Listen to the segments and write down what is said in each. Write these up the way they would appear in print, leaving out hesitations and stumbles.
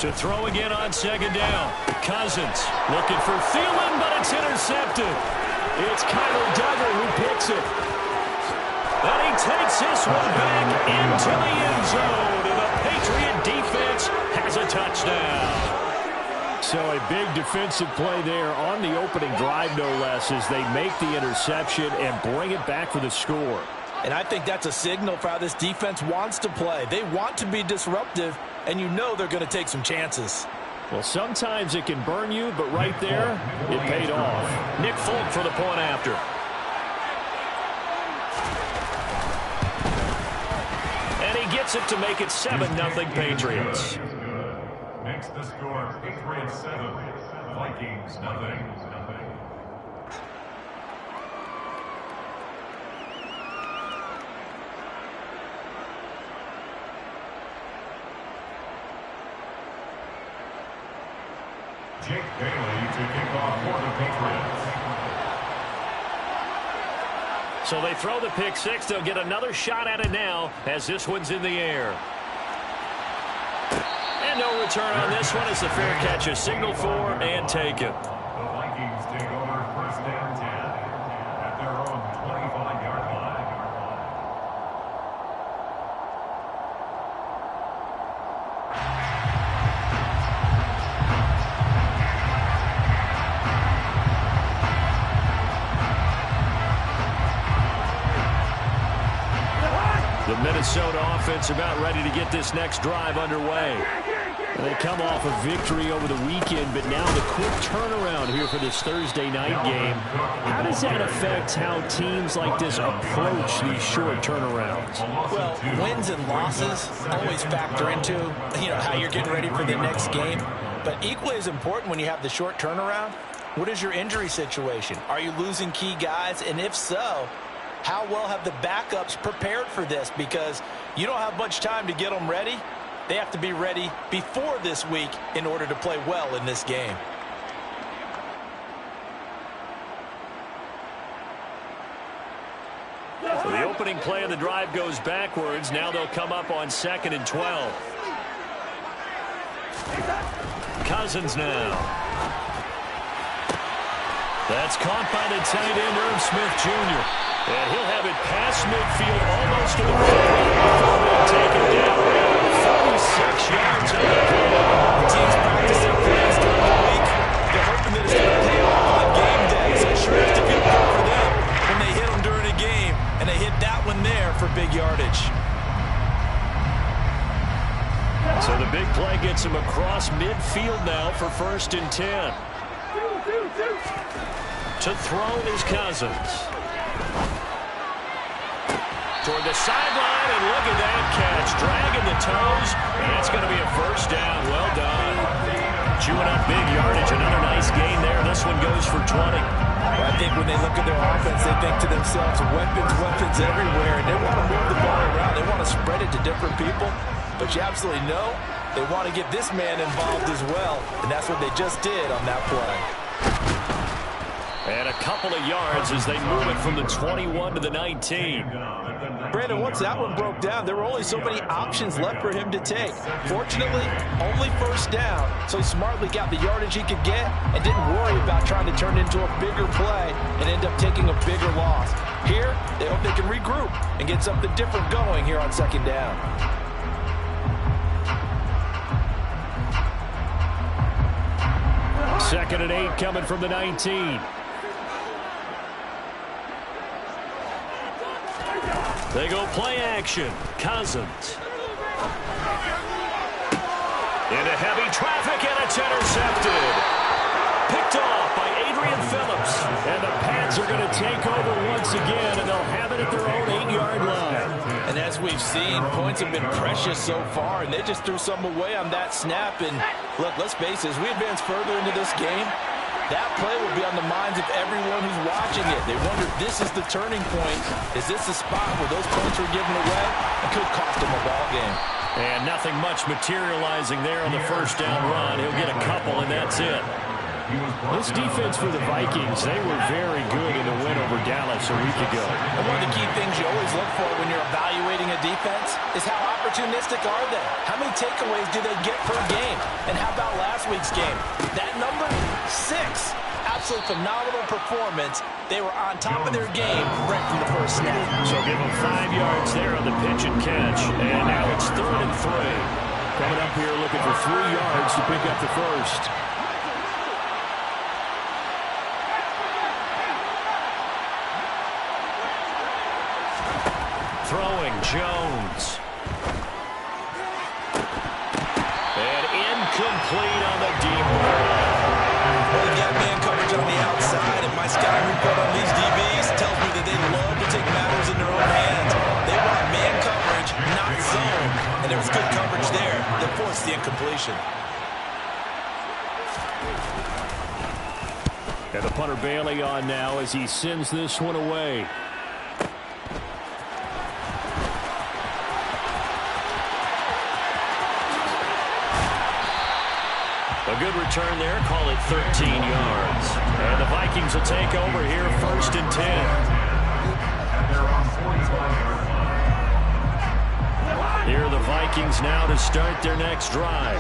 To throw again on second down. Cousins looking for Thielen, but it's intercepted. It's Kyle Duggar who picks it. And he takes this one back into the end zone. And the Patriot defense has a touchdown. So a big defensive play there on the opening drive, no less, as they make the interception and bring it back for the score. And I think that's a signal for how this defense wants to play. They want to be disruptive, and you know they're going to take some chances. Well, sometimes it can burn you, but right there, it paid off. Nick Folk for the point after. And he gets it to make it 7-0 Patriots. Next, the score, Patriots 7, Vikings 0. Jake Bailey to kick off for the Patriots. So they throw the pick six. They'll get another shot at it now as this one's in the air. And no return on this one as the fair catch is signaled for and taken. The Vikings take over first down 10 at their own 25-yard line. The Minnesota offense about ready to get this next drive underway. And they come off a victory over the weekend, but now the quick turnaround here for this Thursday night game. How does that affect how teams like this approach these short turnarounds? Well, wins and losses always factor into, how you're getting ready for the next game. But equally as important when you have the short turnaround, what is your injury situation? Are you losing key guys? And if so, how well have the backups prepared for this? Because you don't have much time to get them ready. They have to be ready before this week in order to play well in this game. So the opening play of the drive goes backwards. Now they'll come up on 2nd and 12. Cousins now. That's caught by the tight end, Irv Smith Jr. And he'll have it past midfield, almost to the 50 before they'll take it down. 46 yards on the play. The team's practicing plays during the week. They're hoping that it's going to pay off on game day. So it sure has to feel good for them when they hit them during a game. And they hit that one there for big yardage. So the big play gets him across midfield now for 1st and 10. To throw is Cousins. Toward the sideline, and look at that catch. Dragging the toes, and it's going to be a first down. Well done. Chewing up big yardage. Another nice gain there. This one goes for 20. I think when they look at their offense, they think to themselves, weapons everywhere, and they want to move the ball around. They want to spread it to different people, but you absolutely know they want to get this man involved as well, and that's what they just did on that play. And a couple of yards as they move it from the 21 to the 19. Brandon, once that one broke down, there were only so many options left for him to take. Fortunately, only first down, so he smartly got the yardage he could get and didn't worry about trying to turn it into a bigger play and end up taking a bigger loss. Here, they hope they can regroup and get something different going here on 2nd down. Second and 8 coming from the 19. They go play action. Cousins. Into heavy traffic, and it's intercepted. Picked off by Adrian Phillips. And the Pats are going to take over once again, and they'll have it at their own 8-yard line. And as we've seen, points have been precious so far, and they just threw some away on that snap. And look, let's face it, as we advance further into this game, that play will be on the minds of everyone who's watching it. They wonder if this is the turning point. Is this the spot where those points were given away? It could cost them a ball game. And nothing much materializing there on the first down run. He'll get a couple, and that's it. This defense for the Vikings, they were very good in the win over Dallas a week ago. And one of the key things you always look for when you're evaluating a defense is how opportunistic are they? How many takeaways do they get per game? And how about last week's game? That number, 6. Absolute phenomenal performance. They were on top of their game right from the first snap. So give them 5 yards there on the pitch and catch. And now it's 3rd and 3. Coming up here looking for 3 yards to pick up the first. Throwing Jones. And incomplete on the deep ball. Well, you got man coverage on the outside, and my scouting report on these DBs tells me that they love to take matters in their own hands. They want man coverage, not zone. And there was good coverage there that forced the incompletion. And the punter Bailey on now as he sends this one away. A good return there. Call it 13 yards. And the Vikings will take over here 1st and 10. Here are the Vikings now to start their next drive.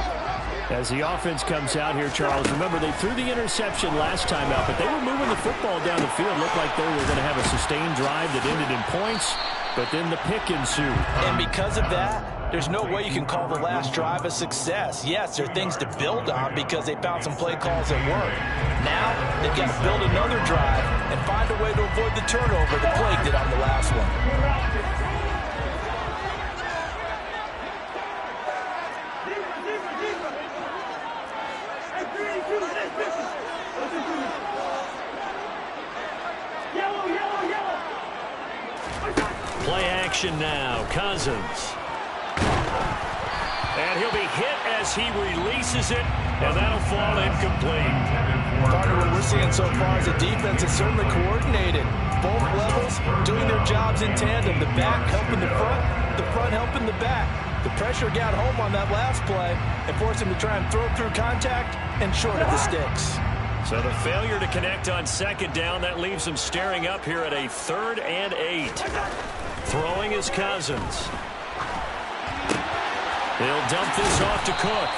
As the offense comes out here, Charles, remember they threw the interception last time out, but they were moving the football down the field. Looked like they were going to have a sustained drive that ended in points, but then the pick ensued. And because of that, there's no way you can call the last drive a success. Yes, there are things to build on because they found some play calls that work. Now, they've got to build another drive and find a way to avoid the turnover that plagued it on the last one. Play action now. Cousins. And he'll be hit as he releases it, and that'll fall incomplete. Partner, what we're seeing so far is the defense is certainly coordinated. Both levels doing their jobs in tandem. The back helping the front helping the back. The pressure got home on that last play and forced him to try and throw through contact and short of the sticks. So the failure to connect on 2nd down, that leaves them staring up here at a 3rd and 8. Throwing is Cousins. They'll dump this off to Cook.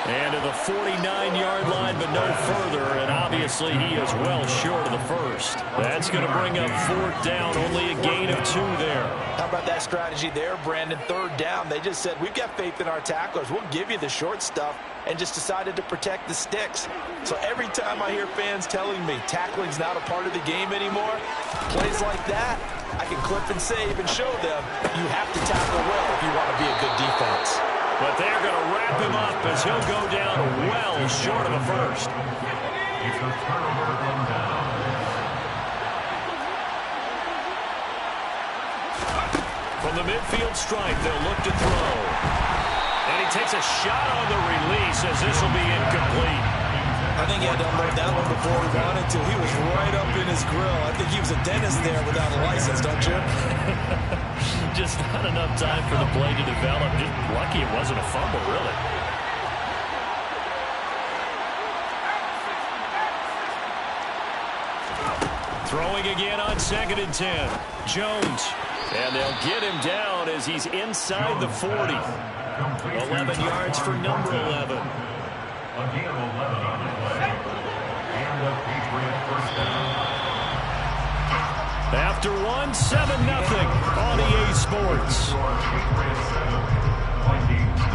And to the 49-yard line, but no further. And obviously he is well short of the first. That's going to bring up 4th down. Only a gain of 2 there. How about that strategy there, Brandon? 3rd down. They just said, we've got faith in our tacklers. We'll give you the short stuff, and just decided to protect the sticks. So every time I hear fans telling me tackling's not a part of the game anymore, plays like that, I can clip and save and show them you have to tackle well if you want to be a good defense. But they're going to wrap him up as he'll go down well short of a first. It's a turnover on down. From the midfield stripe, they'll look to throw. And he takes a shot on the release as this will be incomplete. I think he had to unload that one before he wanted to. He was right up in his grill. I think he was a dentist there without a license, don't you? Just not enough time for the play to develop. Just lucky it wasn't a fumble, really. Throwing again on 2nd and 10. Jones. And they'll get him down as he's inside the 40. 11 yards for number 11. Again, 11 on the play. And the Patriot first down. After 1, 7-0 on EA Sports. Patriots 7, Vikings 0.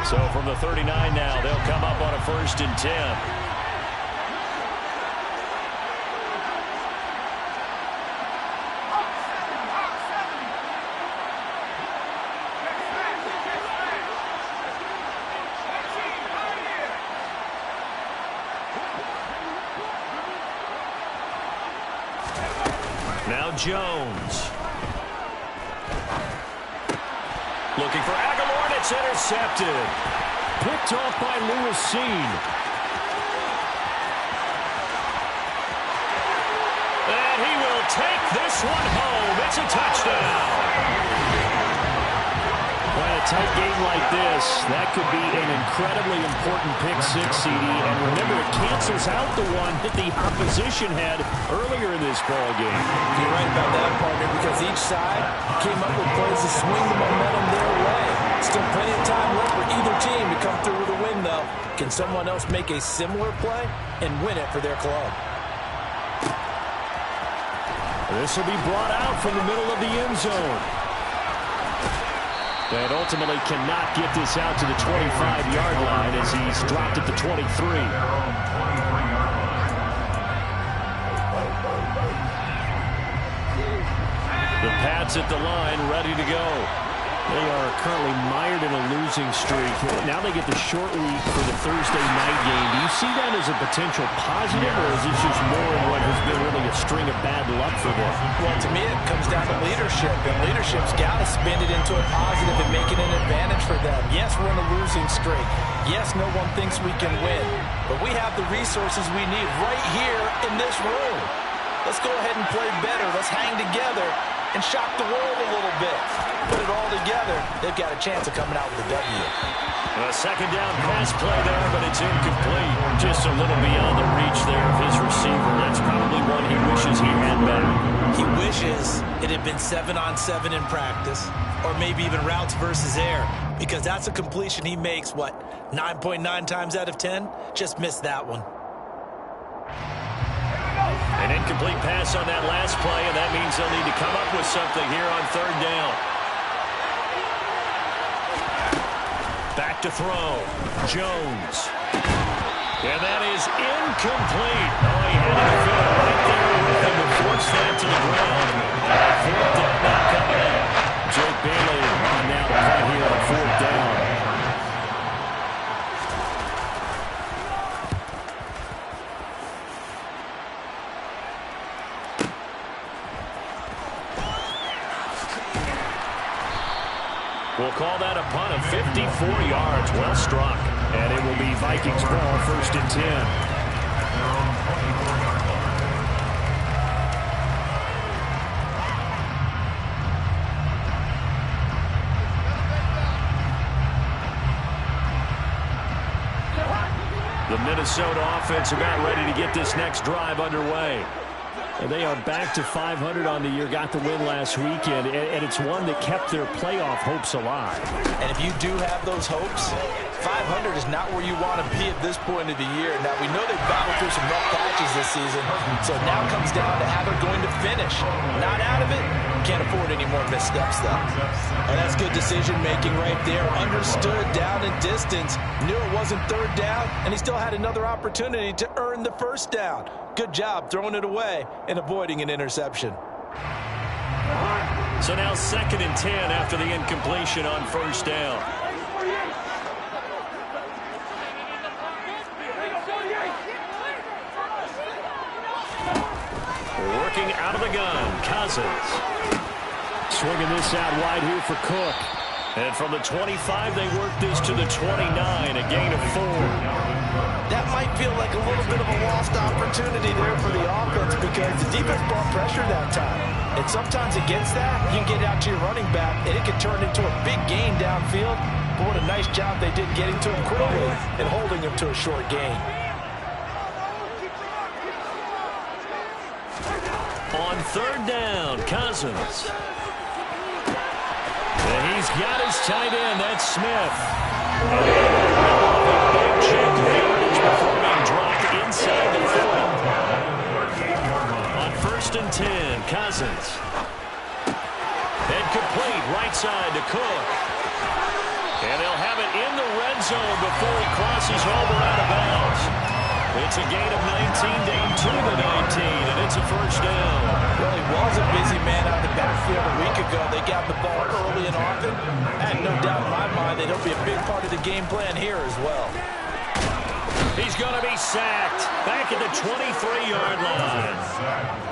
So from the 39 now, they'll come up on a 1st and 10. Now Jones. Looking for Aguilar, and it's intercepted. Picked off by Lewis Cine. this one home. It's a touchdown. Well, a tight game like this, that could be an incredibly important pick six, CD. And remember, it cancels out the one that the opposition had earlier in this ball game. You're right about that, partner, because each side came up with plays to swing the momentum their way. Still plenty of time left for either team to come through with a win, though. Can someone else make a similar play and win it for their club? This will be brought out from the middle of the end zone. And ultimately cannot get this out to the 25-yard line as he's dropped at the 23. The Pats at the line, ready to go. They are currently mired in a losing streak. Now they get the short week for the Thursday night game. Do you see that as a potential positive, or is this just more of what has been really a string of bad luck for them? Well, to me, it comes down to leadership, and leadership's got to spin it into a positive and make it an advantage for them. Yes, we're in a losing streak. Yes, no one thinks we can win, but we have the resources we need right here in this room. Let's go ahead and play better. Let's hang together and shock the world a little bit. Put it all together, they've got a chance of coming out with a W. A second down pass play there, but it's incomplete. Just a little beyond the reach there of his receiver. That's probably one he wishes he had back. He wishes it had been 7-on-7 in practice, or maybe even routes versus air, because that's a completion he makes, 9.9 times out of 10? Just missed that one. An incomplete pass on that last play, and that means they'll need to come up with something here on third down. Back to throw. Jones. And that is incomplete. Oh, he had to fit it right there with him to force that to the ground. Fourth down not coming up. Jake Bailey on now the play here on fourth down. We'll call that a punt of 54 yards. Well struck. And it will be Vikings ball, first and 10. The Minnesota offense about ready to get this next drive underway. And they are back to 500 on the year, got the win last weekend, and it's one that kept their playoff hopes alive. And if you do have those hopes, 500 is not where you want to be at this point of the year. Now, we know they've battled through some rough patches this season, so now comes down to how they're going to finish. Not out of it, can't afford any more missteps, though. And that's good decision-making right there. Understood down and distance, knew it wasn't third down, and he still had another opportunity to earn the first down. Good job throwing it away and avoiding an interception. So now second and 10 after the incompletion on first down. Working out of the gun, Cousins. Swinging this out wide here for Cook. And from the 25, they work this to the 29, a gain of 4. That might feel like a little bit of a lost opportunity there for the offense because the defense brought pressure that time. And sometimes against that, you can get out to your running back, and it can turn into a big gain downfield. But what a nice job they did getting to him quickly and holding him to a short gain. On third down, Cousins. And he's got his tight end. That's Smith. Big chunk of yardage before being dropped inside the 40. On first and 10, Cousins. And complete right side to Cook. And they'll have it in the red zone before he crosses over out of bounds. It's a gain of 19 down to the 19, and it's a first down. Well, he was a busy man out of the backfield a week ago. They got the ball early and often. I had no doubt in my mind that he'll be a big part of the game plan here as well. He's going to be sacked back at the 23-yard line.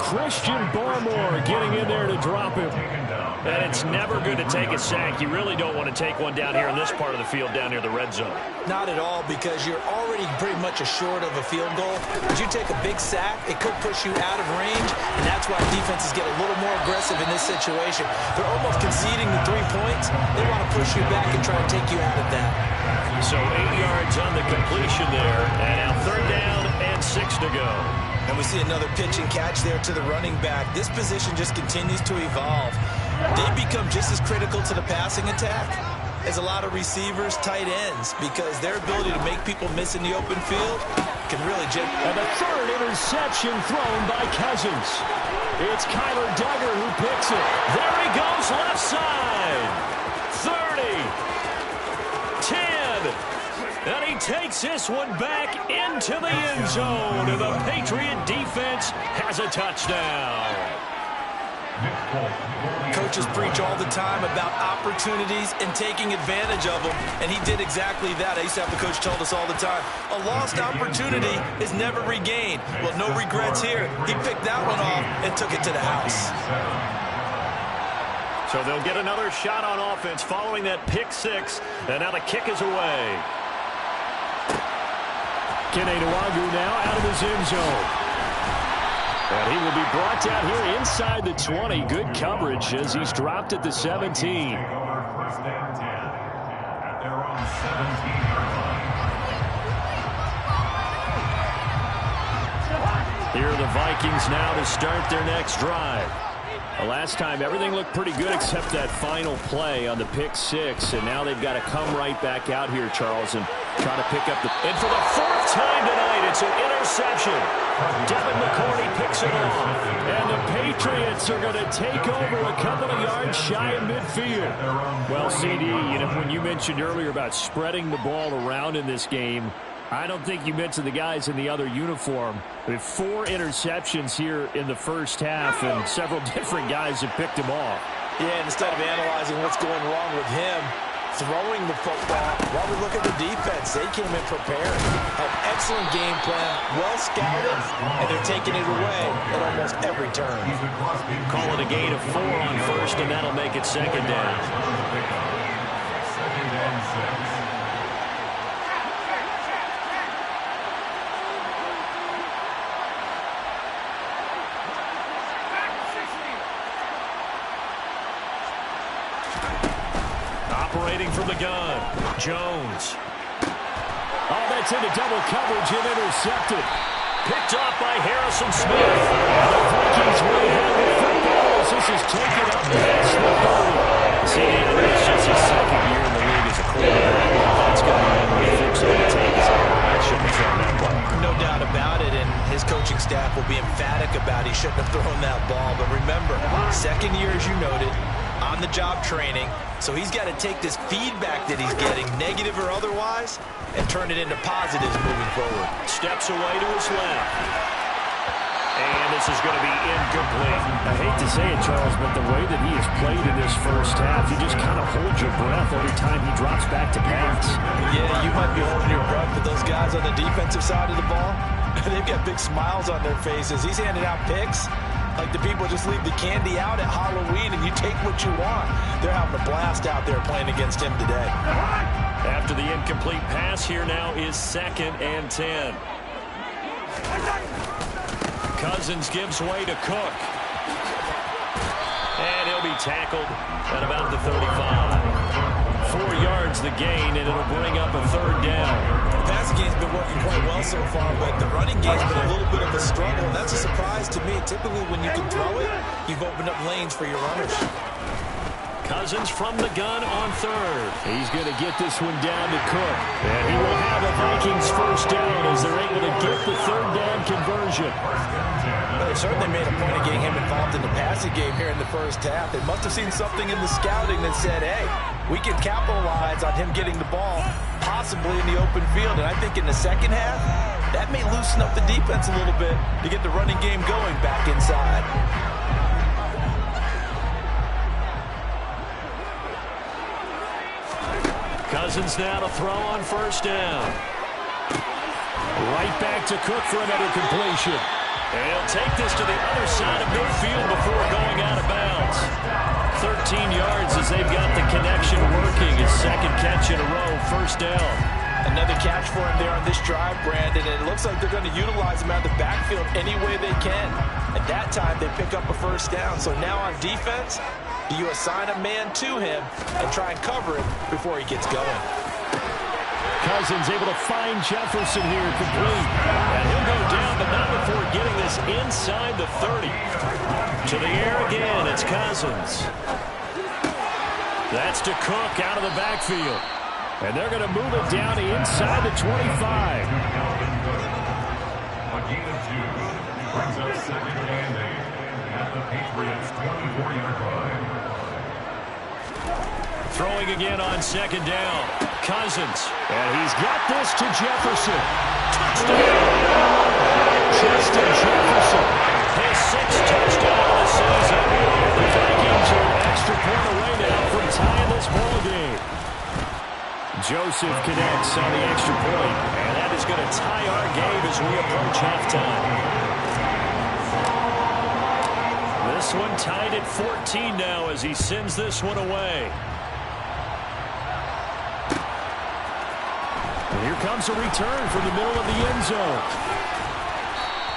Christian Barmore getting in there to drop him. And it's never good to take a sack. You really don't want to take one down here in this part of the field down near the red zone. Not at all, because you're already pretty much assured of a field goal. If you take a big sack, it could push you out of range, and that's why defenses get a little more aggressive in this situation. They're almost conceding the 3 points. They want to push you back and try to take you out of that. So 8 yards on the completion there, and now 3rd down and 6 to go. And we see another pitch and catch there to the running back. This position just continues to evolve. They become just as critical to the passing attack as a lot of receivers, tight ends, because their ability to make people miss in the open field can really And the 3rd interception thrown by Cousins. It's Kyler Duggar who picks it. There he goes, left side. 30, 10, and he takes this one back into the end zone, and the Patriot defense has a touchdown. Coaches preach all the time about opportunities and taking advantage of them, and he did exactly that. I used to have the coach tell us all the time, a lost opportunity is never regained. Well, no regrets here. He picked that one off and took it to the house. So they'll get another shot on offense following that pick 6, and now the kick is away. Kene Nwangwu now out of his end zone. And he will be brought down here inside the 20. Good coverage as he's dropped at the 17. First and 10 at their own 17-yard line. Here are the Vikings now to start their next drive. The last time, everything looked pretty good except that final play on the pick 6. And now they've got to come right back out here, Charles, and try to pick up the... And for the 4th time tonight, it's an interception. Devin McCourty picks it off. And the Patriots are going to take over a couple of yards shy of midfield. Well, CD, when you mentioned earlier about spreading the ball around in this game, I don't think you mentioned the guys in the other uniform. We have 4 interceptions here in the first half, and several different guys have picked him off. Yeah, instead of analyzing what's going wrong with him, throwing the football, while we look at the defense, they came in prepared, had excellent game plan, well scouted, and they're taking it away at almost every turn. Call it a gain of 4 on first, and that'll make it 2nd down. 2nd and 6. Operating from the gun, Jones. Oh, that's into double coverage and intercepted. Picked off by Harrison Smith. The Vikings will have the football as this is taken up past the 30. See, it's just his 2nd year in the league as a quarterback. That's got to be one of the things on the tape. I shouldn't have thrown that ball. No doubt about it, and his coaching staff will be emphatic about he shouldn't have thrown that ball. But remember, 2nd year, as you noted, on-the-job training, so he's got to take this feedback that he's getting, negative or otherwise, and turn it into positives moving forward. Steps away to his left. And this is going to be incomplete. I hate to say it, Charles, but the way that he has played in this first half, you just kind of hold your breath every time he drops back to pass. Yeah, you might be holding your breath, but those guys on the defensive side of the ball, they've got big smiles on their faces. He's handing out picks like the people just leave the candy out at Halloween and you take what you want. They're having a blast out there playing against him today. After the incomplete pass, here now is 2nd and 10. Cousins gives way to Cook. And he'll be tackled at about the 35. 4 yards the gain, and it'll bring up a 3rd down. The passing game's been working quite well so far, but the running game's been a little bit of a struggle, and that's a surprise to me. Typically, when you can throw it, you've opened up lanes for your runners. Cousins from the gun on 3rd. He's going to get this one down to Cook. And he will have a Vikings 1st down as they're able to get the 3rd down conversion. Well, they certainly made a point of getting him involved in the passing game here in the first half. They must have seen something in the scouting that said, hey, we can capitalize on him getting the ball, possibly in the open field. And I think in the 2nd half, that may loosen up the defense a little bit to get the running game going back inside. Cousins now to throw on 1st down. Right back to Cook for another completion. And he'll take this to the other side of midfield before going out of bounds. 13 yards as they've got the connection working. His second catch in a row, first down. Another catch for him there on this drive, Brandon, and it looks like they're going to utilize him out of the backfield any way they can. At that time, they pick up a first down. So now on defense, you assign a man to him and try and cover it before he gets going. Cousins able to find Jefferson here, complete. And he'll go down, but not before getting this inside the 30. To the air again, it's Cousins. That's to Cook out of the backfield. And they're going to move it down to inside the 25. Again, 2 brings up second and 8 at the Patriots' 24-yard line. Throwing again on second down. Cousins. And he's got this to Jefferson. Touchdown! Justin Jefferson. His 6th touchdown of the season. The Vikings are an extra point away now from tying this ball game. Joseph connects on the extra point. And that is going to tie our game as we approach halftime. This one tied at 14 now as he sends this one away. And here comes a return from the middle of the end zone.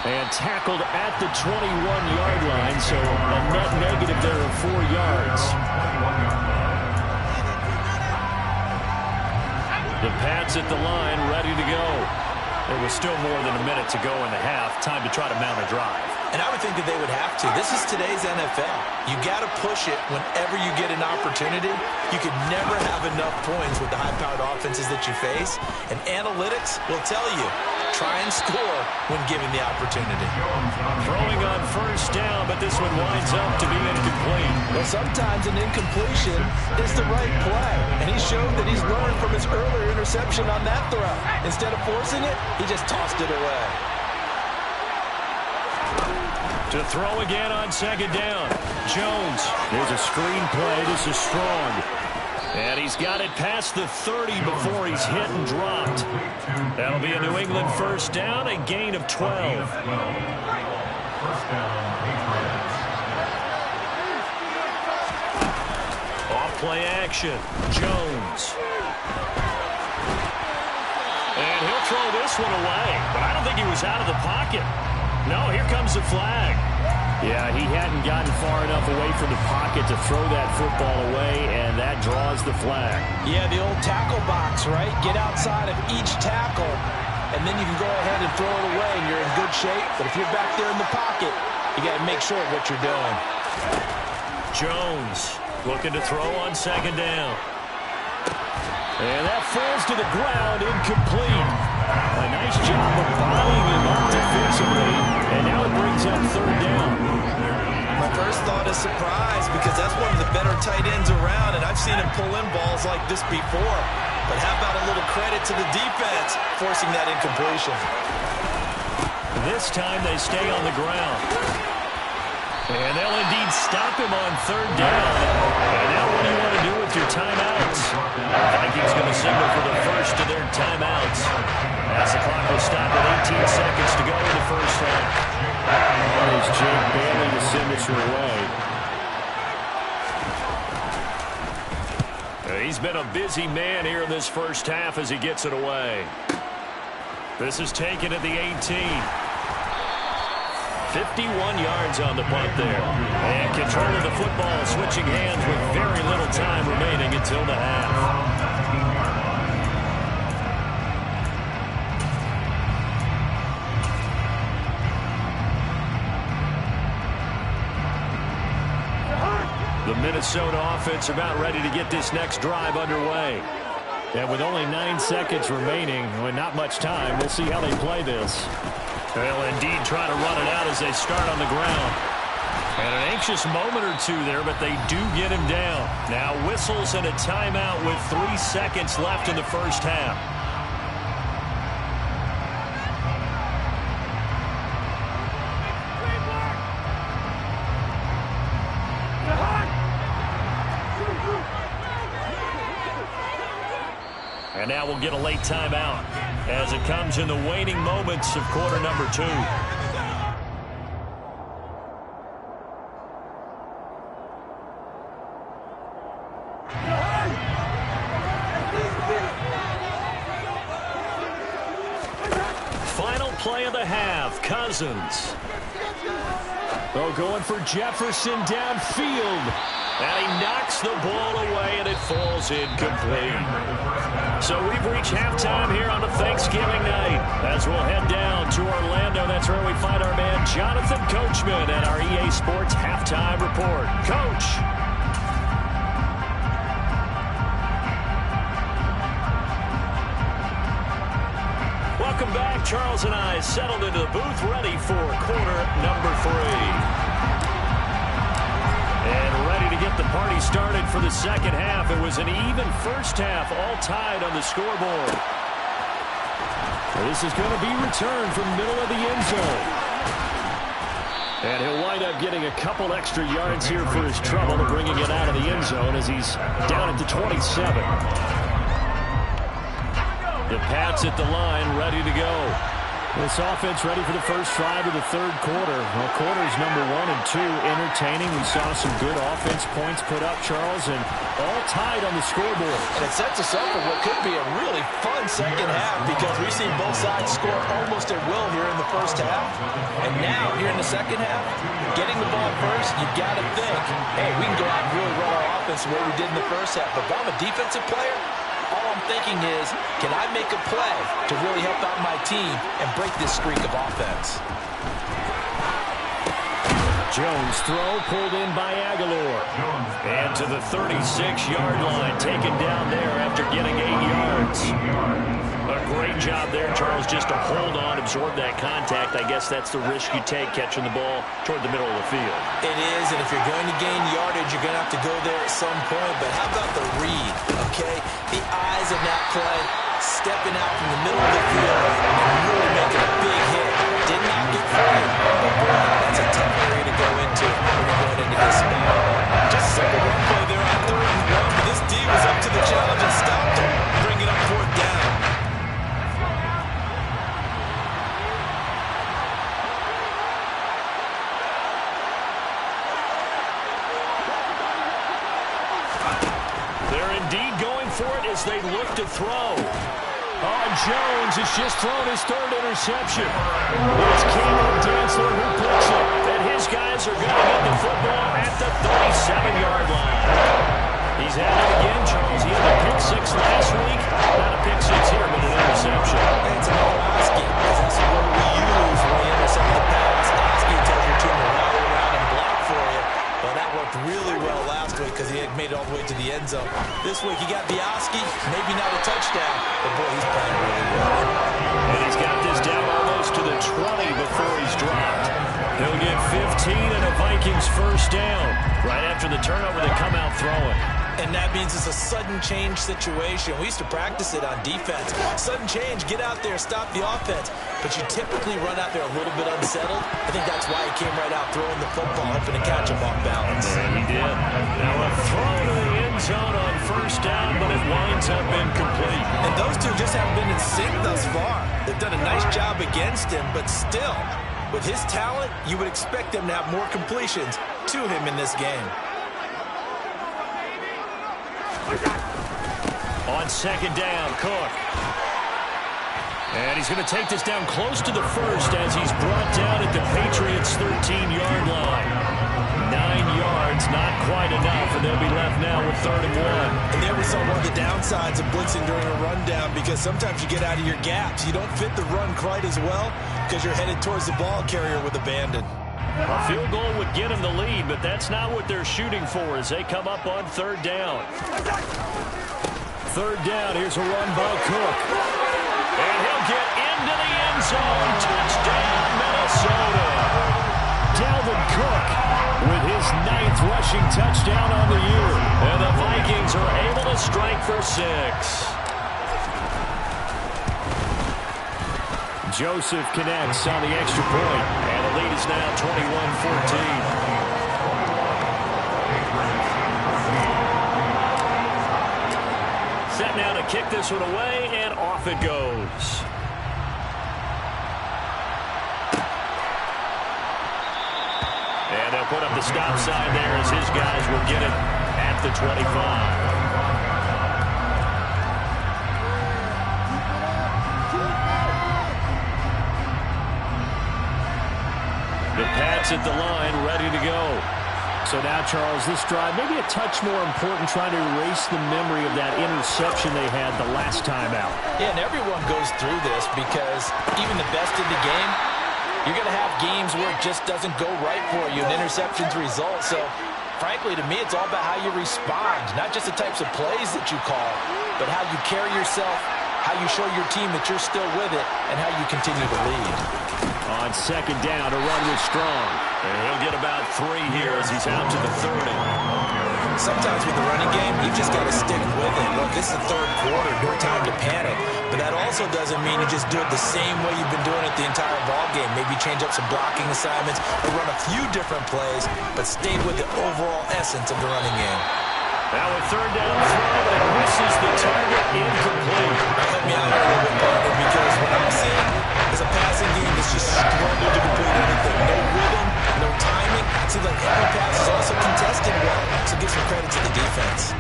And tackled at the 21-yard line, so a net negative there of 4 yards. The Pats at the line, ready to go. There was still more than a minute to go in the half. Time to try to mount a drive. And I would think that they would have to. This is today's NFL. You got to push it whenever you get an opportunity. You could never have enough points with the high-powered offenses that you face. And analytics will tell you, try and score when given the opportunity. Throwing on first down, but this one winds up to be incomplete. Well, sometimes an incompletion is the right play. And he showed that he's learned from his earlier interception on that throw. Instead of forcing it, he just tossed it away. To throw again on second down. Jones. There's a screen play. This is strong. And he's got it past the 30 before he's hit and dropped. That'll be a New England first down, a gain of 12. First down, Patriots. Off play action. Jones. And he'll throw this one away. But I don't think he was out of the pocket. No, here comes the flag. Yeah, he hadn't gotten far enough away from the pocket to throw that football away, and that draws the flag. Yeah, the old tackle box, right? Get outside of each tackle, and then you can go ahead and throw it away, and you're in good shape. But if you're back there in the pocket, you got to make sure of what you're doing. Jones looking to throw on second down. And that falls to the ground, incomplete. A nice job of bodying him up defensively, and now it brings up third down. My first thought is surprise, because that's one of the better tight ends around, and I've seen him pull in balls like this before. But how about a little credit to the defense forcing that incompletion? This time they stay on the ground. And they'll indeed stop him on third down. And now what do you want to do with your timeouts? Vikings going to signal for the first of their timeouts. As the clock will stop with 18 seconds to go in the first half. There's Jake Bailey to send this away. He's been a busy man here in this first half as he gets it away. This is taken at the 18. 51 yards on the punt there. And control of the football switching hands with very little time remaining until the half. The Minnesota offense about ready to get this next drive underway. And with only 9 seconds remaining, with not much time, we'll see how they play this. They'll indeed try to run it out as they start on the ground. And an anxious moment or two there, but they do get him down. Now whistles and a timeout with 3 seconds left in the first half. And now we'll get a late timeout. as it comes in the waning moments of quarter number 2. Final play of the half, Cousins. Oh, going for Jefferson downfield. And he knocks the ball away, and it falls incomplete. So we've reached halftime here on a Thanksgiving night. As we'll head down to Orlando, that's where we find our man Jonathan Coachman at our EA Sports Halftime Report. Coach. Welcome back. Charles and I settled into the booth, ready for quarter number 3. And ready to get the party started for the second half. It was an even first half, all tied on the scoreboard. This is going to be returned from middle of the end zone. And he'll wind up getting a couple extra yards here for his trouble, bringing it out of the end zone as he's down at the 27. The Pats at the line, ready to go. This offense ready for the first drive of the third quarter. Well, quarters number 1 and 2 entertaining. We saw some good offense points put up, Charles, and all tied on the scoreboard. And it sets us up for what could be a really fun second half because we've seen both sides score almost at will here in the first half. And now, here in the second half, getting the ball first, you've got to think, hey, we can go out and really run our offense the way we did in the first half. But if I'm a defensive player, all I'm thinking is, can I make a play to really help out my team and break this streak of offense? Jones throw pulled in by Aguilar. And to the 36-yard line, taken down there after getting 8 yards. A great job there, Charles, just to hold on, absorb that contact. I guess that's the risk you take catching the ball toward the middle of the field. It is, and if you're going to gain yardage, you're going to have to go there at some point. But how about the read, okay? The eyes of that play, stepping out from the middle of the field and really making a big hit. Did not get free, but boy, that's a tough area to go into when you're going into this spot. Just a simple run play there on 3rd and 1, but this D was up to the challenge and stopped him, bringing up 4th down. They're indeed going for it as they look to throw. Jones has just thrown his 3rd interception. It's Cameron Dantzler who picks it. And his guys are going to get the football at the 37-yard line. He's at it again, Charles. He had a pick 6 last week. Not a pick 6 here, but an interception. It's a little Oski, because that's the word we use when we intercept the pass. Oski tells your team to rally around and block for you. Well, that worked really well last week because he had made it all the way to the end zone. This week he got Bioski, maybe not a touchdown, but boy, he's playing really well. And he's got this down almost to the 20 before he's dropped. He'll get 15 and a Vikings first down. Right after the turnover, they come out throwing. And that means it's a sudden change situation. We used to practice it on defense. Sudden change, get out there, stop the offense. But you typically run out there a little bit unsettled. I think that's why he came right out throwing the football, hoping to catch him off balance. Yeah, he did. Now a throw to the end zone on first down, but it winds up incomplete. And those two just haven't been in sync thus far. They've done a nice job against him, but still, with his talent, you would expect them to have more completions to him in this game. On second down, Cook. And he's going to take this down close to the first as he's brought down at the Patriots' 13-yard line. 9 yards, not quite enough, and they'll be left now with 3rd and 1. And there we saw one of the downsides of blitzing during a rundown because sometimes you get out of your gaps. You don't fit the run quite as well because you're headed towards the ball carrier with abandon. A field goal would get him the lead, but that's not what they're shooting for as they come up on 3rd down. 3rd down, here's a run by Cook. And he'll get into the end zone. Touchdown, Minnesota. Dalvin Cook with his 9th rushing touchdown on the year. And the Vikings are able to strike for 6. Joseph connects on the extra point, and the lead is now 21-14. Set now to kick this one away, and off it goes. And they'll put up the stop sign there as his guys will get it at the 25. The Pats at the line, ready to go. So now, Charles, this drive maybe a touch more important, trying to erase the memory of that interception they had the last time out. Yeah, and everyone goes through this because even the best in the game, you're going to have games where it just doesn't go right for you, and interceptions result. So, frankly, to me, it's all about how you respond, not just the types of plays that you call, but how you carry yourself, how you show your team that you're still with it, and how you continue to lead. On second down, a run with Strong. And he'll get about 3 here as he's out to the 30. Sometimes with the running game, you just got to stick with it. Look, this is the third quarter, no time to panic. But that also doesn't mean you just do it the same way you've been doing it the entire ball game. Maybe change up some blocking assignments or run a few different plays, but stay with the overall essence of the running game. Now a third down throw, and misses the target, incomplete. Help me out a little bit, partner, because what I'm seeing is a passing game that's just struggled to complete anything. No rhythm, no timing. It seems like every pass is also contested well, so give some credit to the defense.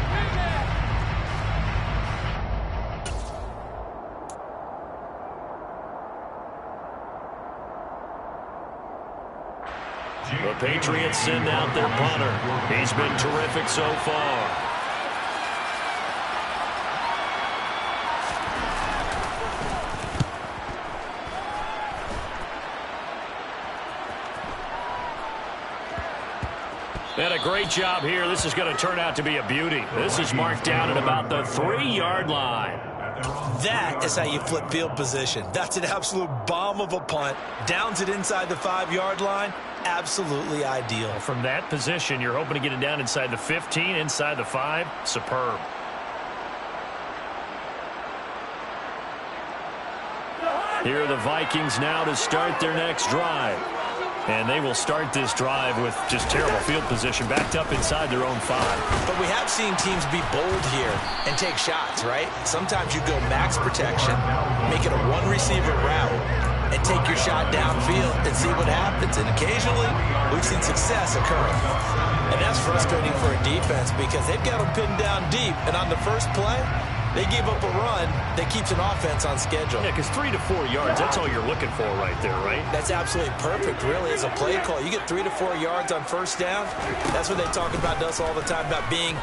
The Patriots send out their punter. He's been terrific so far. And a great job here. This is going to turn out to be a beauty. This is marked down at about the 3-yard line. That is how you flip field position. That's an absolute bomb of a punt. Downs it inside the 5-yard line. Absolutely ideal. From that position, you're hoping to get it down inside the 15, inside the 5. Superb. Here are the Vikings now to start their next drive. And they will start this drive with just terrible field position, backed up inside their own 5. But we have seen teams be bold here and take shots, right? Sometimes you go max protection, make it a one-receiver route, and take your shot downfield and see what happens. And occasionally, we've seen success occur. And that's frustrating for a defense because they've got them pinned down deep. And on the first play, they give up a run that keeps an offense on schedule. Yeah, because 3 to 4 yards, that's all you're looking for right there, right? That's absolutely perfect, really, as a play call. You get 3 to 4 yards on first down. That's what they talk about to us all the time, about being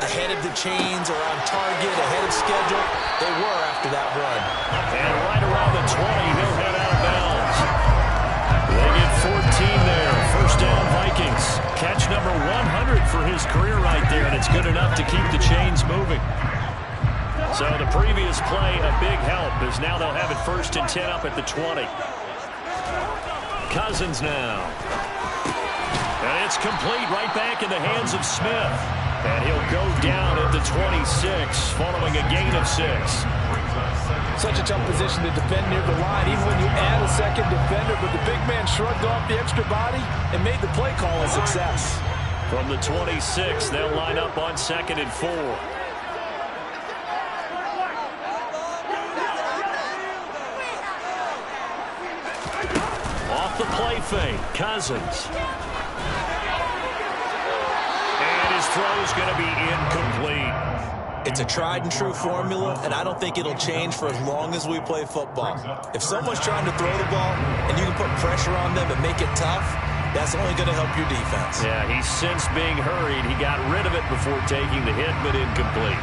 ahead of the chains or on target, ahead of schedule. They were after that run. And right around the 20, he'll head out of bounds. They get 14 there. First down, Vikings. Catch number 100 for his career right there, and it's good enough to keep the chains moving. So the previous play, a big help, as now they'll have it 1st and 10 up at the 20. Cousins now. And it's complete right back in the hands of Smith. And he'll go down at the 26, following a gain of 6. Such a tough position to defend near the line, even when you add a second defender, but the big man shrugged off the extra body and made the play call a success. From the 26, they'll line up on 2nd and 4. Off the play fake, Cousins. And his throw's going to be incomplete. It's a tried and true formula, and I don't think it'll change for as long as we play football. If someone's trying to throw the ball and you can put pressure on them and make it tough, that's only going to help your defense. Yeah, he's since being hurried. He got rid of it before taking the hit, but incomplete.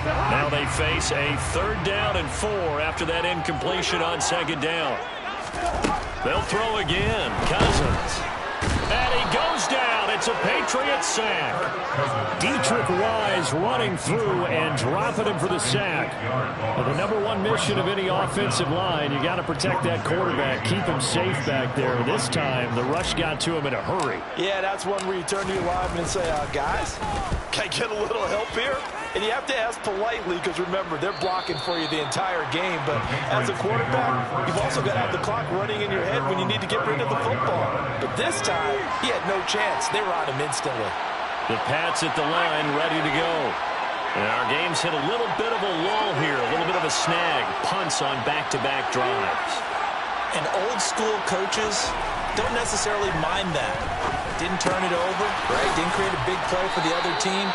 Now they face a 3rd down and 4 after that incompletion on 2nd down. They'll throw again. Cousins. And he goes down. It's a Patriot sack. Dietrich Wise running through and dropping him for the sack. Well, the #1 mission of any offensive line, you got to protect that quarterback, keep him safe back there. This time, the rush got to him in a hurry. Yeah, that's one where you turn to your lineman and say, guys, can I get a little help here? And you have to ask politely because, remember, they're blocking for you the entire game. But as a quarterback, you've also got to have the clock running in your head when you need to get rid of the football. But this time, he had no chance. They were on him instantly. The Pats at the line, ready to go. And our game's hit a little bit of a lull here, a little bit of a snag. Punts on back-to-back drives. And old-school coaches don't necessarily mind that. Didn't turn it over, right? Didn't create a big play for the other team.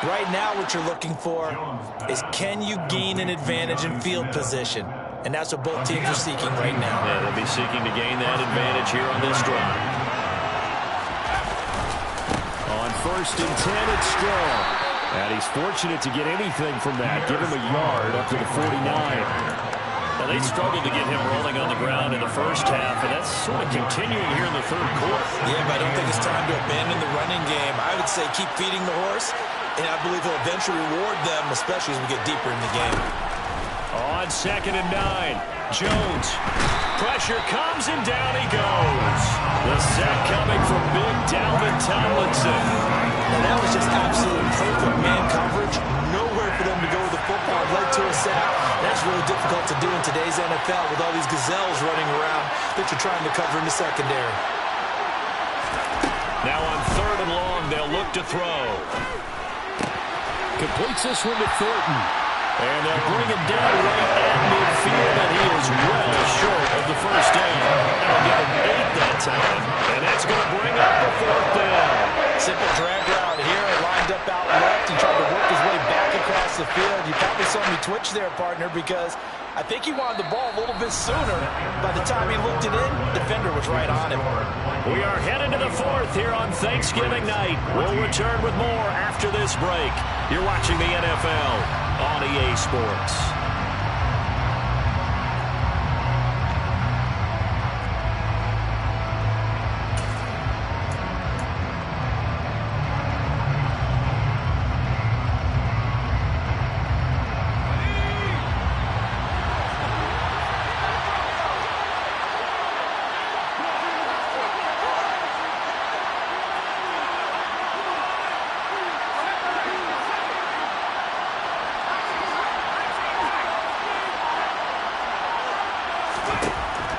Right now what you're looking for is, can you gain an advantage in field position? And that's what both teams are seeking right now. Yeah, they'll be seeking to gain that advantage here on this drive. On 1st and 10, it's Strong. And he's fortunate to get anything from that. Give him a yard up to the 49. Now, they struggled to get him rolling on the ground in the first half, and that's sort of continuing here in the third quarter. Yeah, but I don't think it's time to abandon the running game. I would say keep feeding the horse, and I believe he'll eventually reward them, especially as we get deeper in the game. On 2nd and 9, Jones. Pressure comes, and down he goes. The sack coming from big Dalvin Tomlinson. And that was just absolute perfect man coverage. Nowhere for them to go with the football. Led to a sack. That's really difficult to do in today's NFL with all these gazelles running around that you're trying to cover in the secondary. Now on 3rd and long, they'll look to throw. Completes this one to Thornton. And they'll bring him down right at midfield, and he is well short of the first down. That'll give him 8 that time, and that's going to bring up the 4th down. Simple drag route here, lined up out left and tried to work his way back across the field. You probably saw me twitch there, partner, because I think he wanted the ball a little bit sooner. By the time he looked it in, the defender was right on him. We are headed to the 4th here on Thanksgiving night. We'll return with more after this break. You're watching the NFL on EA Sports.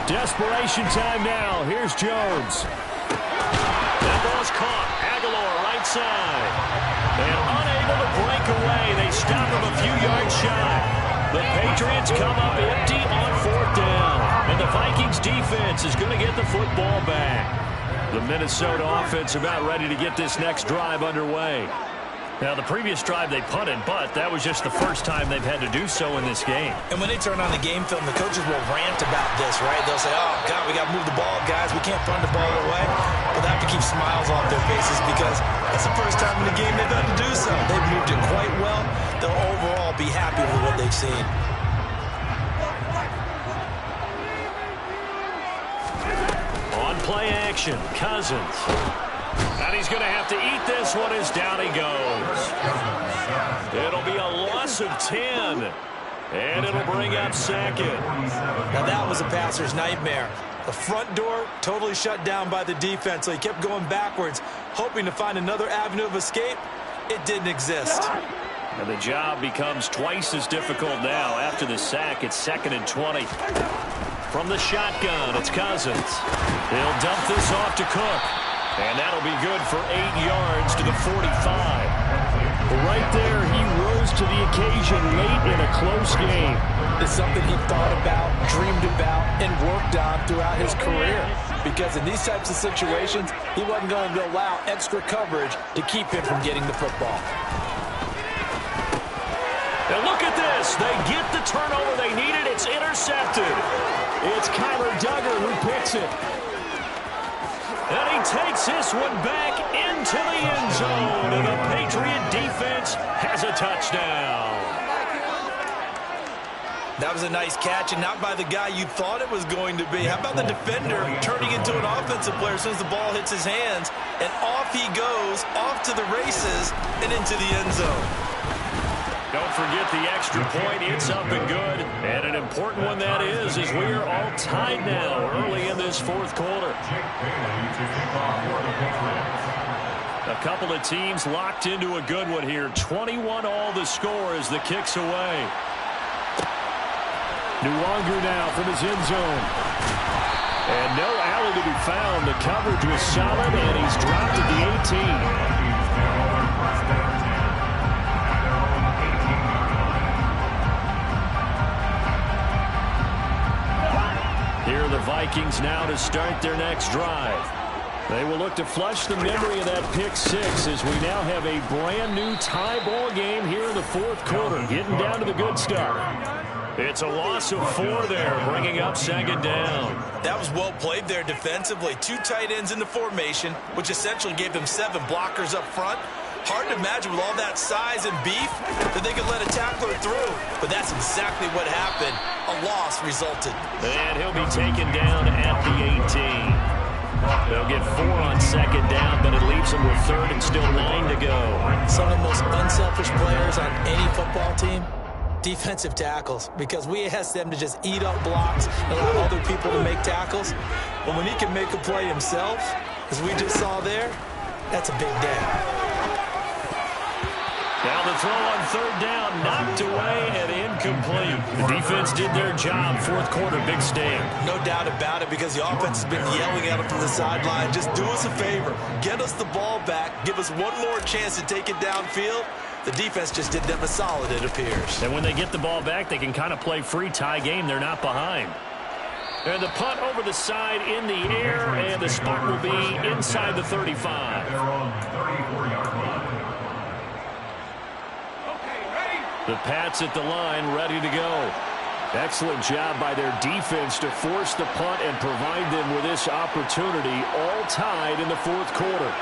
Desperation time now. Here's Jones. That ball's caught. Aguilar right side. And unable to break away. They stop him a few yards shy. The Patriots come up empty on 4th down. And the Vikings defense is going to get the football back. The Minnesota offense about ready to get this next drive underway. Now, the previous drive they punted, but that was just the first time they've had to do so in this game. And when they turn on the game film, the coaches will rant about this, right? They'll say, oh, God, we got to move the ball, guys. We can't punt the ball away. But they have to keep smiles off their faces because that's the first time in the game they've had to do so. They've moved it quite well. They'll overall be happy with what they've seen. On play action, Cousins. And he's going to have to eat this one as down he goes. It'll be a loss of 10. And it'll bring up 2nd. Now that was a passer's nightmare. The front door totally shut down by the defense, so he kept going backwards, hoping to find another avenue of escape. It didn't exist. And the job becomes twice as difficult now. After the sack, it's 2nd and 20. From the shotgun, it's Cousins. They'll dump this off to Cook. And that'll be good for 8 yards to the 45. Right there, he rose to the occasion late in a close game. It's something he thought about, dreamed about, and worked on throughout his career. Because in these types of situations, he wasn't going to allow extra coverage to keep him from getting the football. And look at this. They get the turnover they needed. It's intercepted. It's Kyler Duggar who picks it. And he takes this one back into the end zone. And the Patriot defense has a touchdown. That was a nice catch, and not by the guy you thought it was going to be. How about the defender turning into an offensive player as soon as the ball hits his hands? And off he goes, off to the races, and into the end zone. Don't forget the extra point. It's up and good. And an important one that is, as we are all tied now early in this 4th quarter. A couple of teams locked into a good one here. 21 all the score as the kick's away. Nwangu now from his end zone. And no alley to be found. The coverage was solid, and he's dropped at the 18. Vikings now to start their next drive. They will look to flush the memory of that pick six as we now have a brand new tie ball game here in the fourth quarter, getting down to the good stuff. It's a loss of 4 there, bringing up second down. That was well played there defensively. 2 tight ends in the formation, which essentially gave them 7 blockers up front. Hard to imagine with all that size and beef that they could let a tackler through. But that's exactly what happened. A loss resulted. And he'll be taken down at the 18. They'll get 4 on second down, but it leaves them with 3rd and still 9 to go. Some of the most unselfish players on any football team, defensive tackles, because we ask them to just eat up blocks and allow other people to make tackles. But when he can make a play himself, as we just saw there, that's a big day. Now the throw on 3rd down, knocked away and incomplete. The defense did their job. Fourth quarter, big stand. No doubt about it, because the offense has been yelling at them from the sideline. Just do us a favor. Get us the ball back. Give us one more chance to take it downfield. The defense just did them a solid, it appears. And when they get the ball back, they can kind of play free tie game. They're not behind. And the punt over the side in the air, and the spot will be inside the 35. They're on the 34-yard line. The Pats at the line, ready to go. Excellent job by their defense to force the punt and provide them with this opportunity, all tied in the fourth quarter.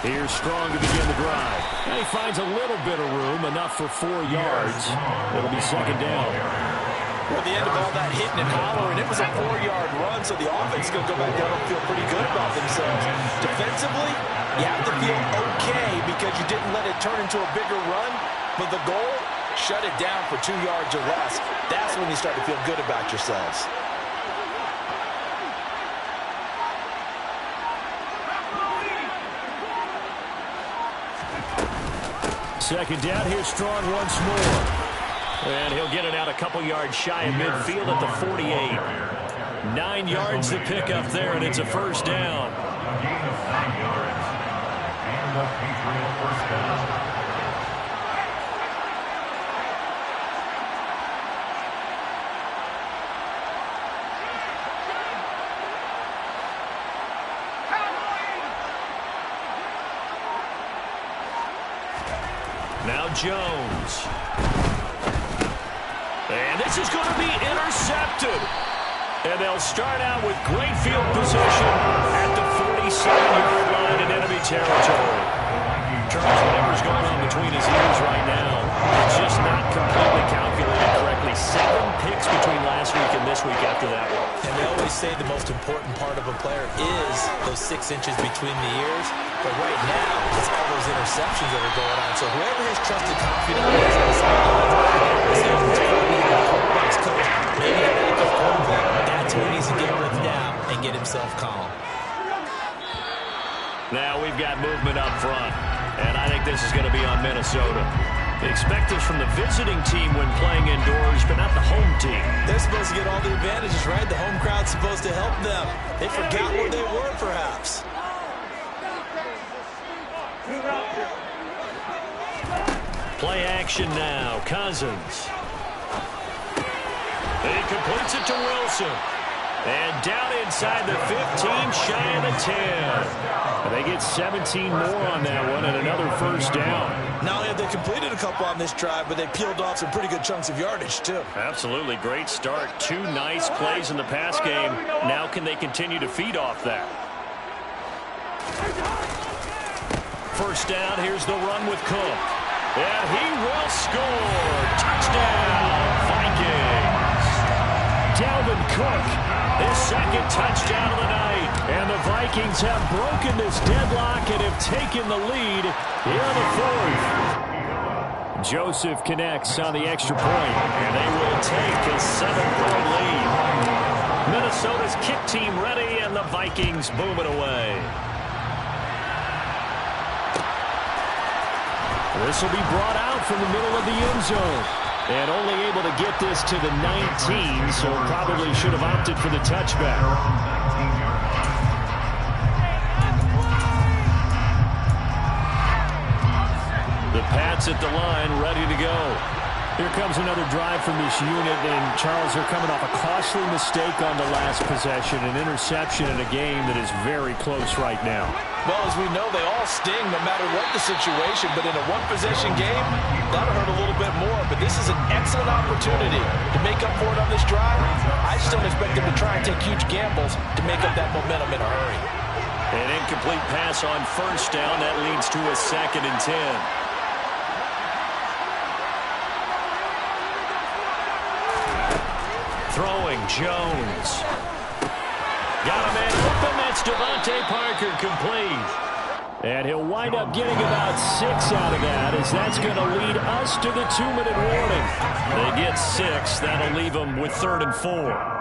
Here's Strong to begin the drive. And he finds a little bit of room, enough for 4 yards. It'll be second down. At the end of all that hitting and hollering, it was a 4-yard run, so the offense is going to go back down and feel pretty good about themselves. Defensively, you have to feel okay because you didn't let it turn into a bigger run, but the goal, shut it down for 2 yards or less. That's when you start to feel good about yourselves. Second down, here's Strong once more. And he'll get it out a couple yards shy of midfield at the 48. 9 yards to pick up there, and it's a first down. A gain of 9 yards. And the Patriot first down. Now Jones. And this is going to be intercepted. And they'll start out with great field position at the 47-yard line in enemy territory. Charles, whatever's going on between his ears right now, it's just not completely calculated correctly. 7 picks between last week and this week after that one. And they always say the most important part of a player is those 6 inches between the ears. But right now, it's all those interceptions that are going on. So whoever his trusted confidant is on the sideline, coach, maybe the backup quarterback, that's who he needs to get with now and get himself calm. Now we've got movement up front, and I think this is going to be on Minnesota. They expect this from the visiting team when playing indoors, but not the home team. They're supposed to get all the advantages, right? The home crowd's supposed to help them. They forgot where they were, perhaps. Play action now. Cousins. He completes it to Wilson. And down inside the 15, shy of the 10. They get 17 more on that one and another first down. Not only have they completed a couple on this drive, but they peeled off some pretty good chunks of yardage, too. Absolutely. Great start. 2 nice plays in the pass game. Now can they continue to feed off that? First down. Here's the run with Cook. And he will score. Touchdown, Vikings. Dalvin Cook, his second touchdown of the night. And the Vikings have broken this deadlock and have taken the lead here in the fourth. Joseph connects on the extra point, and they will take a 7-point lead. Minnesota's kick team ready, and the Vikings boom it away. This will be brought out from the middle of the end zone. And only able to get this to the 19, so probably should have opted for the touchback. The Pats at the line, ready to go. Here comes another drive from this unit, and Charles, they're coming off a costly mistake on the last possession, an interception in a game that is very close right now. Well, as we know, they all sting no matter what the situation, but in a one-possession game, that'll hurt a little bit more. But this is an excellent opportunity to make up for it on this drive. I just don't expect them to try and take huge gambles to make up that momentum in a hurry. An incomplete pass on first down. That leads to a 2nd and 10. Throwing, Jones. Got a man open. That's Devontae Parker, complete. And he'll wind up getting about 6 out of that, as that's going to lead us to the 2-minute warning. They get 6. That'll leave them with 3rd and 4.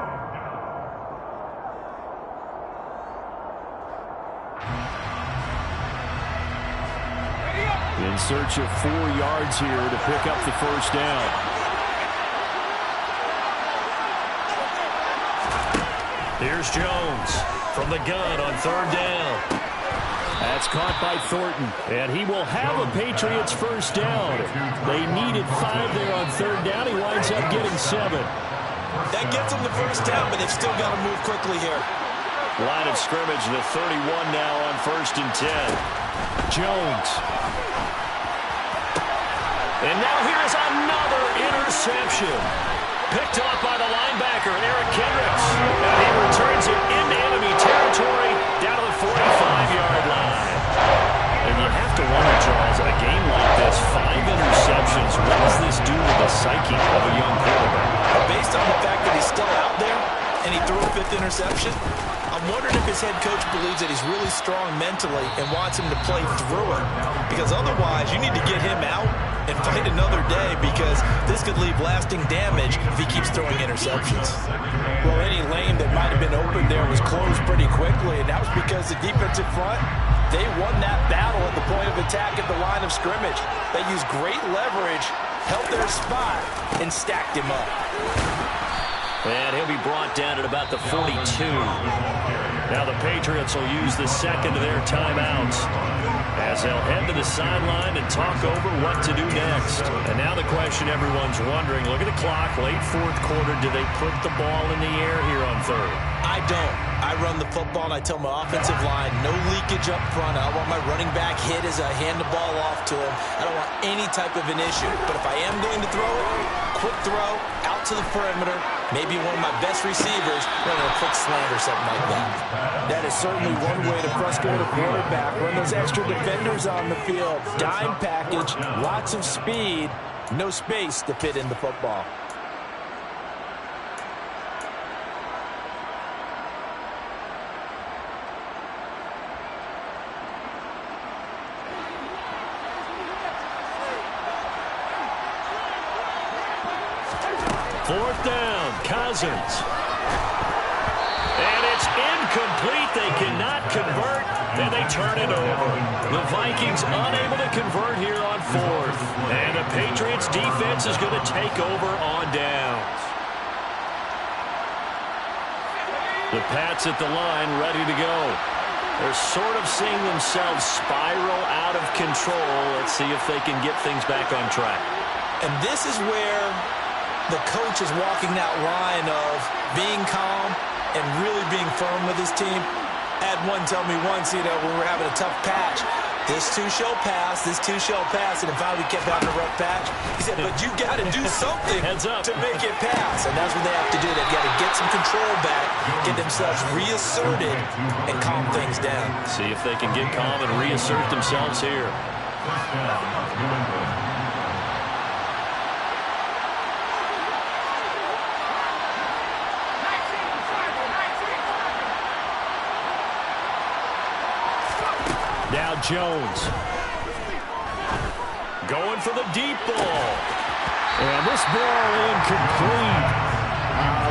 In search of 4 yards here to pick up the first down. Here's Jones from the gun on 3rd down. That's caught by Thornton, and he will have a Patriots first down. They needed 5 there on 3rd down. He winds up getting 7. That gets them the first down, but they've still got to move quickly here. Line of scrimmage, the 31 now on 1st and 10. Jones. And now here's another interception. Picked off by the linebacker, Eric Kendricks. And he returns it into enemy territory down to the 45-yard line. And you have to wonder, Charles, in a game like this, 5 interceptions, what does this do to the psyche of a young quarterback? Based on the fact that he's still out there and he threw a 5th interception, I'm wondering if his head coach believes that he's really strong mentally and wants him to play through it. Because otherwise, you need to get him out and fight another day, because this could leave lasting damage if he keeps throwing interceptions. Well, any lane that might have been open there was closed pretty quickly, and that was because the defensive front, they won that battle at the point of attack at the line of scrimmage. They used great leverage, held their spot, and stacked him up. And he'll be brought down at about the 42. Now the Patriots will use the 2nd of their timeouts as they'll head to the sideline and talk over what to do next. And now the question everyone's wondering, look at the clock, late 4th quarter, do they put the ball in the air here on 3rd? I don't. I run the football and I tell my offensive line, no leakage up front. I don't want my running back hit as I hand the ball off to him. I don't want any type of an issue. But if I am going to throw it, quick throw, out to the perimeter, maybe one of my best receivers running a quick slant or something like that. That is certainly one way to frustrate a quarterback. Run those extra defenders on the field. Dime package, lots of speed, no space to fit in the football. Fourth down, Cousins. And it's incomplete. They cannot convert, and they turn it over. The Vikings unable to convert here on 4th. And the Patriots defense is going to take over on downs. The Pats at the line, ready to go. They're sort of seeing themselves spiral out of control. Let's see if they can get things back on track. And this is where the coach is walking that line of being calm and really being firm with his team. I had one tell me once, when we were having a tough patch, this too shall pass, this too shall pass, and if I kept having a rough patch, he said, but you got to do something to make it pass. And that's what they have to do. They've got to get some control back, get themselves reasserted, and calm things down. See if they can get calm and reassert themselves here. Now Jones. Going for the deep ball. And this ball incomplete.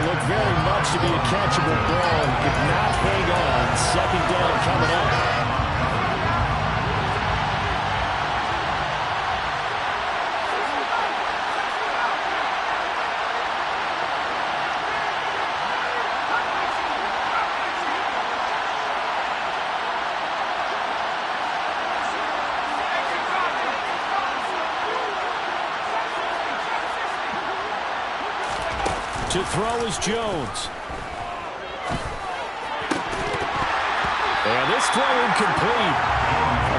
Looked very much to be a catchable ball. Could not hang on. 2nd down coming up. To throw is Jones. And this throw incomplete.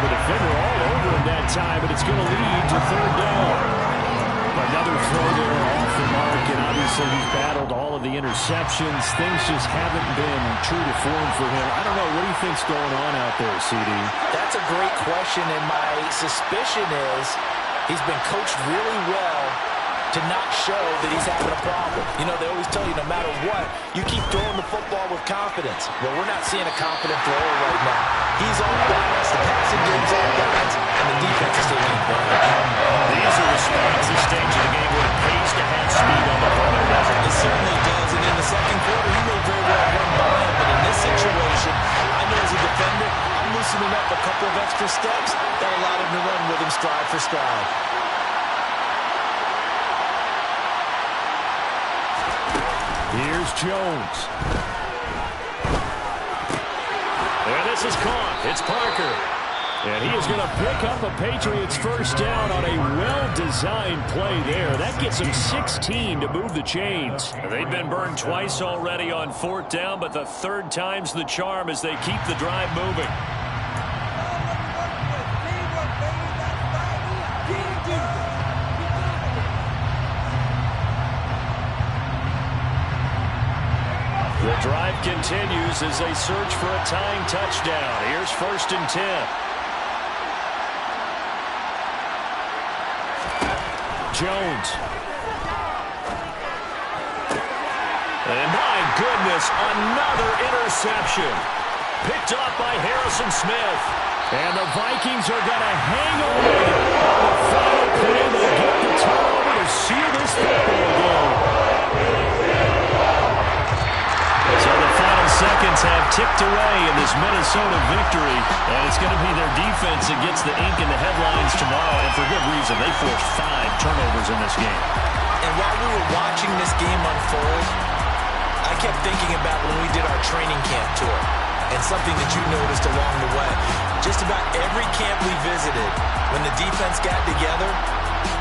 The defender all over him that time, but it's going to lead to third down. Another throw there off the mark, and obviously he's battled all of the interceptions. Things just haven't been true to form for him. I don't know. What do you think's going on out there, CD? That's a great question, and my suspicion is he's been coached really well to not show that he's having a problem. You know, they always tell you no matter what, you keep throwing the football with confidence. Well, we're not seeing a confident thrower right now. He's off balance, the passing game's off balance, and the defense is taking advantage. These are the spots, this stage of the game, where it pays to have speed on the front, doesn't it? It certainly does, and in the second quarter, he may very well run by him, but in this situation, I know as a defender, I'm loosening up a couple of extra steps that allowed him to run with him stride for stride. Here's Jones. And this is caught. It's Parker. And he is going to pick up a Patriots first down on a well-designed play there. That gets him 16 to move the chains. They've been burned twice already on fourth down, but the third time's the charm as they keep the drive moving. The drive continues as they search for a tying touchdown. Here's 1st and 10. Jones. And my goodness, another interception. Picked up by Harrison Smith. And the Vikings are going to hang on the final play. They'll get the turnover to seal this football game. So the final seconds have ticked away in this Minnesota victory. And it's going to be their defense that gets the ink in the headlines tomorrow. And for good reason. They forced 5 turnovers in this game. And while we were watching this game unfold, I kept thinking about when we did our training camp tour. And something that you noticed along the way. Just about every camp we visited, when the defense got together,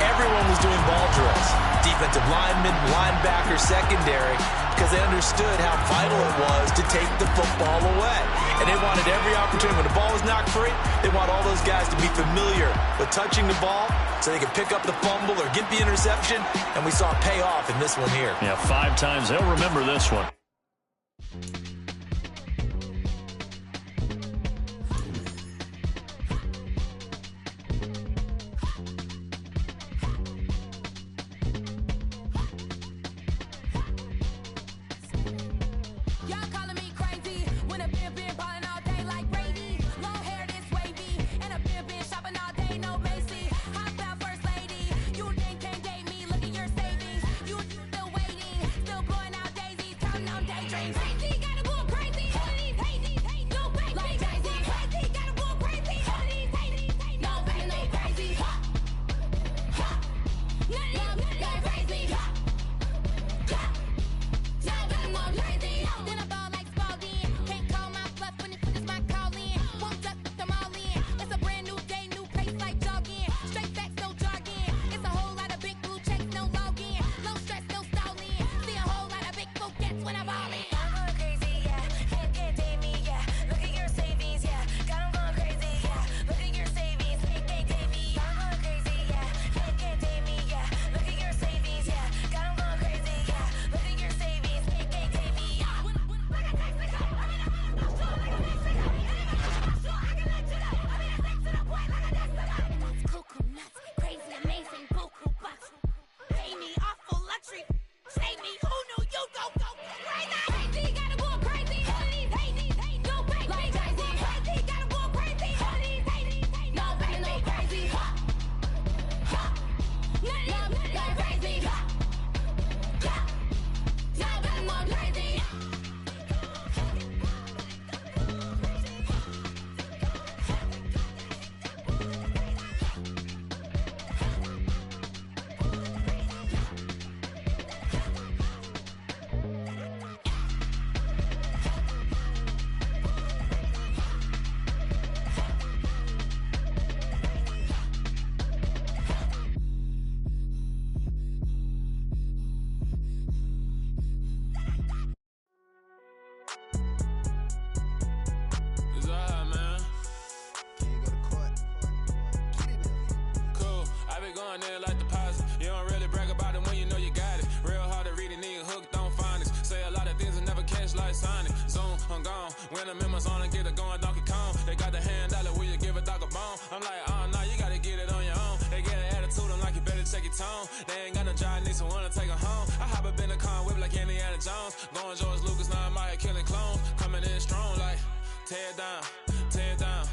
everyone was doing ball drills. Defensive linemen, linebackers, secondary, because they understood how vital it was to take the football away. And they wanted every opportunity. When the ball was knocked free, they want all those guys to be familiar with touching the ball so they could pick up the fumble or get the interception. And we saw it pay off in this one here. Yeah, 5 times. They'll remember this one. going in like deposit. You don't really brag about it when you know you got it. Real hard to read a nigga hooked on phonics. Say a lot of things and never catch like Sonic. Zoom, I'm gone. When I'm in my zone and get it going Donkey Kong. They got the hand dollar, will you give a dog a bone? I'm like, oh no, you gotta get it on your own. They get an attitude, I'm like, you better check your tone. They ain't got no job, need someone to take her home. I hop up in the car, whip like Indiana Jones. Going George Lucas, now I'm out here killing clones. Coming in strong like, tear down, tear down,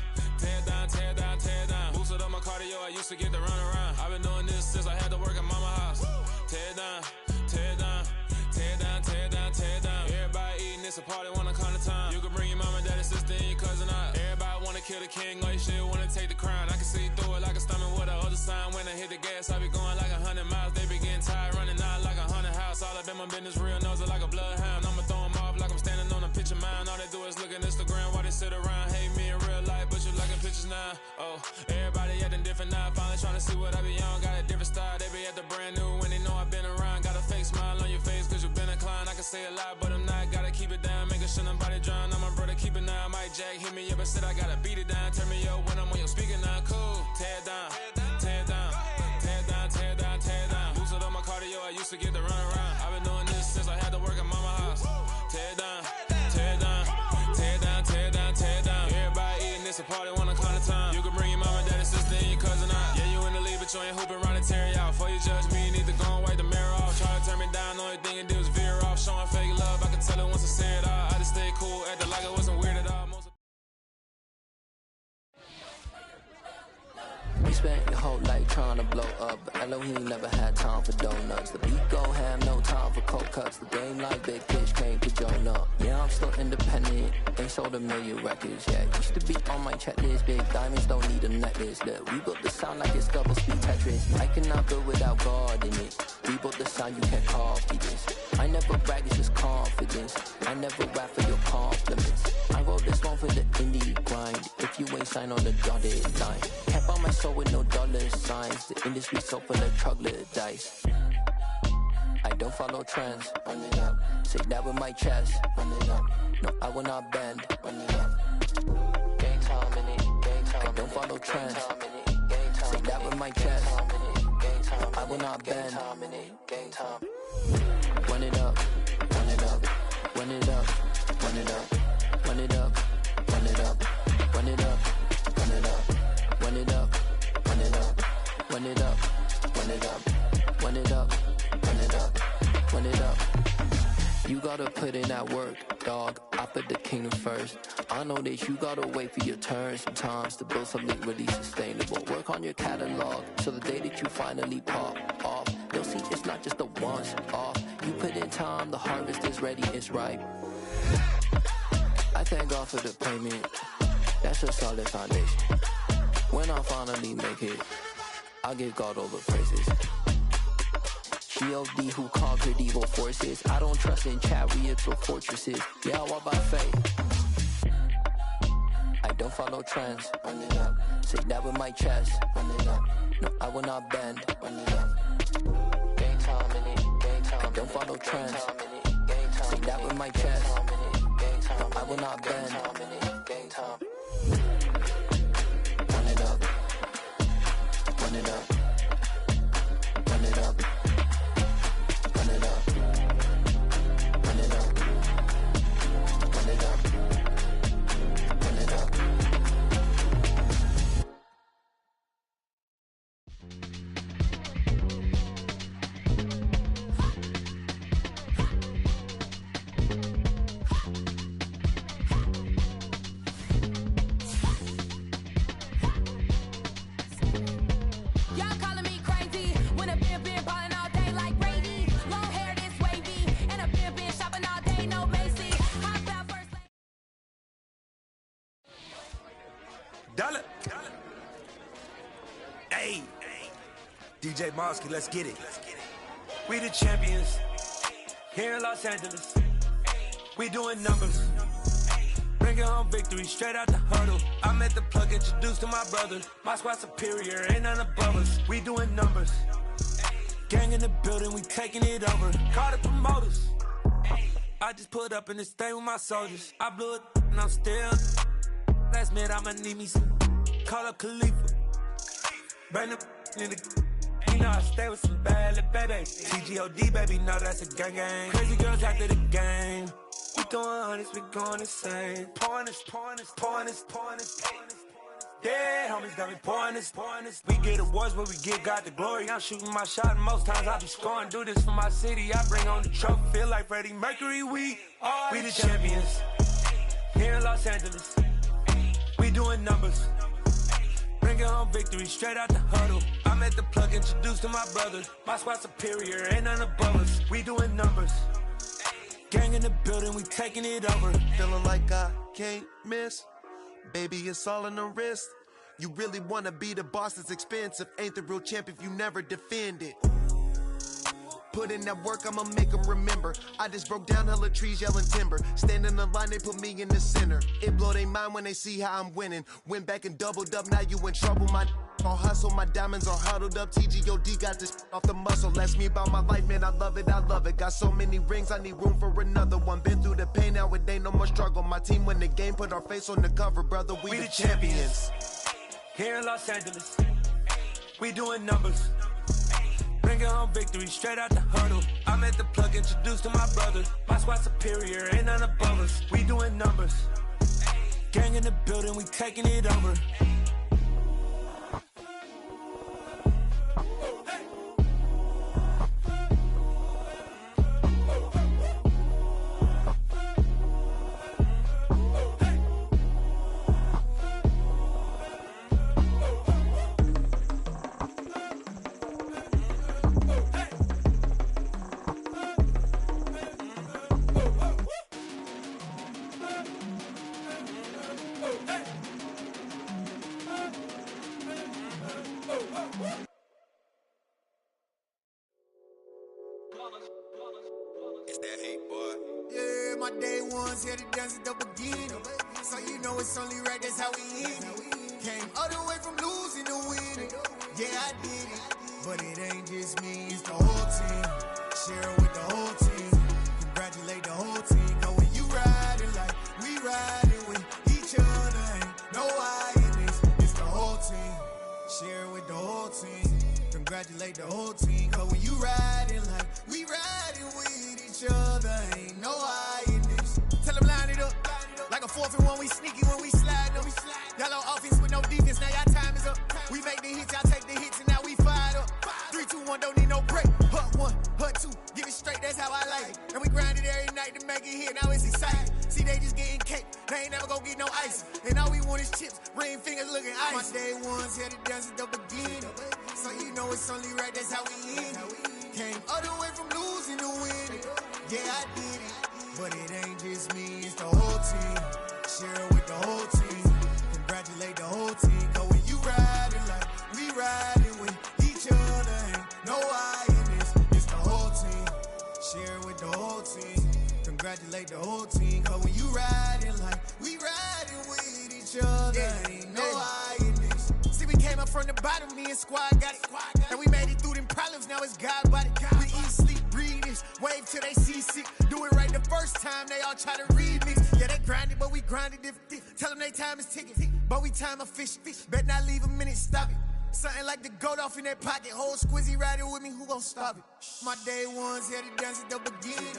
tear down, tear down, tear down. Boosted up my cardio, I used to get to run around. I've been doing this since I had to work at mama house. Tear down, tear down, tear down, tear down, tear down. Everybody eating, it's a party, wanna come to time. You can bring your mama, daddy, sister, and your cousin out. Everybody wanna kill the king, or you shit wanna take the crown. I can see through it like a stomach with a other sign. When I hit the gas, I be going like 100 miles. They be getting tired, running out like 100 house. All up in my business, real nose it like a bloodhound. I'ma throw 'em off like I'm standing on a picture mine. All they do is look at Instagram while they sit around. Hate me in real life, but you liking pictures now. Oh, everybody acting different now. Finally trying to see what I be on. Got a different style, they be at the brand new when they know I've been around. Got a fake smile on your face cause you been inclined. I can say a lot, but I'm not. Gotta keep it down, making sure nobody drown. I'm my brother, keep it now. Mike Jack hit me up and said I gotta beat it down. Turn me up when I'm on your speaker now. Cool, tear down, tear down, tear down, tear down, tear down. Boosted up my cardio, I used to get to run around. I've been doing this since I had to work at mama house. Tear down, tear down, tear down, tear down, tear down. Everybody eating, it's a party, wanna come to time. You can bring your mama, daddy, sister, and your cousin out. Yeah, you in the league, but you ain't hooping around and tear you out. Before you judge me, you need to go and wipe the mirror off. Try to turn me down, only thing you do is veer off. Showing fake love, I can tell it once I say it all. I just stay cool, acting like it wasn't weird at all. We spent your whole life trying to blow up, but Elohim never had time for donuts. The beat go ham, no time for cold cuts. The game like Big Fish came to join up. Yeah, I'm still independent, ain't sold a million records. Yeah, used to be on my checklist. Big diamonds don't need a necklace. Look, we built the sound like it's double speed Tetris. I cannot build without God in it. We built the sound, you can't copy this. I never brag, it's just confidence. I never rap for your compliments. I wrote this one for the indie grind. If you ain't signed on the dotted line, can't buy my soul with no dollar signs. The industry so full of troglodytes. I don't follow trends. Run it up. Say that with my chest. Run it up. No, I will not bend. Run it up. Gang time in it. Gang time. I don't follow trends. Say that with my chest. I will not bend. Gang time. Run it up. Run it up. Run it up. Run it up. Run it up. Run it up. Run it up. Run it up. Run it up. Run it up. Run it up. Run it up. Run it up. Run it up. Run it up. You gotta put in that work, dog. I put the kingdom first. I know that you gotta wait for your turn sometimes to build something really sustainable. Work on your catalog so the day that you finally pop off, you'll see it's not just a once off. You put in time, the harvest is ready, it's ripe. I thank God for the payment. That's a solid foundation. When I finally make it, I'll give God all the praises. G.O.D. who conquered evil forces. I don't trust in chariots or fortresses. Yeah, I walk by faith. I don't follow trends. Run it up. Say that with my chest. Run it up. No, I will not bend. Run it up. Gang time in it. Gang time. I don't follow trends. Say that with my chest. No, I will not bend. Gang time. Run it up. Run it up. Run it up. Run it up. Run it up. Run it up. Run it up. Dollar. Hey, DJ Mosky, let's get it. We the champions here in Los Angeles. We doing numbers, bringing home victory straight out the huddle. I'm at the plug, introduced to my brother. My squad superior, ain't none above us. We doing numbers, gang in the building, we taking it over. Call the promoters. I just put up in this thing with my soldiers. I blew it and I'm still. Last minute I'ma need me some. Call up Khalifa. Bring the in the. You know I stay with some bad little babies. TGOD, baby, know that's a gang gang. Crazy girls after the game. We doing hundreds, we going insane. Pouring this. Yeah, homies got me pouring this. We get awards, but we get God the glory. I'm shooting my shot, and most times I be scoring. Do this for my city, I bring on the trophy. Feel like Freddie Mercury, we the champions. Here in Los Angeles, we doing numbers. Bringing home victory straight out the huddle. I'm at the plug, introduced to my brothers. My squad superior, ain't none above us. We doing numbers. Gang in the building, we taking it over. Feeling like I can't miss. Baby, it's all in the wrist. You really wanna be the boss, it's expensive. Ain't the real champ if you never defend it. Put in that work, I'ma make them remember. I just broke down hella trees, yelling timber. Stand in the line, they put me in the center. It blow their mind when they see how I'm winning. Went back and doubled up, now you in trouble. My all hustle, my diamonds are huddled up. TGOD got this off the muscle. Ask me about my life, man, I love it. Got so many rings, I need room for another one. Been through the pain, now it ain't no more struggle. My team win the game, put our face on the cover, brother. We the champions. Here in Los Angeles, we doing numbers. Bringing home victory straight out the huddle. I'm at the plug, introduced to my brothers. My squad superior, ain't none above us. We doing numbers. Gang in the building, we taking it over. It's that hate, boy. Yeah, my day ones here to dance at the beginning. So you know it's only right, that's how we end it. Came all the way from losing to winning. Yeah, I did it. But it ain't just me, it's the whole team. Share it with the whole team. Congratulate the whole team. Cause when you riding like we riding with each other, ain't no I in this. It's the whole team. Share it with the whole team. Congratulate the whole team. Cause when you riding like we riding with each other, ain't no I in this. Tell them line it up. Like a 4th and 1, we sneaky when we slide them. Y'all on offense with no defense, now y'all time is up. We make the hits, y'all take the hits, and now we fired up. 3, 2, 1, don't need no break. Hut 1, hut 2, give it straight, that's how I like it. And we grind it every night to make it hit, now it's exciting. See, they just getting cake, they ain't never gonna get no ice. And all we want is chips, ring fingers looking ice. My day ones here to dance at the beginning. So you know it's only right, that's how we end it. Came all the way from losing to winning. Yeah, I did it. But it ain't just me, it's the whole team. Share it with the whole team. Congratulate the whole team. Cause when you riding like we riding with each other, ain't no I in this. It's the whole team. Share it with the whole team. Congratulate the whole team. Cause when you riding like we riding with each other, ain't no I in this. See, we came up from the bottom, me and squad got it. And we made it through them problems, now it's God body. We eat, sleep, breathe this, wave till they see sick. Do it right the first time, they all try to remix. Yeah, they grinded, but we grinded different. Tell them they time is ticking, but we time efficient. Bet not leave a minute, stop it. Something like the goat off in their pocket. Whole squizzy riding with me, who gon' stop it? My day ones here to dance at the beginning.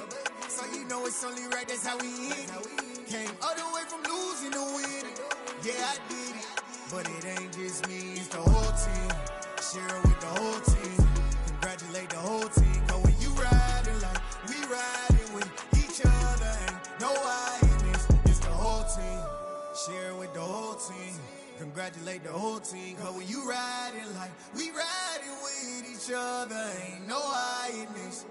So you know it's only right, that's how we end it. Came all the way from losing to winning. Yeah, I did it. But it ain't just me, it's the whole team. Share it with the whole team. Congratulate the whole team. Cause when you riding like we riding with each other, ain't no I in this. It's the whole team. Share it with the whole team. Congratulate the whole team. Cause when you riding like we riding with each other, ain't no I in this.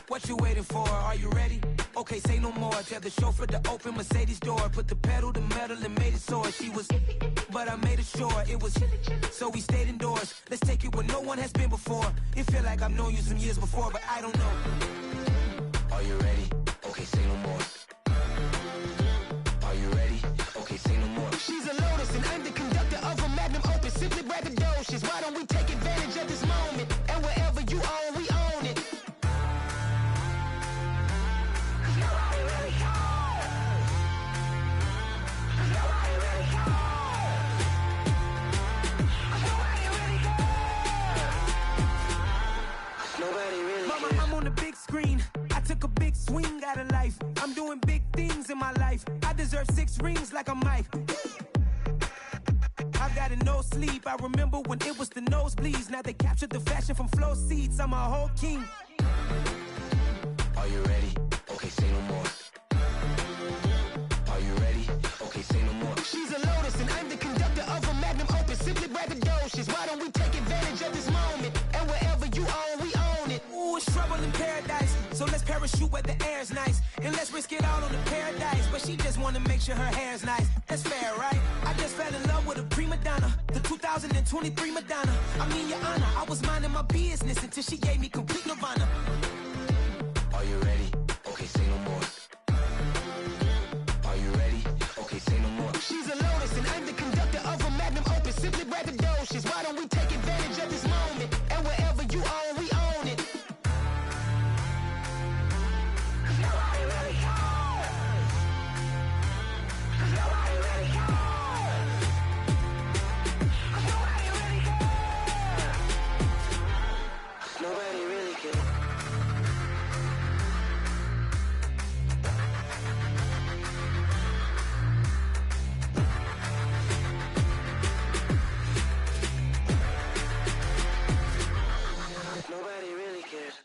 What you waiting for? Are you ready? Okay, say no more. Tell the chauffeur to open Mercedes door. Put the pedal to metal and made it soar. She was, but I made it sure it was. So we stayed indoors. Let's take it where no one has been before. It feel like I've known you some years before, but I don't know. Are you ready? Okay, say no more. Are you ready? Okay, say no more. She's a Lotus and I'm the conductor of a magnum opus. Simply braggadocious. Why don't we take advantage of this moment? And wherever you own, we own it. Mama, I'm on the big screen. I took a big swing out of life. I'm doing big things in my life. I deserve 6 rings like a Mike. I've got no sleep. I remember when it was the nosebleeds. Now they captured the fashion from flow seats. I'm a whole king. Are you ready? Okay, say no more. Are you ready? Okay, say no more. She's a Lotus and I'm the conductor of a magnum opus. Simply braggadocious. Why don't we take advantage of this moment? And wherever you own, we own it. Ooh, it's trouble in paradise. So let's parachute where the air's nice. And let's risk it all on the paradise. But she just wanna make sure her hair's nice. That's fair, right? I just fell in love with a prima donna. The 2023 Madonna. I mean, your honor, I was minding my business until she gave me complete nirvana. Are you ready? Okay, say no more. Are you ready? Okay, say no more. She's a Lotus and I'm the conductor of a magnum opus. Simply braggadocious. Why don't we take advantage of this moment? And wherever you own, we own it. Nobody really cares. Nobody really cares.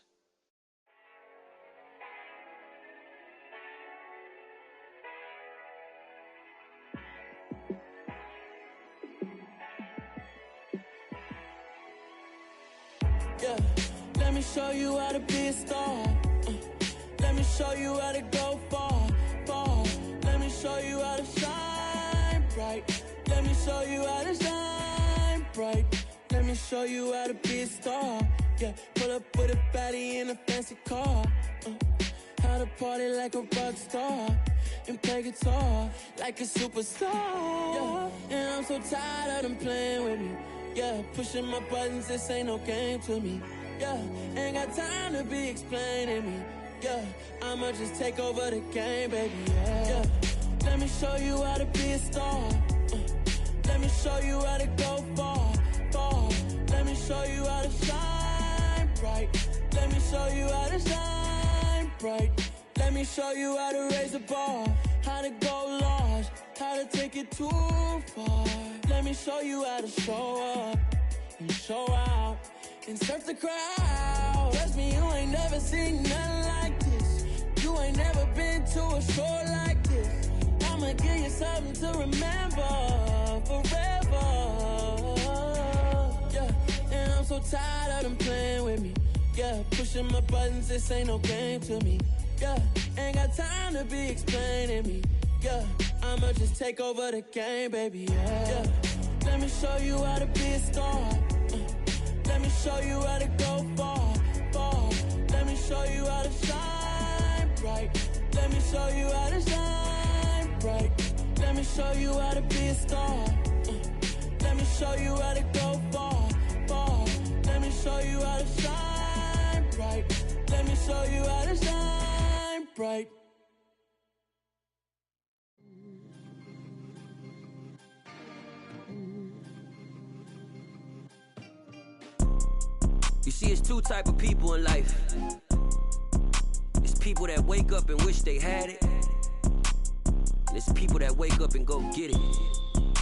Yeah, let me show you how to be a star. Let me show you how to go far, far. Let me show you how to shine bright. Let me show you how to shine bright. Let me show you how to be a star. Yeah, pull up with a baddie in a fancy car. How to party like a rock star and play guitar like a superstar. Yeah, and I'm so tired of them playing with me. Yeah, pushing my buttons, this ain't no game to me. Yeah, ain't got time to be explaining me. Yeah, I'ma just take over the game, baby. Yeah, let me show you how to be a star. Let me show you how to go far, far. Let me show you how to shine bright. Let me show you how to shine bright. Let me show you how to raise the bar, how to go large, how to take it too far. Let me show you how to show up and show out and surf the crowd. Trust me, you ain't never seen nothing like this. You ain't never been to a show like this. I'ma give you something to remember forever. Yeah, and I'm so tired of them playing with me. Yeah, pushing my buttons, this ain't no game to me. Yeah, ain't got time to be explaining me. Yeah, I'ma just take over the game, baby. Yeah, let me show you how to be a star. Let me show you how to go far, far. Let me show you how to shine bright. Let me show you how to shine bright. Let me show you how to be a star. Let me show you how to go far, far. Let me show you how to shine bright. Let me show you how to shine bright. You see, it's 2 type of people in life. It's people that wake up and wish they had it. And it's people that wake up and go get it.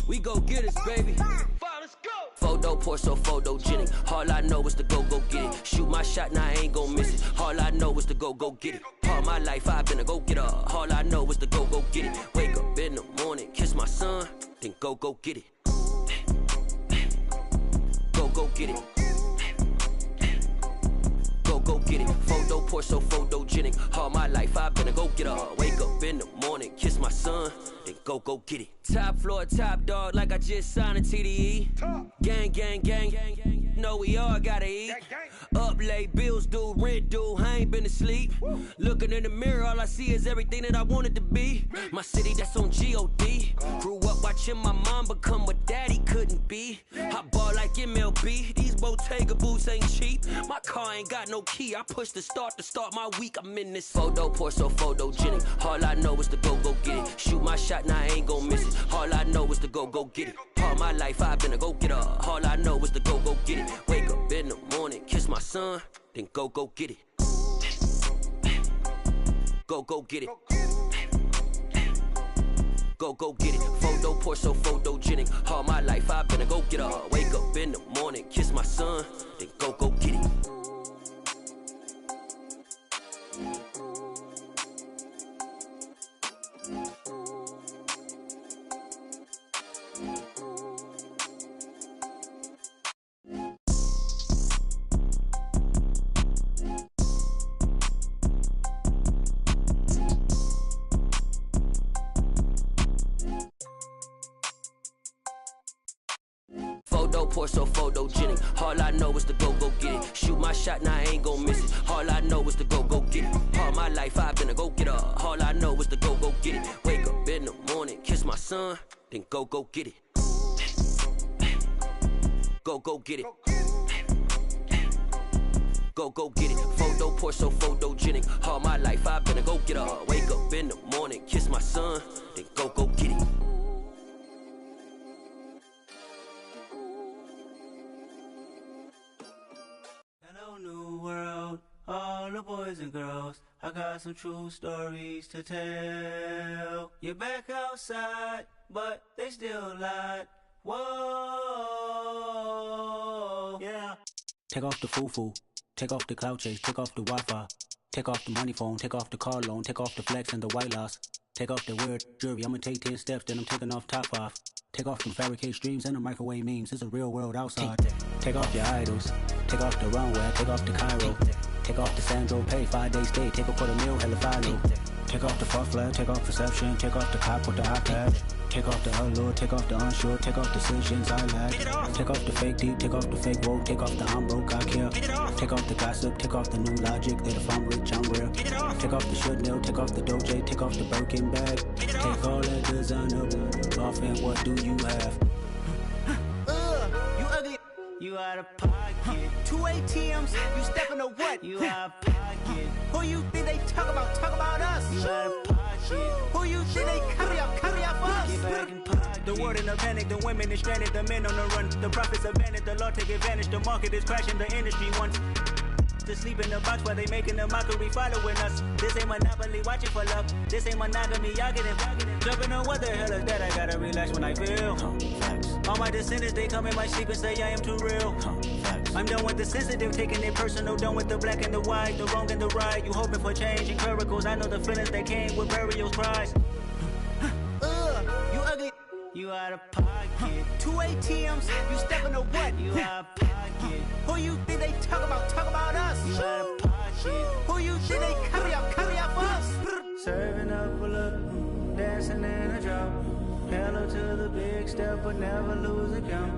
We go get it, baby. Let's go. Photo poor, so photogenic. All I know is to go get it. Shoot my shot, now I ain't gon' miss it. All I know is to go get it. All my life I've been a go-getter. All I know is to go get it. Wake up in the morning, kiss my son, then go get it. Go get it. Go get it. Photo poor, so photogenic. All my life I've been a go get her. Wake up in the morning, kiss my son, then go get it. Top floor, top dog, like I just signed a TDE. Gang, gang, gang, gang. Know we all gotta eat. Up late, bills due, rent due, I ain't been asleep. Looking in the mirror, all I see is everything that I wanted to be. My city, that's on G.O.D. Grew up watching my mom become what daddy couldn't be. I ball like MLB, these Bottega boots ain't cheap. My car ain't got no key, I push the start to start my week. I'm in this photo, pour so photogenic. All I know is to go get it. Shoot my shot, now I ain't gon' miss it. All I know is to go get it. All my life I've been a go-getter. All I know is to go get it. Wake up in the morning, kiss my son, then go get it. Go get it. Go get it. Photo, pour so photogenic. All my life I've been a go-getter. Wake up in the morning, kiss my son, then go get it. Pour so photogenic. All I know is to go get it. Shoot my shot, now I ain't gon' miss it. All I know is to go get it. All my life I've been a go-getter. All I know is to go get it. Wake up in the morning, kiss my son, then go get it. Go get it. Go get it. Photo, pour so photogenic. All my life I've been a go-getter. Wake up in the morning, kiss my son, then go get it. New world, all the boys and girls, I got some true stories to tell. You're back outside, but they still lied. Whoa, yeah. Take off the foo-foo, take off the cloud chase, take off the Wi-Fi, take off the money phone, take off the car loan, take off the flex and the white loss, take off the weird jewelry. I'ma take 10 steps, then I'm taking off top off. Take off them fabricate streams and the microwave memes. It's a real world outside. Take off your idols. Take off the runway. Take off the Cairo. Take off the Sandro Pay. 5-day stay. Take a $250,000 hella follow. Take off the fuck flag. Take off perception. Take off the cop with the iPad. Take off the allure. Take off the unsure. Take off decisions I lack. Take off the fake deep. Take off the fake woke. Take off the I'm broke. I care. Take off the gossip. Take off the new logic. That if I'm rich, I'm real. Take off the shit nail. Take off the Doja. Take off the Birkin bag. Take all that designer off and what do you have? You ugly. You out of pocket. 2 ATMs. You stepping to what? You out of pocket. Who you think they talk about? Talk about us. You out of pocket. Who you think they carry up for us? Get back in pocket. The world in a panic. The women is stranded. The men on the run. The profits abandoned. The law take advantage. The market is crashing. The industry wants to sleep in the box while they making a mockery following us. This ain't Monopoly, watching for love. This ain't monogamy, y'all getting jumping on what the hell is that? I gotta relax when I feel. All my descendants, they come in my sleep and say I am too real. I'm done with the sensitive, taking it personal. Done with the black and the white, the wrong and the right. You hoping for change and miracles. I know the feelings that came with burials, cries. You ugly. You out of pocket. 2 ATMs. You stepping to what? You out of pocket. Who you think they talk about? Talk about us. You out of pocket. Who you think they carry up for us? Serving up a look, dancing in a drop. Hello to the big step, but never lose a count.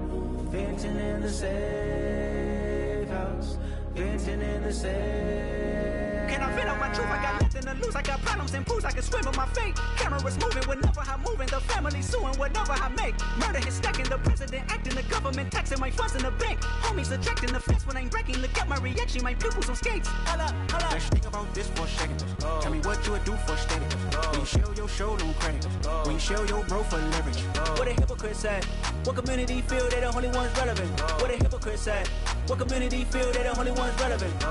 Venting in the safe house. Venting in the safe. Can I vent on my truth? I got nothing to lose. I got problems and pools. I can swim on my fate. Cameras moving whenever I'm moving. The family suing whatever I make. Murder is stacking. The president acting. The government taxing my funds in the bank. Homies ejecting the fence when I'm breaking. Look at my reaction. My pupils on skates. Hold up. Let's think about this for a second. Tell me what you would do for steady. When you show your show no credit. When you show your bro for leverage. What a hypocrite said. What community feel they the only ones relevant? What a hypocrite said. What community feel they the only ones relevant?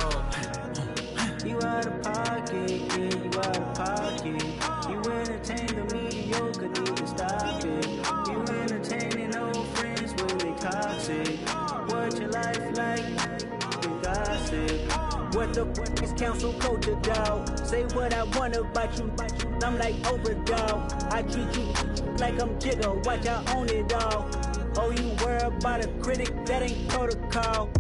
You out of pocket, yeah, you out of pocket. You entertain the mediocre, need to stop it. You entertaining old friends when they toxic. What your life like? You gossip. What the fuck is council culture, dog? Say what I want about you. I'm like Oprah, dog. I treat you like I'm Jigga. Watch I own it all. Oh, you worry about a critic? That ain't protocol.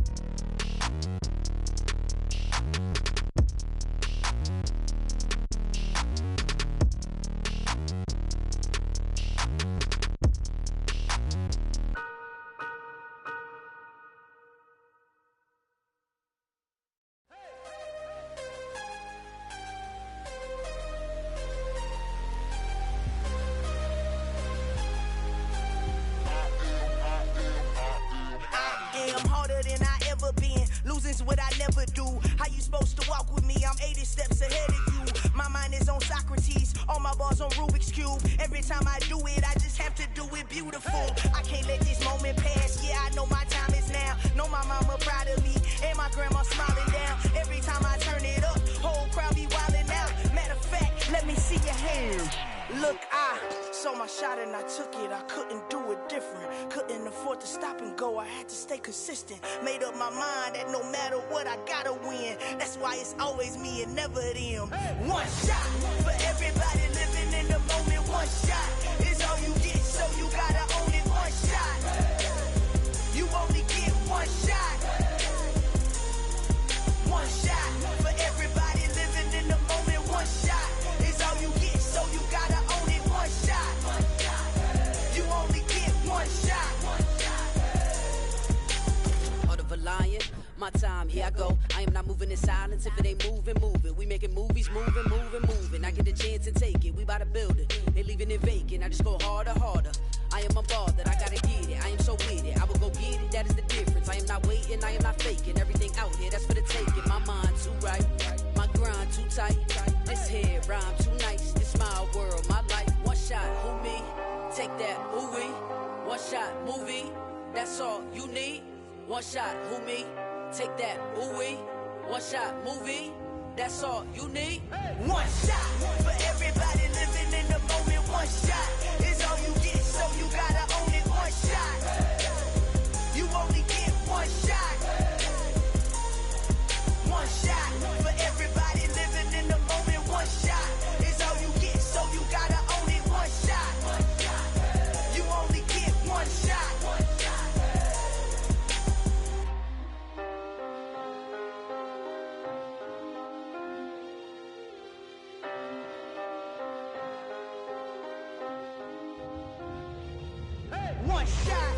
is what I never do. How you supposed to walk with me? I'm 80 steps ahead of you. My mind is on Socrates, all my bars on Rubik's Cube. Every time I do it, I just have to do it beautiful. I can't let this moment pass. Yeah, I know my time is now. Know my mama proud of me, and my grandma smiling down. Every time I turn it up, whole crowd be wildin' out. Matter of fact, let me see your hands. Look, I saw my shot and I took it. I couldn't do it different. Couldn't afford to stop and go. I had to stay consistent. Made up my mind that no matter what, I gotta win. That's why it's always me and never them. One shot for everybody living in the moment. One shot is all you get, so you gotta own it. One shot. You only get one shot. One shot for everybody living in the moment. One shot is all you get, so you gotta own it. One shot. You only get one shot. Heart of a lion, my time, here I go. I am not moving in silence. If it ain't moving, moving. We making movies, moving. I get the chance to take it. We bout to build it. They leaving it vacant. I just go harder. I am a ball that I gotta get it. I am so with it. I will go get it. That is the difference. I am not waiting. I am not faking. Everything out here, that's for the taking. My mind too right. My grind too tight. This head rhyme too nice. This my world, my life. One shot, who me? Take that, who we? One shot, movie. That's all you need. One shot, who me? Take that, who we? One shot, movie. That's all you need. One shot for everybody living in the moment. One shot is all you get, so you gotta own it. One shot. You only get one shot. One shot for everybody living in the moment. One shot is all you get, so you gotta own it. One shot. You only get one shot. One shot.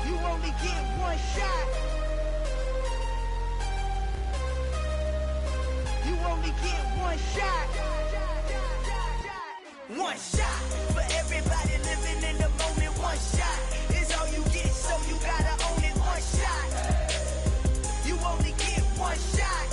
You only get one shot. You only get one shot. One shot for everybody living in the moment. One shot is all you get, so you gotta own it. One shot. You only get one shot.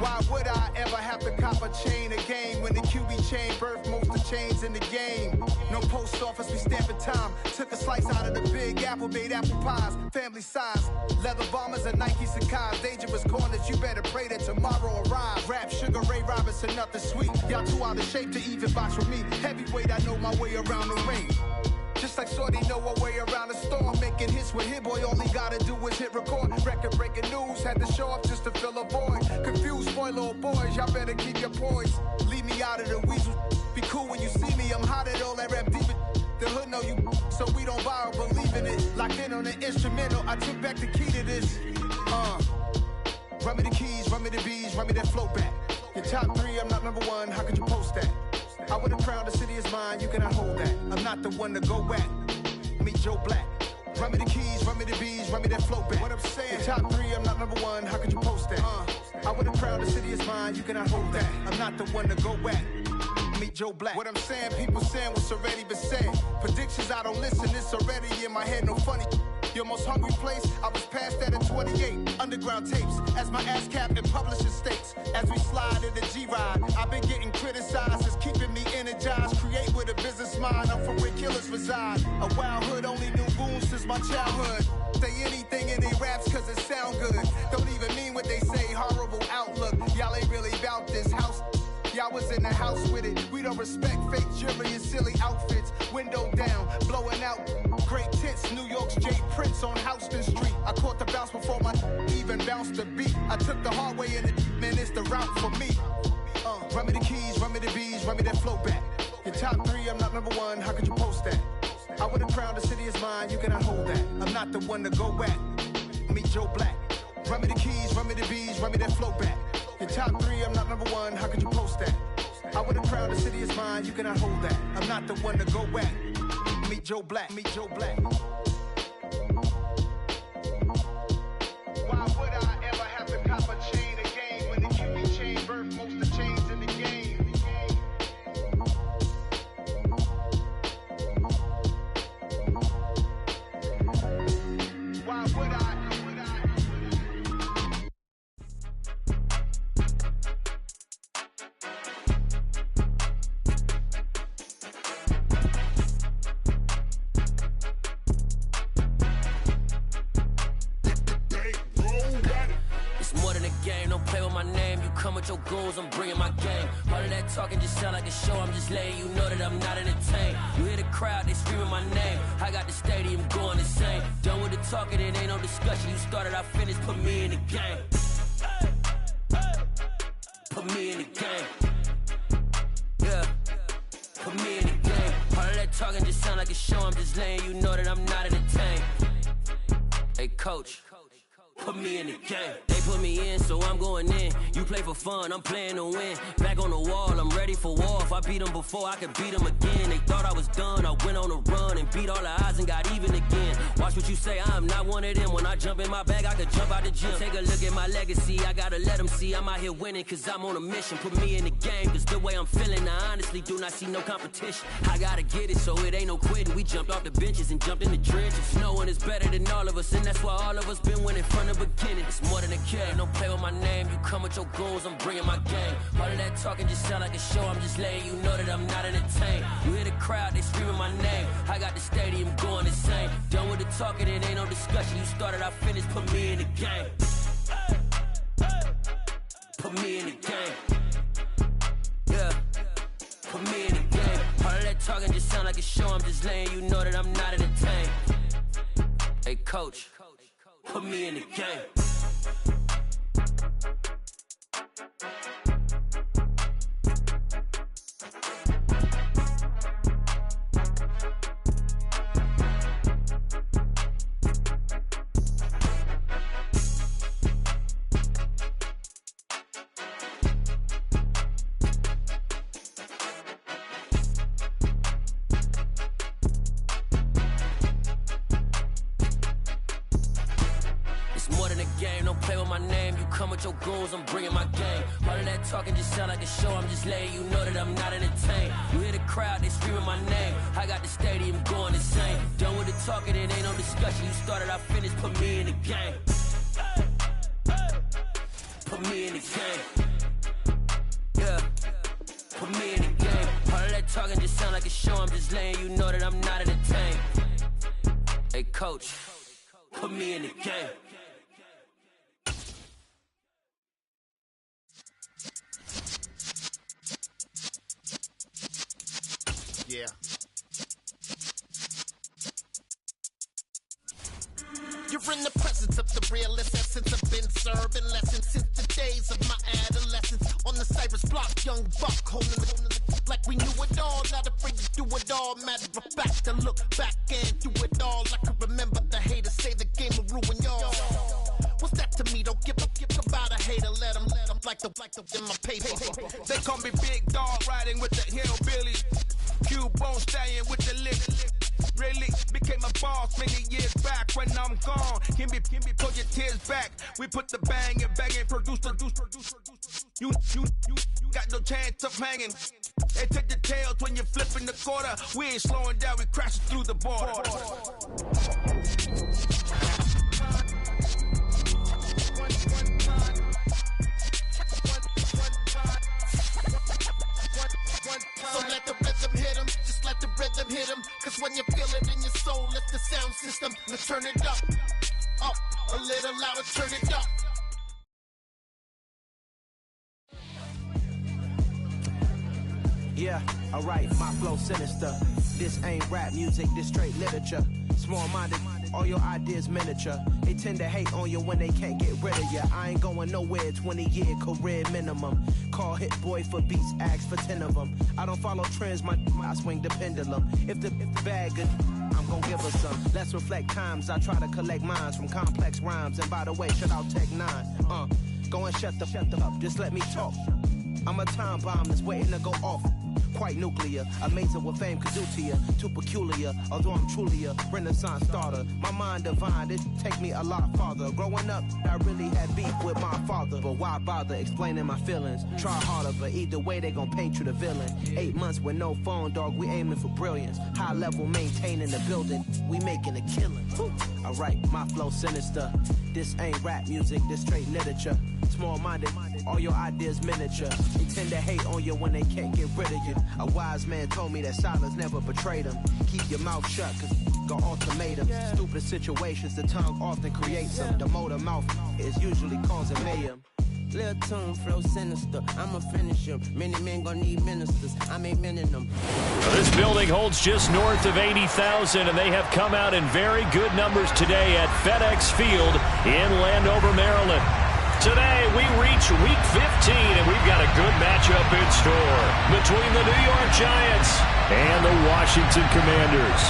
Why would I ever have to cop a chain a game when the QB chain birthed most of chains in the game? No post office, we stamping time. Took a slice out of the big apple, made apple pies, family size. Leather bombers and Nike Sacai's. Dangerous corners, you better pray that tomorrow arrives. Rap, Sugar Ray Robinson, nothing sweet. Y'all too out of shape to even box with me. Heavyweight, I know my way around the ring. Just like Shorty know her way around the storm. Making hits with Hit Boy, all he gotta do is hit record. Record breaking news, had to show up just to fill a void. Confused boy, little boys, y'all better keep your poise. Leave me out of the weasel. Be cool when you see me, I'm hot at all that rap deep. The hood know you, so we don't borrow, believe in it. Locked in on the instrumental, I took back the key to this. Run me the keys, run me the bees, run me that flow back. Your top three, I'm not number one, how could you post that? I would've crowned the city is mine, you cannot hold that. I'm not the one to go back. Meet Joe Black. Run me the keys, run me the bees, run me that flow back. What I'm saying, your top three, I'm not number one, how could you post that? I would've crowned the city is mine, you cannot hold that. I'm not the one to go back. Meet Joe Black. What I'm saying, people saying what's already been said. Predictions, I don't listen, it's already in my head, no funny. Your most hungry place, I was past that in 28. Underground tapes, as my ass cap and publishing states. As we slide in the G-Ride, I've been getting criticized, it's keeping me energized. Create with a business mind, I'm from where killers reside. A wild hood, only knew goons since my childhood. Say anything in they raps cause it sound good. Don't even mean what they say, horrible outlook. Y'all ain't really about this house. Y'all was in the house with it. We don't respect fake jewelry and silly outfits. Window down, blowing out. Great tits, New York's J. Prince on Houston Street. I caught the bounce before my even bounced the beat. I took the hard way in it, man, it's the route for me. Run me the keys, run me the bees, run me that flow back. Your top three, I'm not number one, how could you post that? I would've crowned the city is mine, you cannot hold that. I'm not the one to go back. Meet Joe Black. Run me the keys, run me the bees, run me that flow back. Your top three, I'm not number one, how could you post that? I Power the crowd, the city is mine, you cannot hold that. I'm not the one to go at. Meet Joe Black, meet Joe Black. Why would I ever have to cop a chain again when the QB chain birthed most of the chains in the game? Why would I? Come with your goons, I'm bringing my game. All of that talking just sound like a show. I'm just letting you know that I'm not entertained. You hear the crowd, they screaming my name. I got the stadium going insane. Done with the talking, it ain't no discussion. You started, I finished, put me in the game. Put me in the game. Yeah, put me in the game. All of that talking just sound like a show. I'm just letting you know that I'm not entertained. Hey, coach. Put me in the game. They put me in, so I'm going in. You play for fun, I'm playing to win. Back on the wall, I'm ready for war. If I beat them before, I could beat them again. They thought I was done, I went on a run and beat all the odds and got even again. Watch what you say, I'm not one of them. When I jump in my bag, I could jump out the gym. Take a look at my legacy, I gotta let them see I'm out here winning, cause I'm on a mission. Put me in the game, cause the way I'm feeling, I honestly do not see no competition. I gotta get it, so it ain't no quitting. We jumped off the benches and jumped in the trenches. No one is better than all of us, and that's why all of us been winning from the beginning. It's more than a kid, don't play with my name. You come with your goons, I'm bringing my game. All of that talking just sound like a show. I'm just letting you know that I'm not entertained. You hear the crowd, they screaming my name. I got the stadium going insane. Done with the talking, it ain't no discussion. You started, I finished, put me in the game. Put me in the game. Yeah, put me in the game. All of that talking just sound like a show. I'm just letting you know that I'm not entertained. Hey, coach. Put me in the game. Your goals, I'm bringing my game. All of that talking just sound like a show. I'm just letting you know that I'm not entertained. You hear the crowd, they screaming my name. I got the stadium going insane. Done with the talking, it ain't no discussion. You started, I finished, put me in the game. Put me in the game. Yeah, put me in the game. All of that talking just sound like a show. I'm just letting you know that I'm not entertained. Hey, coach, put me in the game. Yeah. You're in the presence of the realest essence. I've been serving lessons since the days of my adolescence. On the Cypress block, young buck holding it like we knew it all. Not afraid to do it all. Matter of fact, to look back and do it all. I can remember the haters say the game will ruin y'all. What's that to me? Don't give a about a hater. Let them like the in my paper. They call me Big Dog, riding with the hillbillies. Cubone staying with the lick. Really became a boss many years back. When I'm gone, can be pull your tears back. We put the bang and produce. You got no chance of hanging. They take the tails when you're flipping the quarter. We ain't slowing down, we crashing through the border. So let the rhythm hit him, just let the rhythm hit him. Cause when you feel it in your soul, let the sound system, now turn it up, a little louder, turn it up. Yeah, alright, my flow sinister. This ain't rap music, this straight literature. Small-minded, all your ideas miniature. They tend to hate on you when they can't get rid of you. I ain't going nowhere, 20-year career minimum. Call Hit Boy for beats, ask for 10 of them. I don't follow trends, I swing the pendulum. If the bag good, I'm gon' give her some. Let's reflect times, I try to collect minds from complex rhymes. And by the way, shout out Tech 9. Go and shut the up, just let me talk. I'm a time bomb that's waiting to go off. Quite nuclear, amazing what fame could do to you. Too peculiar, although I'm truly a renaissance starter. My mind divine, it take me a lot farther. Growing up, I really had beef with my father. But why bother explaining my feelings? Try harder, but either way they gon' paint you the villain. 8 months with no phone, dog, we aiming for brilliance. High level maintaining the building, we making a killing. Alright, my flow sinister. This ain't rap music, this straight literature. Small-minded, all your ideas miniature. They tend to hate on you when they can't get rid of you. A wise man told me that silence never betrayed him. Keep your mouth shut, cause got ultimatums. Stupid situations, the tongue often creates them. The motor mouth is usually causing mayhem. Lil' tune, flow sinister, I'ma finish him. Many men gon' need ministers, I'm aiming them. This building holds just north of 80,000, and they have come out in very good numbers today at FedEx Field in Landover, Maryland. Today, we reach Week 15, and we've got a good matchup in store between the New York Giants and the Washington Commanders.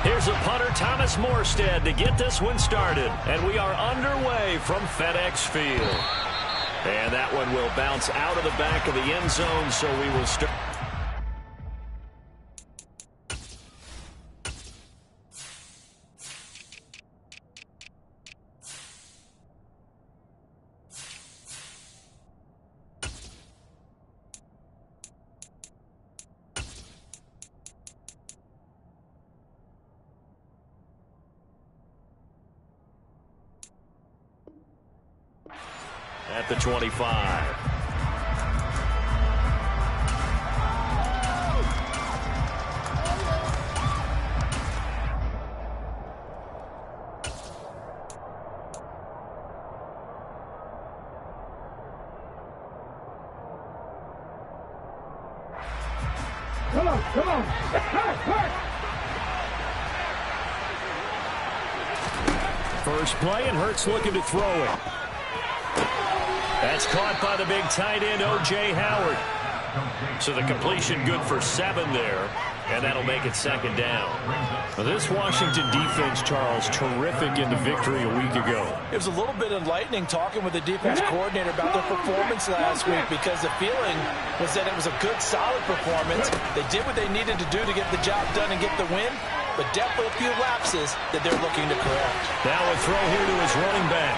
Here's a punter, Thomas Morstead, to get this one started. And we are underway from FedEx Field. And that one will bounce out of the back of the end zone, so we will start. At the 25. Come on. First play, and Hurts looking to throw it. That's caught by the big tight end, O.J. Howard. So the completion good for 7 there, and that'll make it second down. Now this Washington defense, Charles, terrific in the victory a week ago. It was a little bit enlightening talking with the defense coordinator about their performance last week, because the feeling was that it was a good, solid performance. They did what they needed to do to get the job done and get the win, but definitely a few lapses that they're looking to correct. Now a throw here to his running back.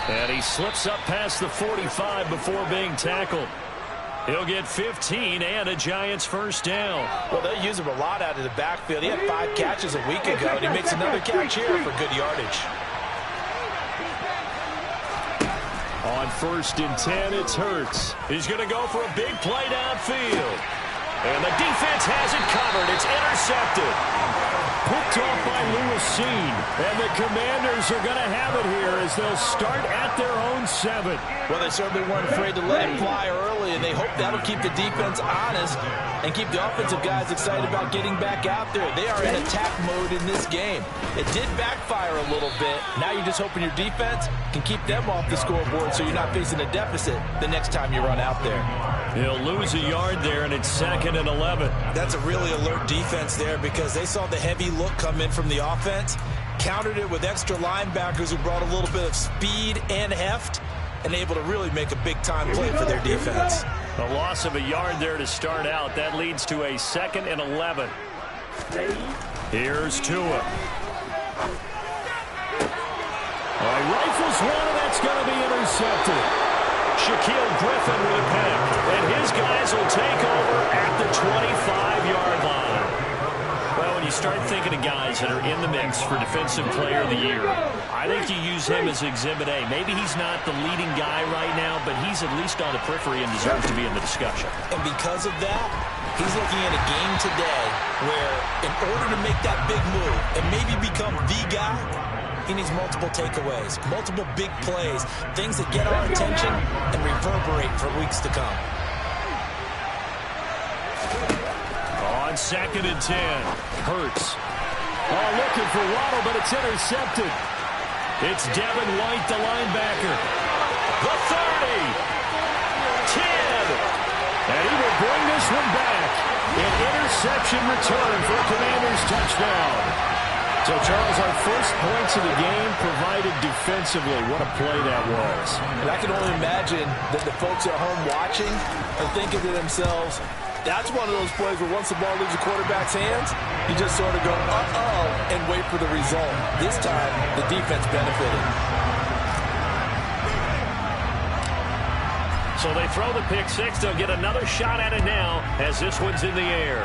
And he slips up past the 45 before being tackled. He'll get 15 and a Giants first down. Well, they use him a lot out of the backfield. He had 5 catches a week ago, and he makes another catch here for good yardage. On 1st and 10, it's Hurts. He's going to go for a big play downfield. And the defense has it covered. It's intercepted. Picked off by Lewis Cine. And the Commanders are going to have it here as they'll start at their own 7. Well, they certainly weren't afraid to let it fly early, and they hope that'll keep the defense honest and keep the offensive guys excited about getting back out there. They are in attack mode in this game. It did backfire a little bit. Now you're just hoping your defense can keep them off the scoreboard so you're not facing a deficit the next time you run out there. He'll lose a yard there, and it's 2nd and 11. That's a really alert defense there, because they saw the heavy look come in from the offense, countered it with extra linebackers who brought a little bit of speed and heft, and able to really make a big-time play for their defense. A loss of a yard there to start out. That leads to a 2nd and 11. Here's Tua. Rifles one, and that's going to be intercepted. Shaquille Griffin with a pick, and his guys will take over at the 25-yard line. Well, when you start thinking of guys that are in the mix for Defensive Player of the Year, I think you use him as Exhibit A. Maybe he's not the leading guy right now, but he's at least on the periphery and deserves to be in the discussion. And because of that, he's looking at a game today where, in order to make that big move and maybe become the guy, he needs multiple takeaways, multiple big plays, things that get our attention and reverberate for weeks to come. On 2nd and 10, Hurts. Looking for Waddle, but it's intercepted. It's Devin White, the linebacker. The 30. 10. And he will bring this one back. An interception return for a Commanders touchdown. So, Charles, our first points of the game provided defensively. What a play that was. And I can only imagine that the folks at home watching are thinking to themselves, that's one of those plays where once the ball leaves the quarterback's hands, you just sort of go, uh-oh, and wait for the result. This time, the defense benefited. So they throw the pick six. They'll get another shot at it now as this one's in the air.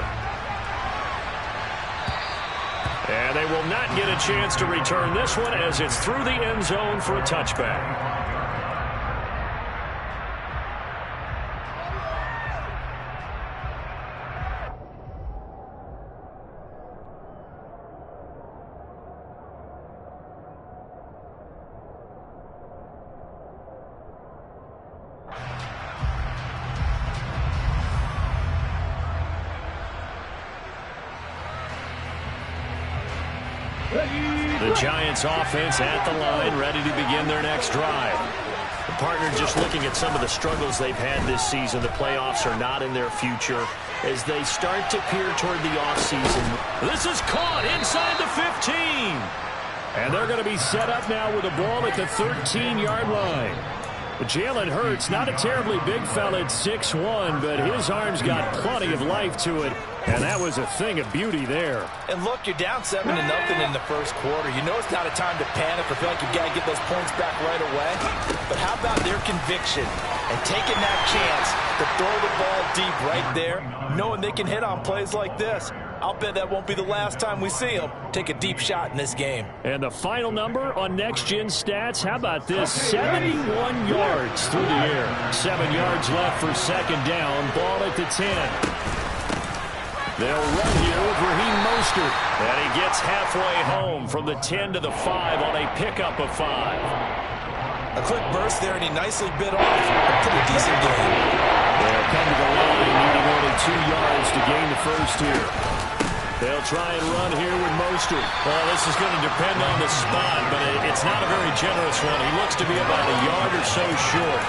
And they will not get a chance to return this one as it's through the end zone for a touchback. The Giants offense at the line, ready to begin their next drive. The partner just looking at some of the struggles they've had this season. The playoffs are not in their future as they start to peer toward the offseason. This is caught inside the 15. And they're going to be set up now with a ball at the 13-yard line. Jalen Hurts, not a terribly big fella at 6'1", but his arm's got plenty of life to it, and that was a thing of beauty there. And look, you're down 7-0 in the first quarter. You know it's not a time to panic or feel like you've got to get those points back right away. But how about their conviction and taking that chance to throw the ball deep right there, knowing they can hit on plays like this? I'll bet that won't be the last time we see them take a deep shot in this game. And the final number on Next Gen Stats, how about this? 71 yards through the air. 7 yards left for second down. Ball at the 10. They'll run here with Raheem Mostert. And he gets halfway home from the 10 to the 5 on a pickup of 5. A quick burst there, and he nicely bit off a pretty decent game. They'll come to the line, needing only 2 yards to gain the first here. They'll try and run here with Mostert. Well, this is going to depend on the spot, but it's not a very generous one. He looks to be about a yard or so short.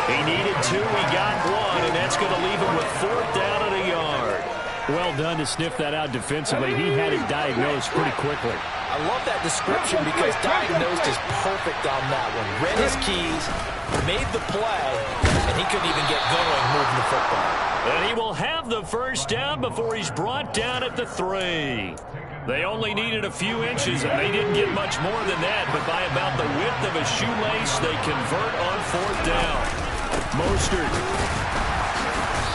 He needed 2, he got 1, and that's going to leave him with 4th down and a yard. Well done to sniff that out defensively. He had it diagnosed pretty quickly. I love that description because diagnosed is perfect on that one. Read his keys, made the play, and he couldn't even get going moving the football. And he will have the first down before he's brought down at the 3. They only needed a few inches, and they didn't get much more than that. But by about the width of a shoelace, they convert on 4th down. Mostert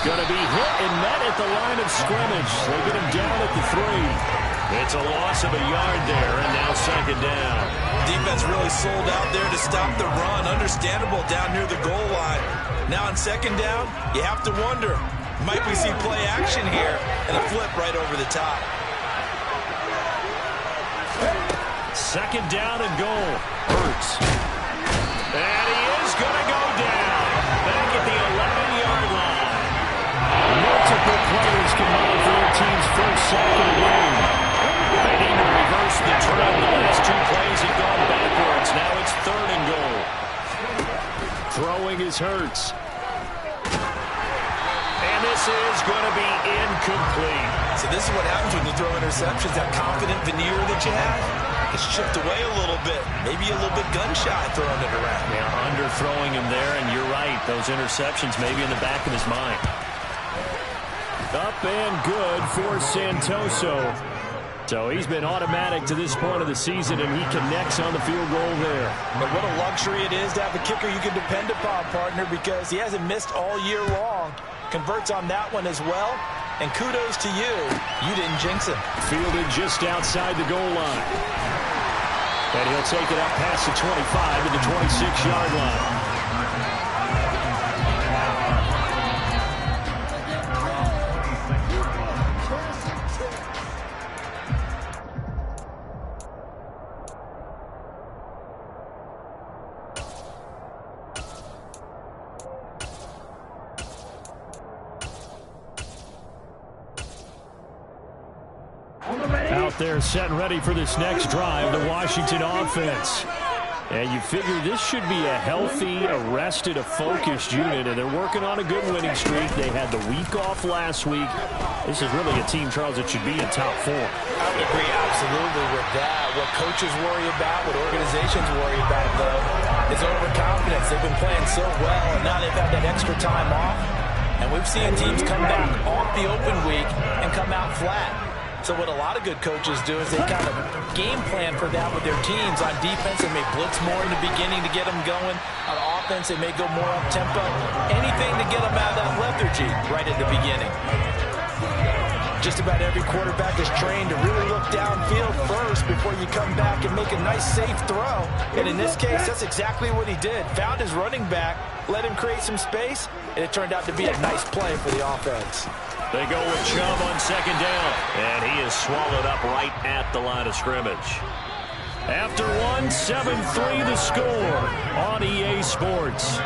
going to be hit and met at the line of scrimmage. They get him down at the 3. It's a loss of a yard there, and now second down. Defense really sold out there to stop the run. Understandable down near the goal line. Now on second down, you have to wonder, might we see play action here and a flip right over the top? Second down and goal. Hurts. And he is going to go down. Back at the 11-yard line. Multiple players combined for their team's first sack of the game. They need to reverse the trend. The last 2 plays have gone backwards. Now it's 3rd and goal. Throwing is Hurts. And this is going to be incomplete. So this is what happens when you throw interceptions. That confident veneer that you have, it's chipped away a little bit. Maybe a little bit gun-shy throwing it around. Yeah, underthrowing him there, and you're right. Those interceptions maybe in the back of his mind. Up and good for Santoso. So he's been automatic to this point of the season, and he connects on the field goal there. But what a luxury it is to have a kicker you can depend upon, partner, because he hasn't missed all year long. Converts on that one as well. And kudos to you. You didn't jinx him. Fielded just outside the goal line. And he'll take it up past the 25 to the 26-yard line. Out there set and ready for this next drive, the Washington offense. And you figure this should be a healthy, arrested, a focused unit, and they're working on a good winning streak. They had the week off last week. This is really a team, Charles, that should be in top 4. I would agree absolutely with that. What coaches worry about, what organizations worry about, though, is overconfidence. They've been playing so well, and now they've had that extra time off. And we've seen teams come back off the open week and come out flat. So what a lot of good coaches do is they kind of game plan for that with their teams. On defense, they may blitz more in the beginning to get them going. On offense, they may go more up-tempo. Anything to get them out of that lethargy right at the beginning. Just about every quarterback is trained to really look downfield first before you come back and make a nice, safe throw. And in this case, that's exactly what he did. Found his running back, let him create some space, and it turned out to be a nice play for the offense. They go with Chubb on second down, and he is swallowed up right at the line of scrimmage. After one, 7-3 the score on EA Sports.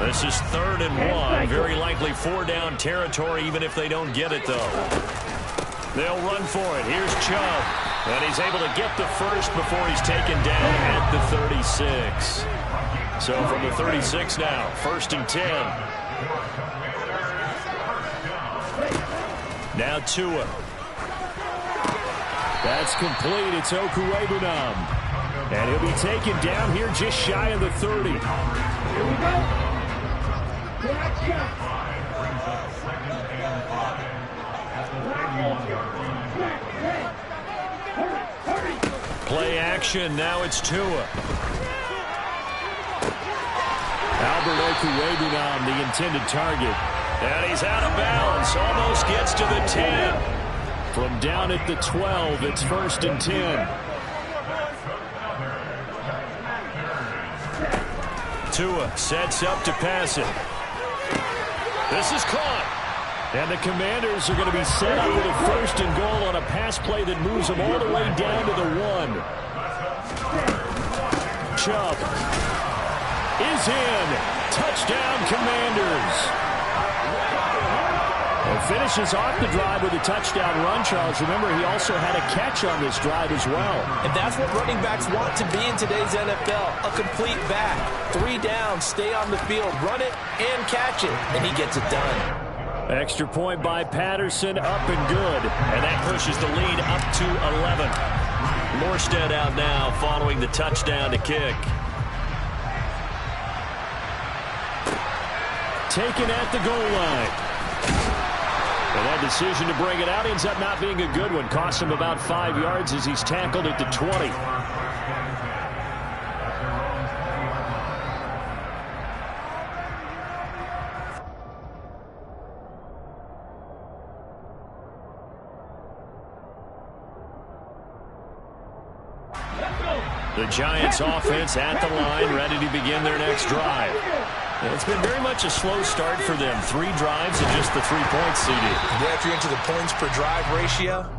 This is 3rd and 1. Very likely 4-down territory, even if they don't get it, though. They'll run for it. Here's Chubb. And he's able to get the first before he's taken down at the 36. So from the 36 now, 1st and 10. Now Tua. That's complete. It's Okuwebunam. And he'll be taken down here just shy of the 30. Here we go. Play action. Now it's Tua. Albert Okuwebunam, the intended target. And he's out of bounds. Almost gets to the 10. From down at the 12, it's 1st and 10. Tua sets up to pass it. This is caught. And the Commanders are going to be set up with a 1st and goal on a pass play that moves them all the way down to the 1. Chubb is in. Touchdown, Commanders. And finishes off the drive with a touchdown run, Charles. Remember, he also had a catch on this drive as well. And that's what running backs want to be in today's NFL, a complete back. 3 down, stay on the field, run it, and catch it. And he gets it done. Extra point by Patterson, up and good. And that pushes the lead up to 11. Morstead out now following the touchdown to kick. Taken at the goal line. And that decision to bring it out ends up not being a good one. Costs him about 5 yards as he's tackled at the 20. The Giants offense at the line, ready to begin their next drive. And it's been very much a slow start for them. 3 drives and just the 3 points seeded. If you're into the points per drive ratio,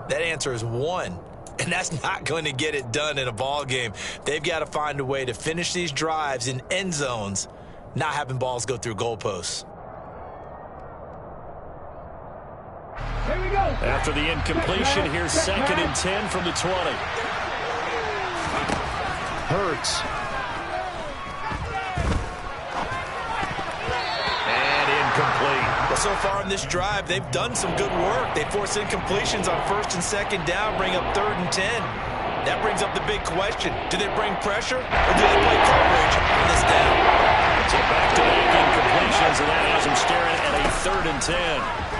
that answer is 1. And that's not going to get it done in a ball game. They've got to find a way to finish these drives in end zones, not having balls go through goalposts. Here we go. After the incompletion, here's 2nd and 10 from the 20. Hurts. And incomplete. Well, so far in this drive, they've done some good work. They force incompletions on 1st and 2nd down, bring up 3rd and 10. That brings up the big question. Do they bring pressure or do they play coverage on this down? So back-to-back incompletions, and that has them staring at a 3rd and 10.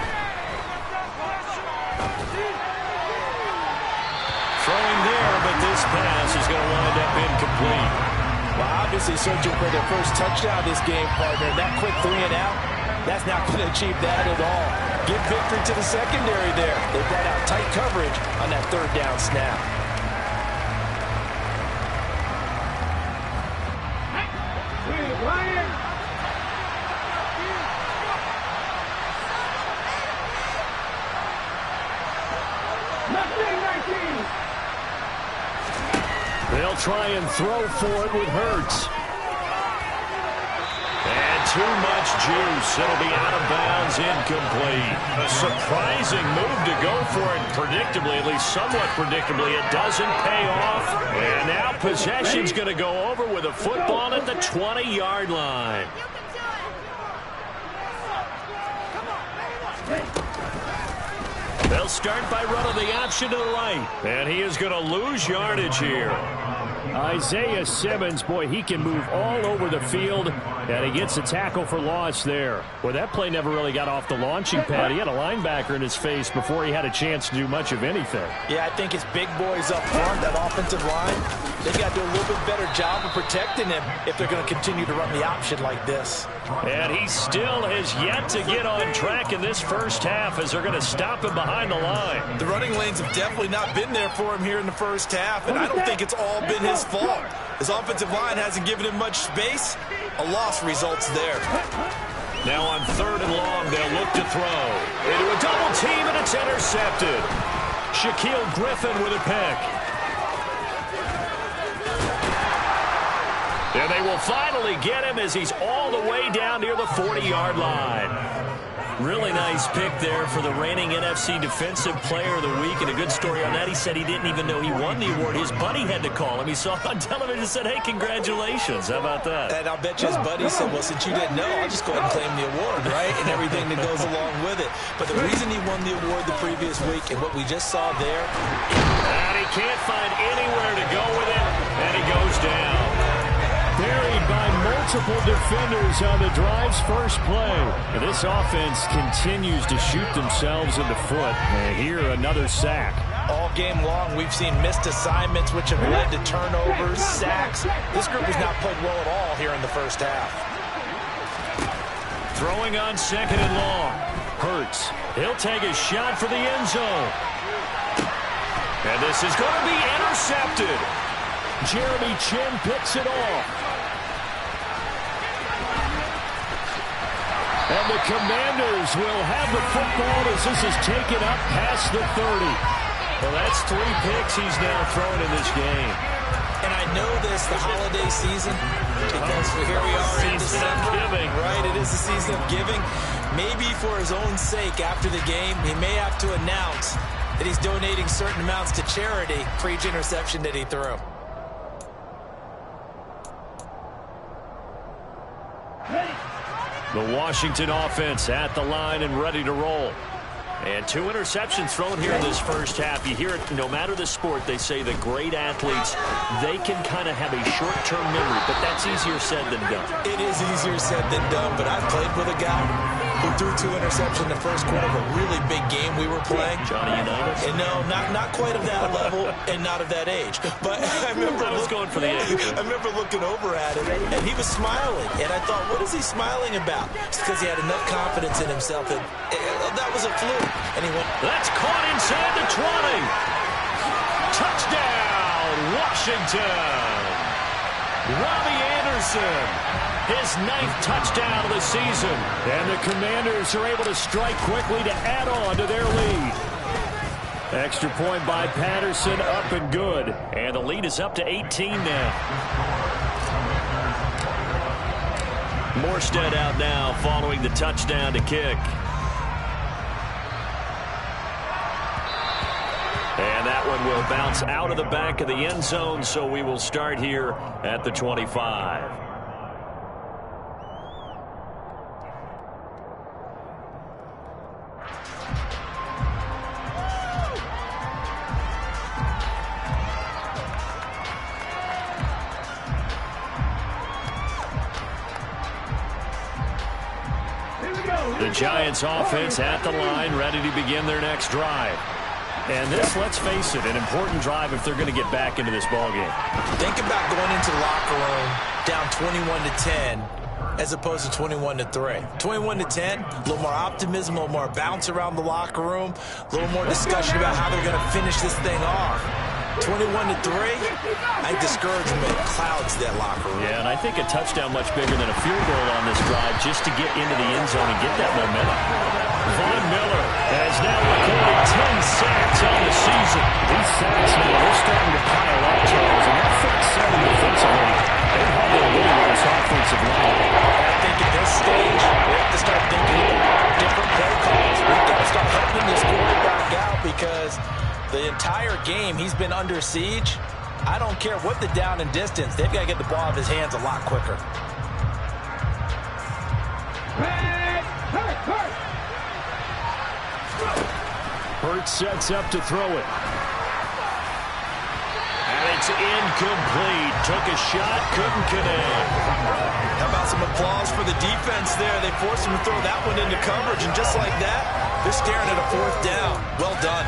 Throwing there, but this pass is going to wind up incomplete. Well, obviously searching for their first touchdown this game, partner. That quick 3 and out, that's not going to achieve that at all. Give victory to the secondary there. They brought out tight coverage on that 3rd down snap. They'll try and throw for it with Hurts. And too much juice. It'll be out of bounds, incomplete. A surprising move to go for it. Predictably, at least somewhat predictably, it doesn't pay off. And now possession's going to go over with a football at the 20-yard line. They'll start by running the option to the right. And he is going to lose yardage here. Isaiah Simmons, boy, he can move all over the field, and he gets a tackle for loss there. Boy, that play never really got off the launching pad. He had a linebacker in his face before he had a chance to do much of anything. Yeah, I think his big boys up front, that offensive line, they got to do a little bit better job of protecting him if they're going to continue to run the option like this. And he still has yet to get on track in this first half as they're going to stop him behind the line. The running lanes have definitely not been there for him here in the first half, and I don't think it's all been his fault. His offensive line hasn't given him much space. A loss results there. Now on 3rd and long, they'll look to throw. Into a double team, and it's intercepted. Shaquille Griffin with a pick. And they will finally get him as he's all the way down near the 40-yard line. Really nice pick there for the reigning NFC Defensive Player of the Week. And a good story on that, he said he didn't even know he won the award. His buddy had to call him. He saw it on television and said, hey, congratulations. How about that? And I'll bet you his buddy said, well, since you didn't know, I'll just go ahead and claim the award, right? And everything that goes along with it. But the reason he won the award the previous week and what we just saw there. And he can't find anywhere to go with it, and he goes down. Buried by multiple defenders on the drive's first play. And this offense continues to shoot themselves in the foot. And here, another sack. All game long, we've seen missed assignments, which have led to turnovers, sacks. This group has not played well at all here in the first half. Throwing on 2nd and long. Hurts. He'll take a shot for the end zone. And this is going to be intercepted. Jeremy Chin picks it off. And the Commanders will have the football as this is taken up past the 30. Well, that's 3 picks he's now thrown in this game. And I know this, the holiday season, because here we are in December. Right, it is the season of giving. Maybe for his own sake, after the game, he may have to announce that he's donating certain amounts to charity for each interception that he threw. The Washington offense at the line and ready to roll. And 2 interceptions thrown here in this first half. You hear it, no matter the sport, they say that great athletes, they can kind of have a short-term memory, but that's easier said than done. It is easier said than done, but I've played with a guy who threw 2 interceptions in the first quarter of a really big game we were playing. Johnny Unitas? And no, not quite of that level and not of that age. But I remember going for the age. I remember looking over at him, and he was smiling. And I thought, what is he smiling about? It's because he had enough confidence in himself that that was a fluke. And he went, that's caught inside the 20. Touchdown, Washington. Robbie Anderson, his 9th touchdown of the season. And the Commanders are able to strike quickly to add on to their lead. Extra point by Patterson, up and good. And the lead is up to 18 now. Morstead out now following the touchdown to kick. And that one will bounce out of the back of the end zone, so we will start here at the 25. The Giants offense at the line, ready to begin their next drive. And this, let's face it, an important drive if they're going to get back into this ballgame. Think about going into the locker room down 21-10 as opposed to 21-3. 21-10, a little more optimism, a little more bounce around the locker room, a little more discussion about how they're going to finish this thing off. 21-3, I think discouragement clouds that locker room. Yeah, and I think a touchdown much bigger than a field goal on this drive just to get into the end zone and get that momentum. Von Miller has now recorded 10 sacks on the season. These sacks now, they're starting to pile up, Charles, and that front seven defensively, they hardly a little with this offensive line. I think at this stage The entire game, he's been under siege. I don't care what the down and distance. They've got to get the ball out of his hands a lot quicker. Hurts sets up to throw it. And it's incomplete. Took a shot, couldn't connect. How about some applause for the defense there? They forced him to throw that one into coverage, and just like that, they're staring at a 4th down. Well done.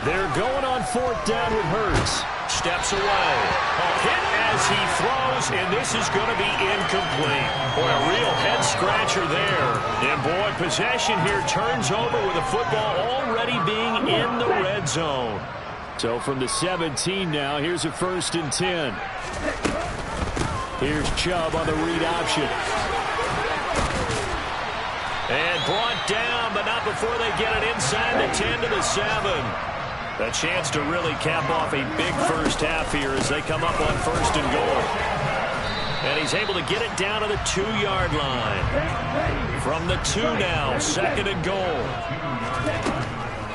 They're going on 4th down with Hurts. Steps away. A hit as he throws, and this is going to be incomplete. Boy, a real head-scratcher there. And, boy, possession here turns over with the football already being in the red zone. So from the 17 now, here's a 1st and 10. Here's Chubb on the read option. And brought down, but not before they get it inside the 10 to the 7. A chance to really cap off a big first half here as they come up on 1st and goal. And he's able to get it down to the 2-yard line. From the 2 now, 2nd and goal.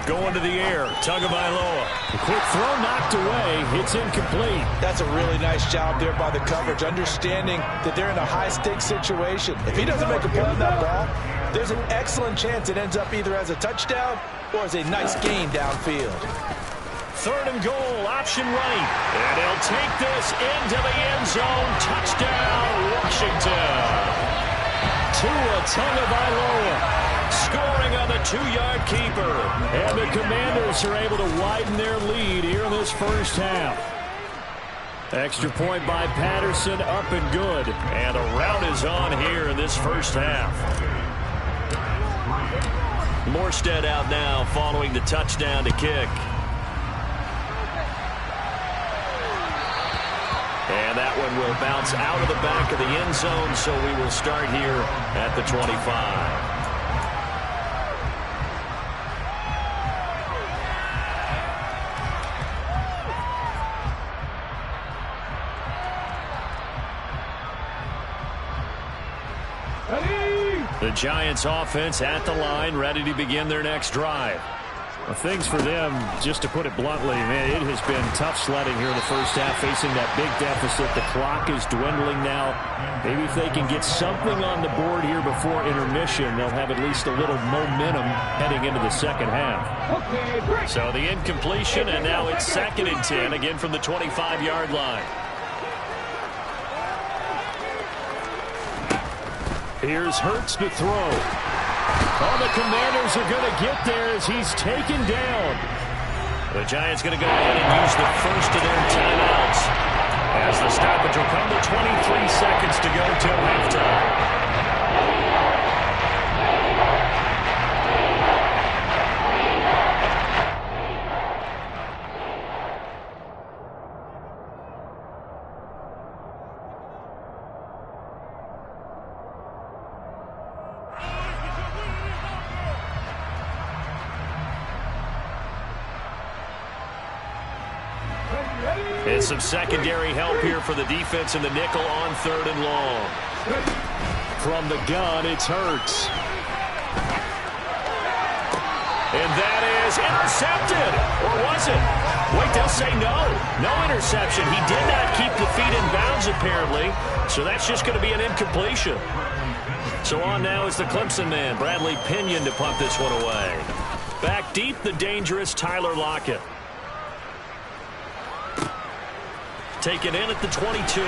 Going to the air, Tagovailoa. A quick throw knocked away. It's incomplete. That's a really nice job there by the coverage, understanding that they're in a high-stakes situation. If he doesn't make a play on that ball, there's an excellent chance it ends up either as a touchdown or as a nice gain downfield. 3rd and goal, option right. And they'll take this into the end zone. Touchdown, Washington. Tua Tagovailoa scoring on the 2-yard keeper. And the Commanders are able to widen their lead here in this first half. Extra point by Patterson, up and good. And a rout is on here in this first half. Morstead out now following the touchdown to kick. And that one will bounce out of the back of the end zone, so we will start here at the 25. The Giants offense at the line, ready to begin their next drive. Well, things for them, just to put it bluntly, man, it has been tough sledding here in the first half, facing that big deficit. The clock is dwindling now. Maybe if they can get something on the board here before intermission, they'll have at least a little momentum heading into the second half. So the incompletion, and now it's 2nd and 10, again from the 25-yard line. Here's Hurts to throw. Oh, the Commanders are going to get there as he's taken down. The Giants going to go ahead and use the first of their timeouts as the stoppage will come to 23 seconds to go till halftime. And some secondary help here for the defense in the nickel on 3rd and long. From the gun, it's Hurts. And that is intercepted. Or was it? Wait, they'll say no. No interception. He did not keep the feet in bounds, apparently. So that's just going to be an incompletion. So on now is the Clemson man, Bradley Pinion, to pump this one away. Back deep, the dangerous Tyler Lockett. Taken in at the 22. A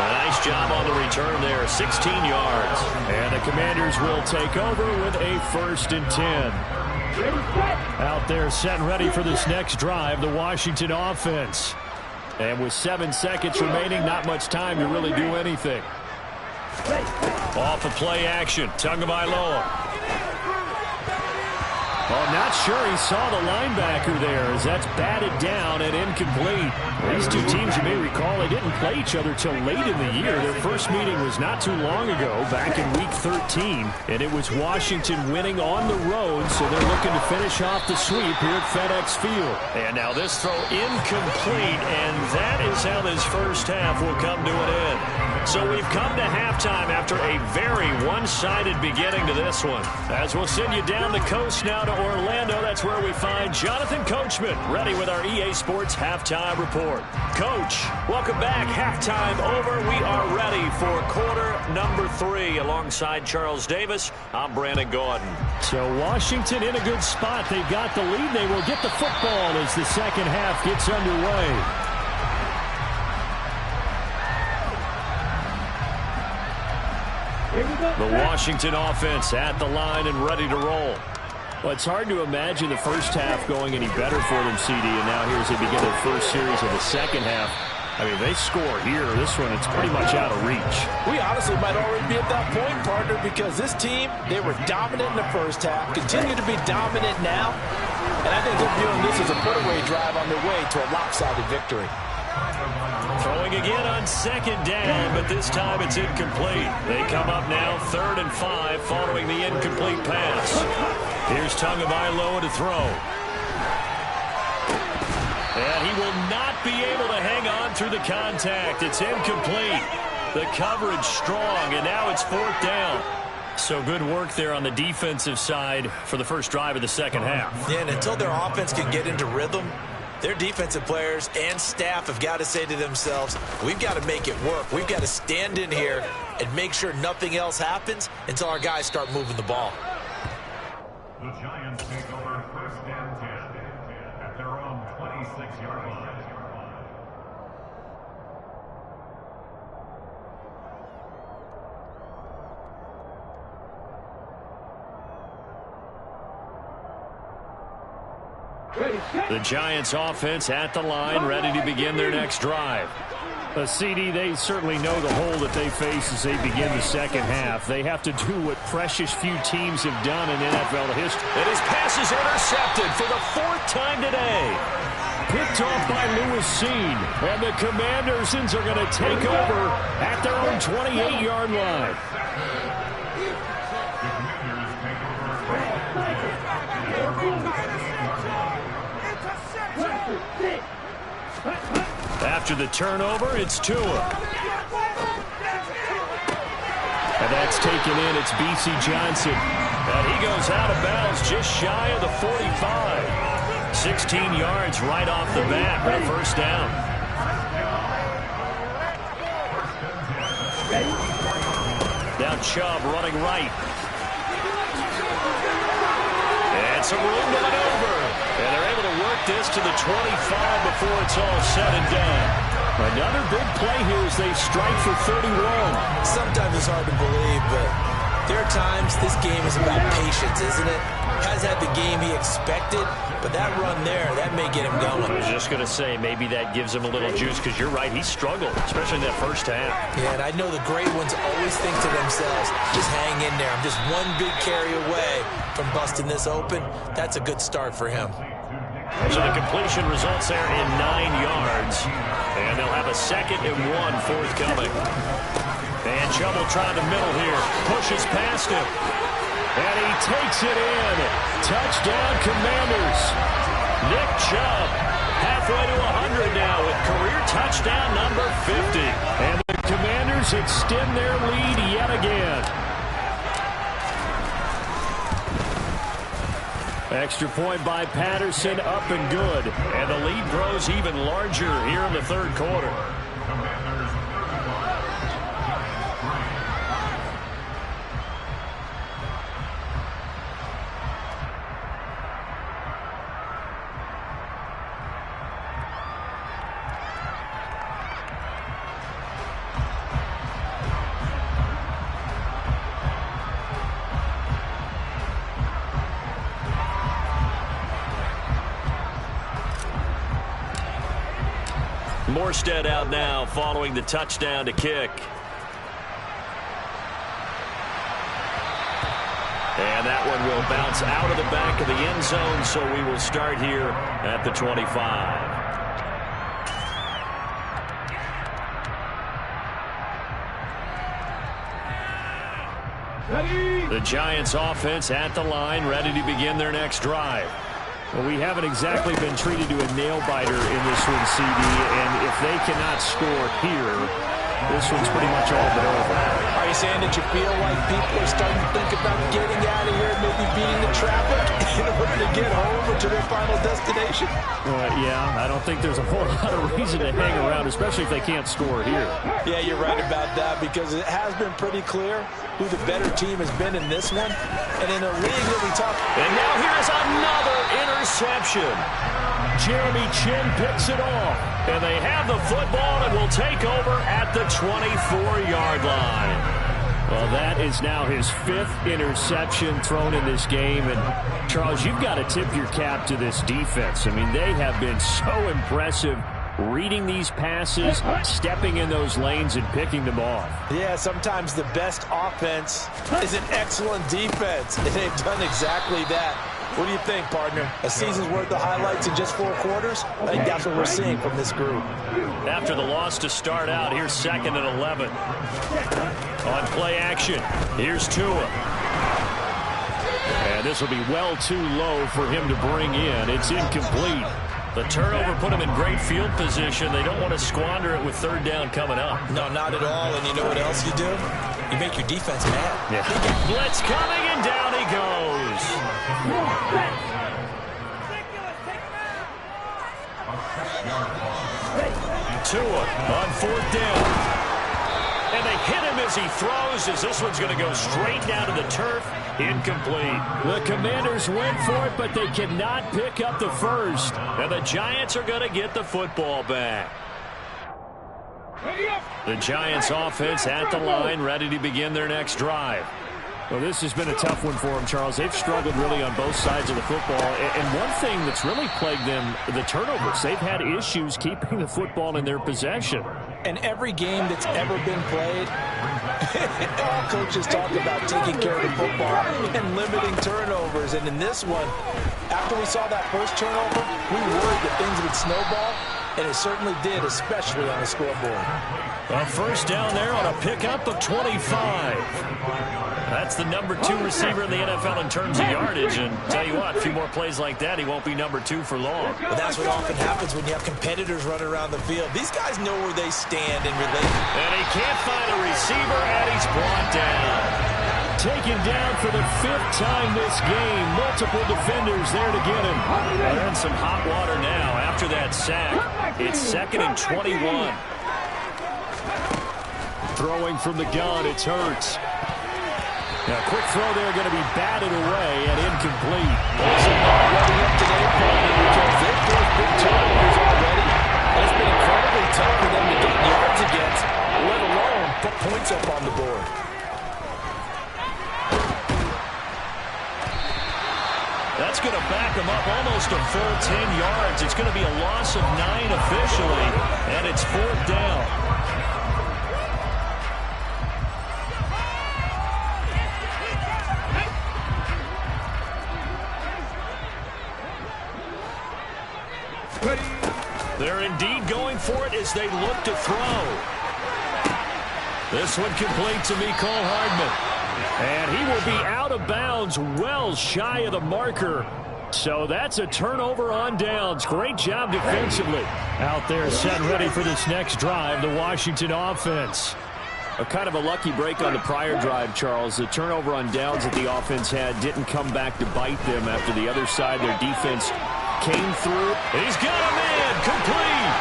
nice job on the return there, 16 yards. And the Commanders will take over with a 1st and 10. Out there set and ready for this next drive, the Washington offense. And with 7 seconds remaining, not much time to really do anything. Off of play action, Tagovailoa. Well, not sure he saw the linebacker there as that's batted down and incomplete. These two teams, you may recall, they didn't play each other till late in the year. Their first meeting was not too long ago, back in Week 13, and it was Washington winning on the road, so they're looking to finish off the sweep here at FedEx Field. And now this throw incomplete, and that is how this first half will come to an end. So we've come to halftime after a very one-sided beginning to this one. As we'll send you down the coast now to Orlando, that's where we find Jonathan Coachman ready with our EA Sports Halftime Report. Coach, welcome back. Halftime over. We are ready for quarter number 3. Alongside Charles Davis, I'm Brandon Gaudin. So Washington in a good spot. They've got the lead. They will get the football as the second half gets underway. The Washington offense at the line and ready to roll. Well, it's hard to imagine the first half going any better for them, CD, and now here as they begin their first series of the second half. I mean, they score here. This one, it's pretty much out of reach. We honestly might already be at that point, partner, because this team, they were dominant in the first half, continue to be dominant now, and I think they're viewing this as a put-away drive on their way to a lopsided victory. Throwing again on second down, but this time it's incomplete. They come up now 3rd and 5 following the incomplete pass. Here's Tagovailoa to throw. And he will not be able to hang on through the contact. It's incomplete. The coverage strong, and now it's 4th down. So good work there on the defensive side for the first drive of the second half. Yeah, and until their offense can get into rhythm, their defensive players and staff have got to say to themselves, we've got to make it work. We've got to stand in here and make sure nothing else happens until our guys start moving the ball. The Giants take over 1st and 10 at their own 26-yard line. The Giants offense at the line, ready to begin their next drive. CD, they certainly know the hole that they face as they begin the second half. They have to do what precious few teams have done in NFL history. And his pass is intercepted for the 4th time today. Picked off by Lewis Cine. And the Commanders are going to take over at their own 28-yard line. After the turnover, it's Tua. And that's taken in. It's B.C. Johnson. And he goes out of bounds just shy of the 45. 16 yards right off the bat for the first down. Now Chubb running right. And some room to maneuver. And they're able to work this to the 25 before it's all said and done. Another big play here as they strike for 31. Sometimes it's hard to believe, but there are times this game is about patience, isn't it? Has had the game he expected, but that run there, that may get him going. I was just going to say, maybe that gives him a little juice, because you're right, he struggled, especially in that first half. Yeah, and I know the great ones always think to themselves, just hang in there. I'm just one big carry away from busting this open. That's a good start for him. So the completion results there in 9 yards. And they'll have a 2nd and 1 forthcoming. And Chubb will try the middle here. Pushes past him. And he takes it in. Touchdown, Commanders. Nick Chubb halfway to 100 now with career touchdown number 50. And the Commanders extend their lead yet again. Extra point by Patterson, up and good. And the lead grows even larger here in the 3rd quarter. Morstead out now following the touchdown to kick. And that one will bounce out of the back of the end zone, so we will start here at the 25. The Giants offense at the line, ready to begin their next drive. Well, we haven't exactly been treated to a nail-biter in this one, CD, and if they cannot score here, this one's pretty much all but over. Are you saying that you feel like people are starting to think about getting out of here and maybe beating the traffic in order to get home or to their final destination? Yeah, I don't think there's a whole lot of reason to hang around, especially if they can't score here. Yeah, you're right about that, because it has been pretty clear who the better team has been in this one. And in a league that we talk... And now here's another interception. Jeremy Chinn picks it off. And they have the football and will take over at the 24-yard line. Well, that is now his 5th interception thrown in this game. And, Charles, you've got to tip your cap to this defense. I mean, they have been so impressive reading these passes, stepping in those lanes, and picking them off. Yeah, sometimes the best offense is an excellent defense, and they've done exactly that. What do you think, partner? A season's worth of highlights in just 4 quarters? I think that's what we're seeing from this group. After the loss to start out, here's 2nd and 11. On play action, here's Tua. And this will be well too low for him to bring in. It's incomplete. The turnover put them in great field position. They don't want to squander it with 3rd down coming up. No, not at all. And you know what else you do? You make your defense mad. Yeah. Blitz coming, and down he goes. Tua on 4th down. And they hit him as he throws, as this one's going to go straight down to the turf. Incomplete. The Commanders went for it, but they cannot pick up the first. And the Giants are going to get the football back. The Giants offense at the line, ready to begin their next drive. Well, this has been a tough one for them, Charles. They've struggled really on both sides of the football. And one thing that's really plagued them, the turnovers. They've had issues keeping the football in their possession. And every game that's ever been played, all coaches talk about taking care of the football and limiting turnovers. And in this one, after we saw that first turnover, we worried that things would snowball. And it certainly did, especially on the scoreboard. A 1st down there on a pickup of 25. That's the number 2 receiver in the NFL in terms of yardage. And tell you what, a few more plays like that, he won't be number 2 for long. But that's what often happens when you have competitors running around the field. These guys know where they stand and relate. And he can't find a receiver, and he's brought down. Taken down for the 5th time this game. Multiple defenders there to get him. They're in some hot water now after that sack. It's 2nd and 21. Throwing from the gun, it's Hurts. Now, quick throw there, going to be batted away and incomplete. Also not ready up today, partner, because they've forced big turnovers already. And it's been incredibly tough for them to get yards against, let alone put points up on the board. That's going to back them up almost a full 10 yards. It's going to be a loss of 9 officially, and it's 4th down. They're indeed going for it as they look to throw. This one complete to Mecole Hardman. And he will be out of bounds, well shy of the marker. So that's a turnover on downs. Great job defensively. Out there set ready for this next drive, the Washington offense. A kind of a lucky break on the prior drive, Charles. The turnover on downs that the offense had didn't come back to bite them after the other side. Their defense came through. He's got a man, complete.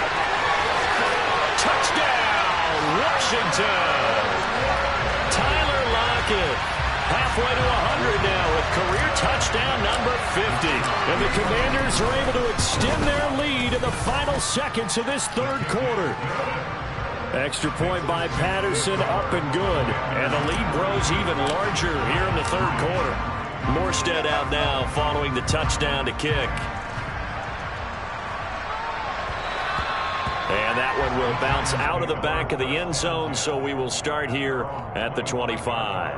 Touchdown, Washington. Tyler Lockett, halfway to 100 now with career touchdown number 50. And the Commanders are able to extend their lead in the final seconds of this 3rd quarter. Extra point by Patterson, up and good. And the lead grows even larger here in the 3rd quarter. Morstead out now following the touchdown to kick. And that one will bounce out of the back of the end zone, so we will start here at the 25.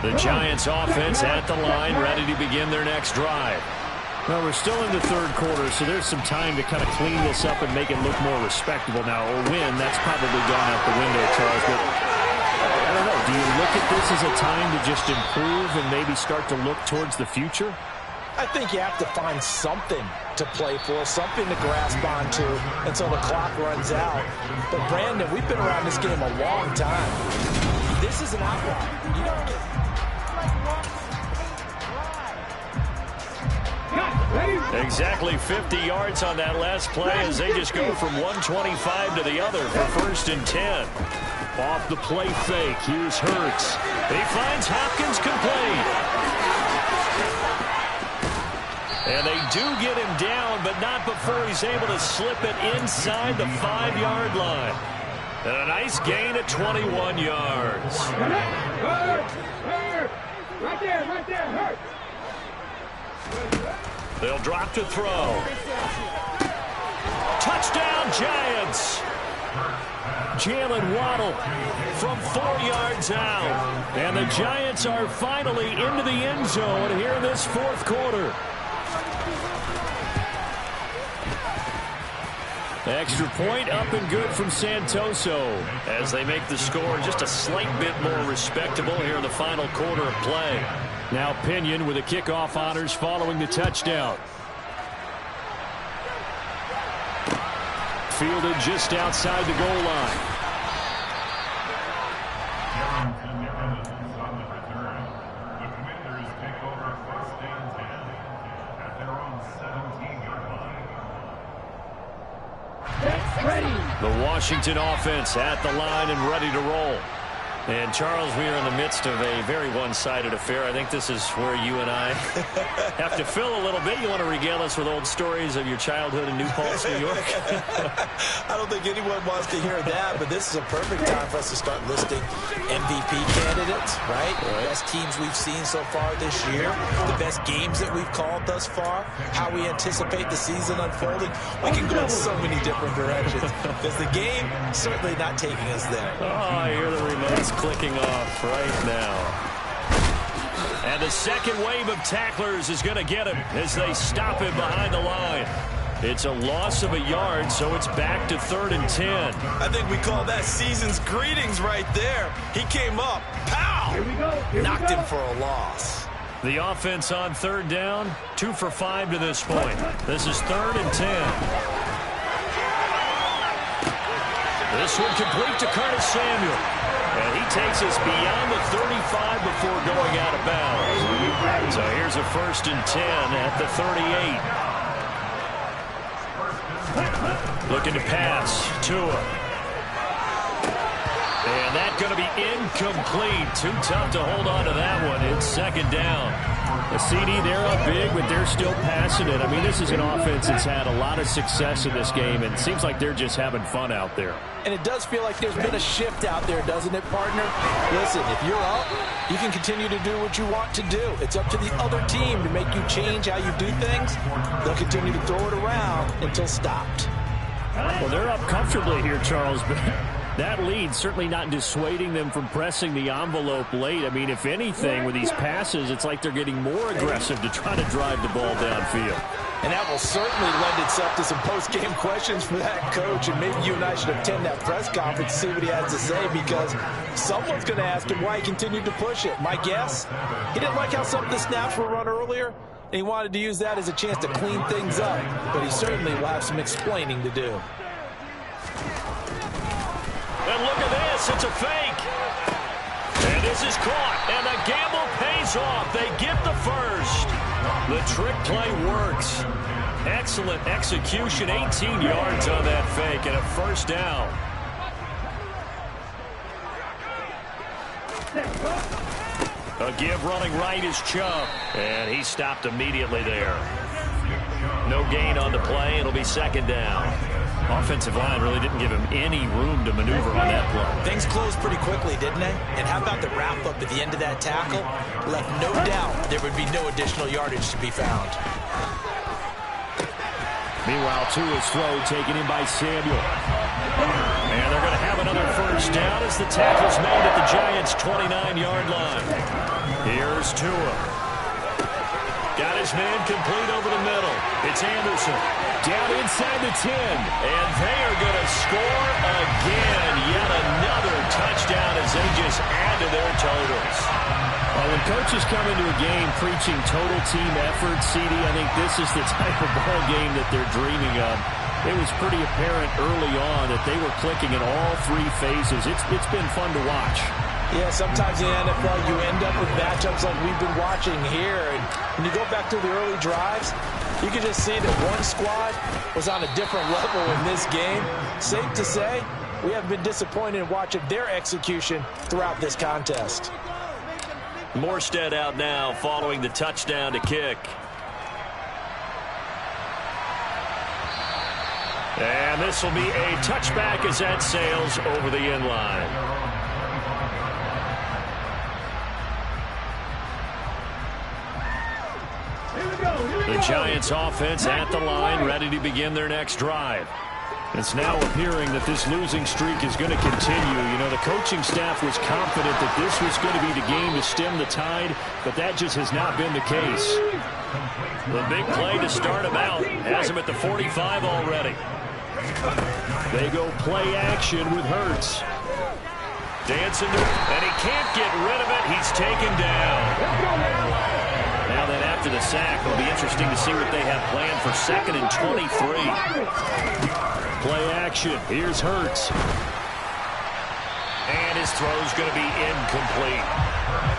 The Giants offense at the line, ready to begin their next drive. Well, we're still in the third quarter, so there's some time to kind of clean this up and make it look more respectable now. Or win, that's probably gone out the window, Charles. But I don't know. Do you look at this as a time to just improve and maybe start to look towards the future? I think you have to find something to play for, something to grasp onto until the clock runs out. But, Brandon, we've been around this game a long time. This is an outlier. You don't get... Exactly 50 yards on that last play as they just go from 125 to the other for 1st and 10. Off the play fake, here's Hurts. He finds Hopkins complete. And they do get him down, but not before he's able to slip it inside the 5-yard line. And a nice gain of 21 yards. Right there, Hurt. They'll drop to throw. Touchdown, Giants. Jalen Waddle from 4 yards out. And the Giants are finally into the end zone here in this fourth quarter. Extra point up and good from Santoso as they make the score just a slight bit more respectable here in the final quarter of play. Now Pinion with the kickoff honors following the touchdown. Fielded just outside the goal line. The Washington offense at the line and ready to roll. And, Charles, we are in the midst of a very one-sided affair. I think this is where you and I have to fill a little bit. You want to regale us with old stories of your childhood in New Paltz, New York? I don't think anyone wants to hear that, but this is a perfect time for us to start listing MVP candidates, right? The best teams we've seen so far this year, the best games that we've called thus far, how we anticipate the season unfolding. We can go in so many different directions because the game certainly not taking us there. Oh, I hear the remotes clicking off right now. And the second wave of tacklers is going to get him as they stop him behind the line. It's a loss of a yard, so it's back to 3rd and 10. I think we call that season's greetings right there. He came up, pow! Here we go. Knocked him for a loss. The offense on 3rd down, 2 for 5 to this point. This is 3rd and 10. This one complete to Curtis Samuel. And he takes us beyond the 35 before going out of bounds. So here's a 1st and 10 at the 38. Looking to pass. Tua. And that's going to be incomplete. Too tough to hold on to that one. It's 2nd down. A CD, they're up big, but they're still passing it. I mean, this is an offense that's had a lot of success in this game, and it seems like they're just having fun out there. And it does feel like there's been a shift out there, doesn't it, partner? Listen, if you're up, you can continue to do what you want to do. It's up to the other team to make you change how you do things. They'll continue to throw it around until stopped. Well, they're up comfortably here, Charles, but that lead certainly not dissuading them from pressing the envelope late. I mean, if anything, with these passes, it's like they're getting more aggressive to try to drive the ball downfield. And that will certainly lend itself to some post-game questions for that coach. And maybe you and I should attend that press conference to see what he has to say, because someone's going to ask him why he continued to push it. My guess, he didn't like how some of the snaps were run earlier, and he wanted to use that as a chance to clean things up. But he certainly will have some explaining to do. And look at this. It's a fake. And this is caught. And the gamble pays off. They get the first. The trick play works. Excellent execution. 18 yards on that fake and a 1st down. A give running right is Chubb. And he stopped immediately there. No gain on the play. It'll be 2nd down. Offensive line really didn't give him any room to maneuver on that play. Things closed pretty quickly, didn't they? And how about the wrap-up at the end of that tackle? Left no doubt there would be no additional yardage to be found. Meanwhile, Tua's throw taken in by Samuel. And they're going to have another 1st down as the tackle's made at the Giants' 29-yard line. Here's Tua. Got his man complete over the middle. It's Anderson. Down inside the 10. And they are going to score again. Yet another touchdown as they just add to their totals. Well, when coaches come into a game preaching total team effort, CD, I think this is the type of ball game that they're dreaming of. It was pretty apparent early on that they were clicking in all three phases. It's been fun to watch. Yeah, sometimes in the NFL you end up with matchups like we've been watching here. And when you go back to the early drives, you can just see that one squad was on a different level in this game. Safe to say, we have been disappointed in watching their execution throughout this contest. Morstead out now following the touchdown to kick. And this will be a touchback as that sails over the end line. The Giants offense at the line, ready to begin their next drive. It's now appearing that this losing streak is going to continue. You know, the coaching staff was confident that this was going to be the game to stem the tide, but that just has not been the case. The big play to start him out has him at the 45 already. They go play action with Hurts. Dancing to it, and he can't get rid of it. He's taken down. Now that after the sack, it'll be interesting to see what they have planned for 2nd and 23. Play action. Here's Hurts. And his throw's going to be incomplete.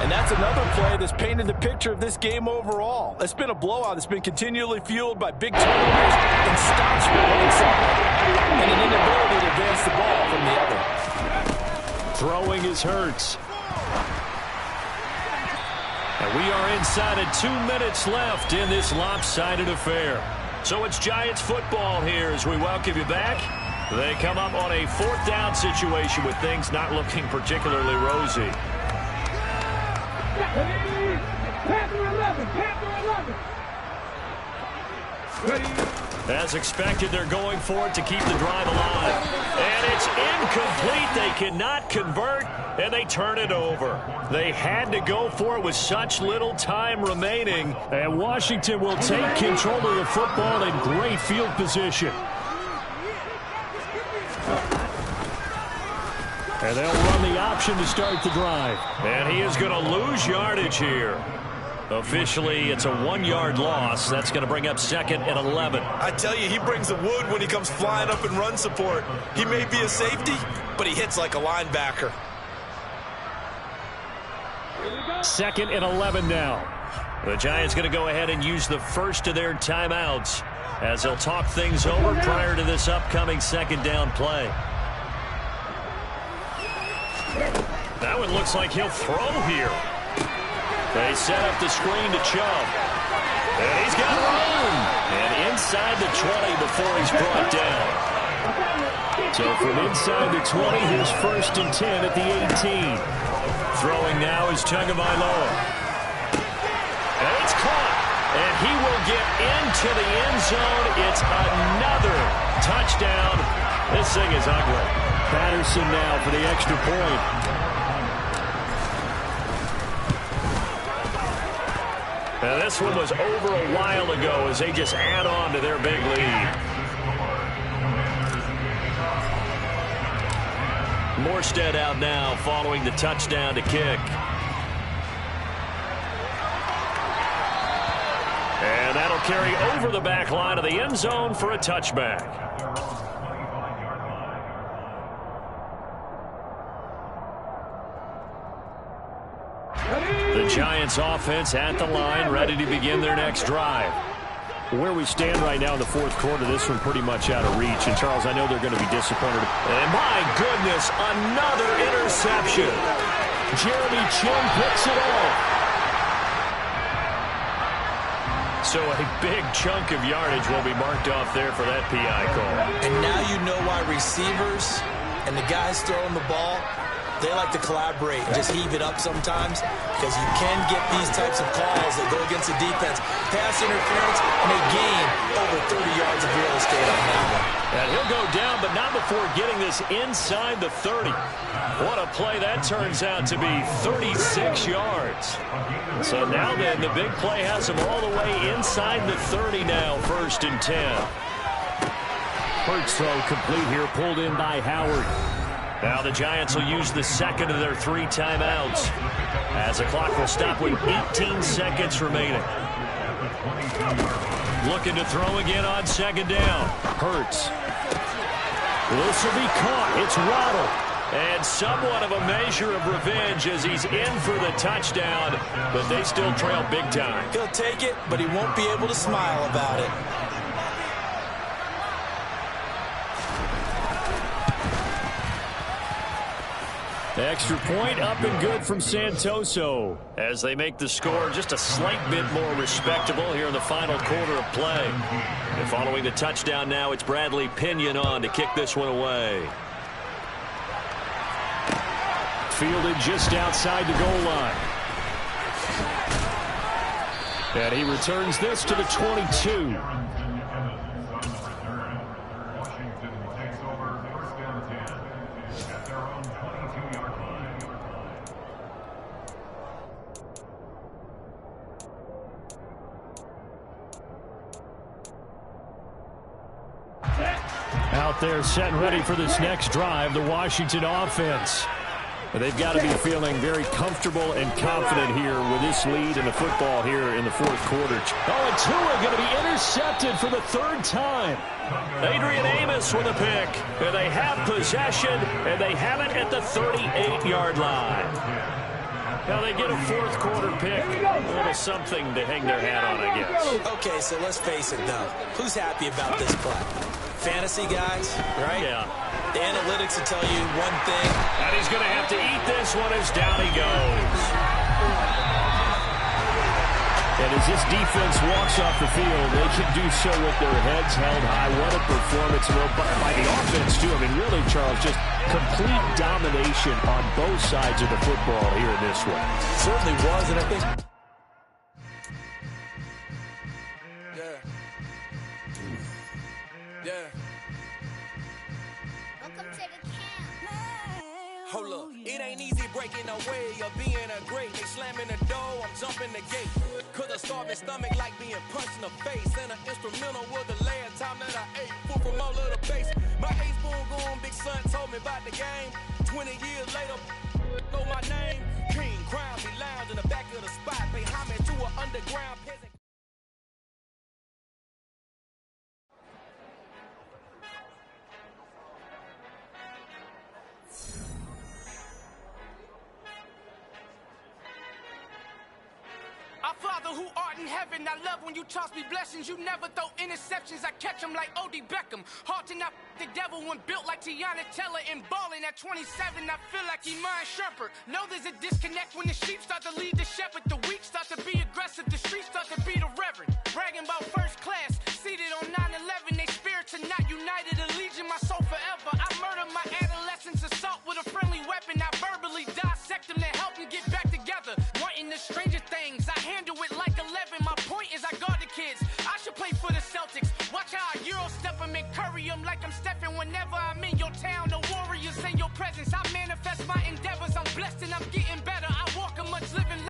And that's another play that's painted the picture of this game overall. It's been a blowout. It's been continually fueled by big turnovers and stops from one side and an inability to advance the ball from the other. Throwing is Hurts. And we are inside of 2 minutes left in this lopsided affair. So it's Giants football here as we welcome you back. They come up on a 4th down situation with things not looking particularly rosy. As expected, they're going for it to keep the drive alive. And it's incomplete. They cannot convert, and they turn it over. They had to go for it with such little time remaining. And Washington will take control of the football in great field position. And they'll run the option to start the drive. And he is going to lose yardage here. Officially, it's a 1-yard loss. That's going to bring up 2nd and 11. I tell you, he brings the wood when he comes flying up in run support. He may be a safety, but he hits like a linebacker. 2nd and 11 now. The Giants going to go ahead and use the first of their timeouts as they'll talk things over prior to this upcoming 2nd down play. That one looks like he'll throw here. They set up the screen to Chubb. And he's got room. And inside the 20 before he's brought down. So from inside the 20, here's 1st and 10 at the 18. Throwing now is Tagovailoa. And it's caught. And he will get into the end zone. It's another touchdown. This thing is ugly. Patterson now for the extra point. Now this one was over a while ago as they just add on to their big lead. Morstead out now following the touchdown to kick. And that'll carry over the back line of the end zone for a touchback. The Giants offense at the line, ready to begin their next drive. Where we stand right now in the 4th quarter, this one pretty much out of reach. And, Charles, I know they're going to be disappointed. And, my goodness, another interception. Jeremy Chinn picks it off. So a big chunk of yardage will be marked off there for that PI call. And now you know why receivers and the guys throwing the ball, they like to collaborate and just heave it up sometimes because you can get these types of calls that go against the defense. Pass interference may gain over 30 yards of real estate on that one. And he'll go down, but not before getting this inside the 30. What a play that turns out to be, 36 yards. So now then, the big play has him all the way inside the 30 now, 1st and 10. Hurts throw complete here, pulled in by Howard. Now the Giants will use the second of their 3 timeouts, as the clock will stop with 18 seconds remaining. Looking to throw again on 2nd down. Hurts. This will be caught. It's Waddle. And somewhat of a measure of revenge as he's in for the touchdown, but they still trail big time. He'll take it, but he won't be able to smile about it. Extra point up and good from Santoso. As they make the score just a slight bit more respectable here in the final quarter of play. And following the touchdown now, it's Bradley Pinion on to kick this one away. Fielded just outside the goal line. And he returns this to the 22. Out there set and ready for this next drive, the Washington offense. They've got to be feeling very comfortable and confident here with this lead in the football here in the 4th quarter. Oh, and Tua going to be intercepted for the 3rd time. Adrian Amos with a pick. And they have possession, and they have it at the 38-yard line. Now they get a 4th quarter pick. A little something to hang their hat on, I guess. Okay, so let's face it, though. Who's happy about this play? Fantasy guys, right? Yeah. The analytics will tell you one thing. And he's going to have to eat this one as down he goes. And as this defense walks off the field, they can do so with their heads held high. What a performance by the offense, too. I mean, really, Charles, just complete domination on both sides of the football here in this one. Certainly was, and I think... Hold up, it ain't easy breaking away or being a great. They slamming the door, I'm jumping the gate. Cause a starving stomach like being punched in the face. And an instrumental was the last time that I ate food from all of the base. My ace boom goon, big son told me about the game. 20 years later, know my name. King, crown me, lounge in the back of the spot. Pay homage to an underground peasant. Our Father who art in heaven, I love when you toss me blessings. You never throw interceptions, I catch them like O.D. Beckham. Hard to not the devil when built like Tiana Teller and balling at 27. I feel like Iman Shumpert. Know there's a disconnect when the sheep start to lead the shepherd. The weak start to be aggressive, the streets start to be the reverend. Bragging about first class, seated on 9/11. They spirits are not united, a legion, my soul forever. I murder my adolescence, assault with a friendly weapon. I verbally dissect them to help them get back together. Wanting the stranger things, I handle it like 11. My point is I guard the kids. I should play for the Celtics. Watch how I Euro step them and curry them like I'm Stephen. Whenever I'm in your town, the Warriors in your presence. I manifest my endeavors. I'm blessed and I'm getting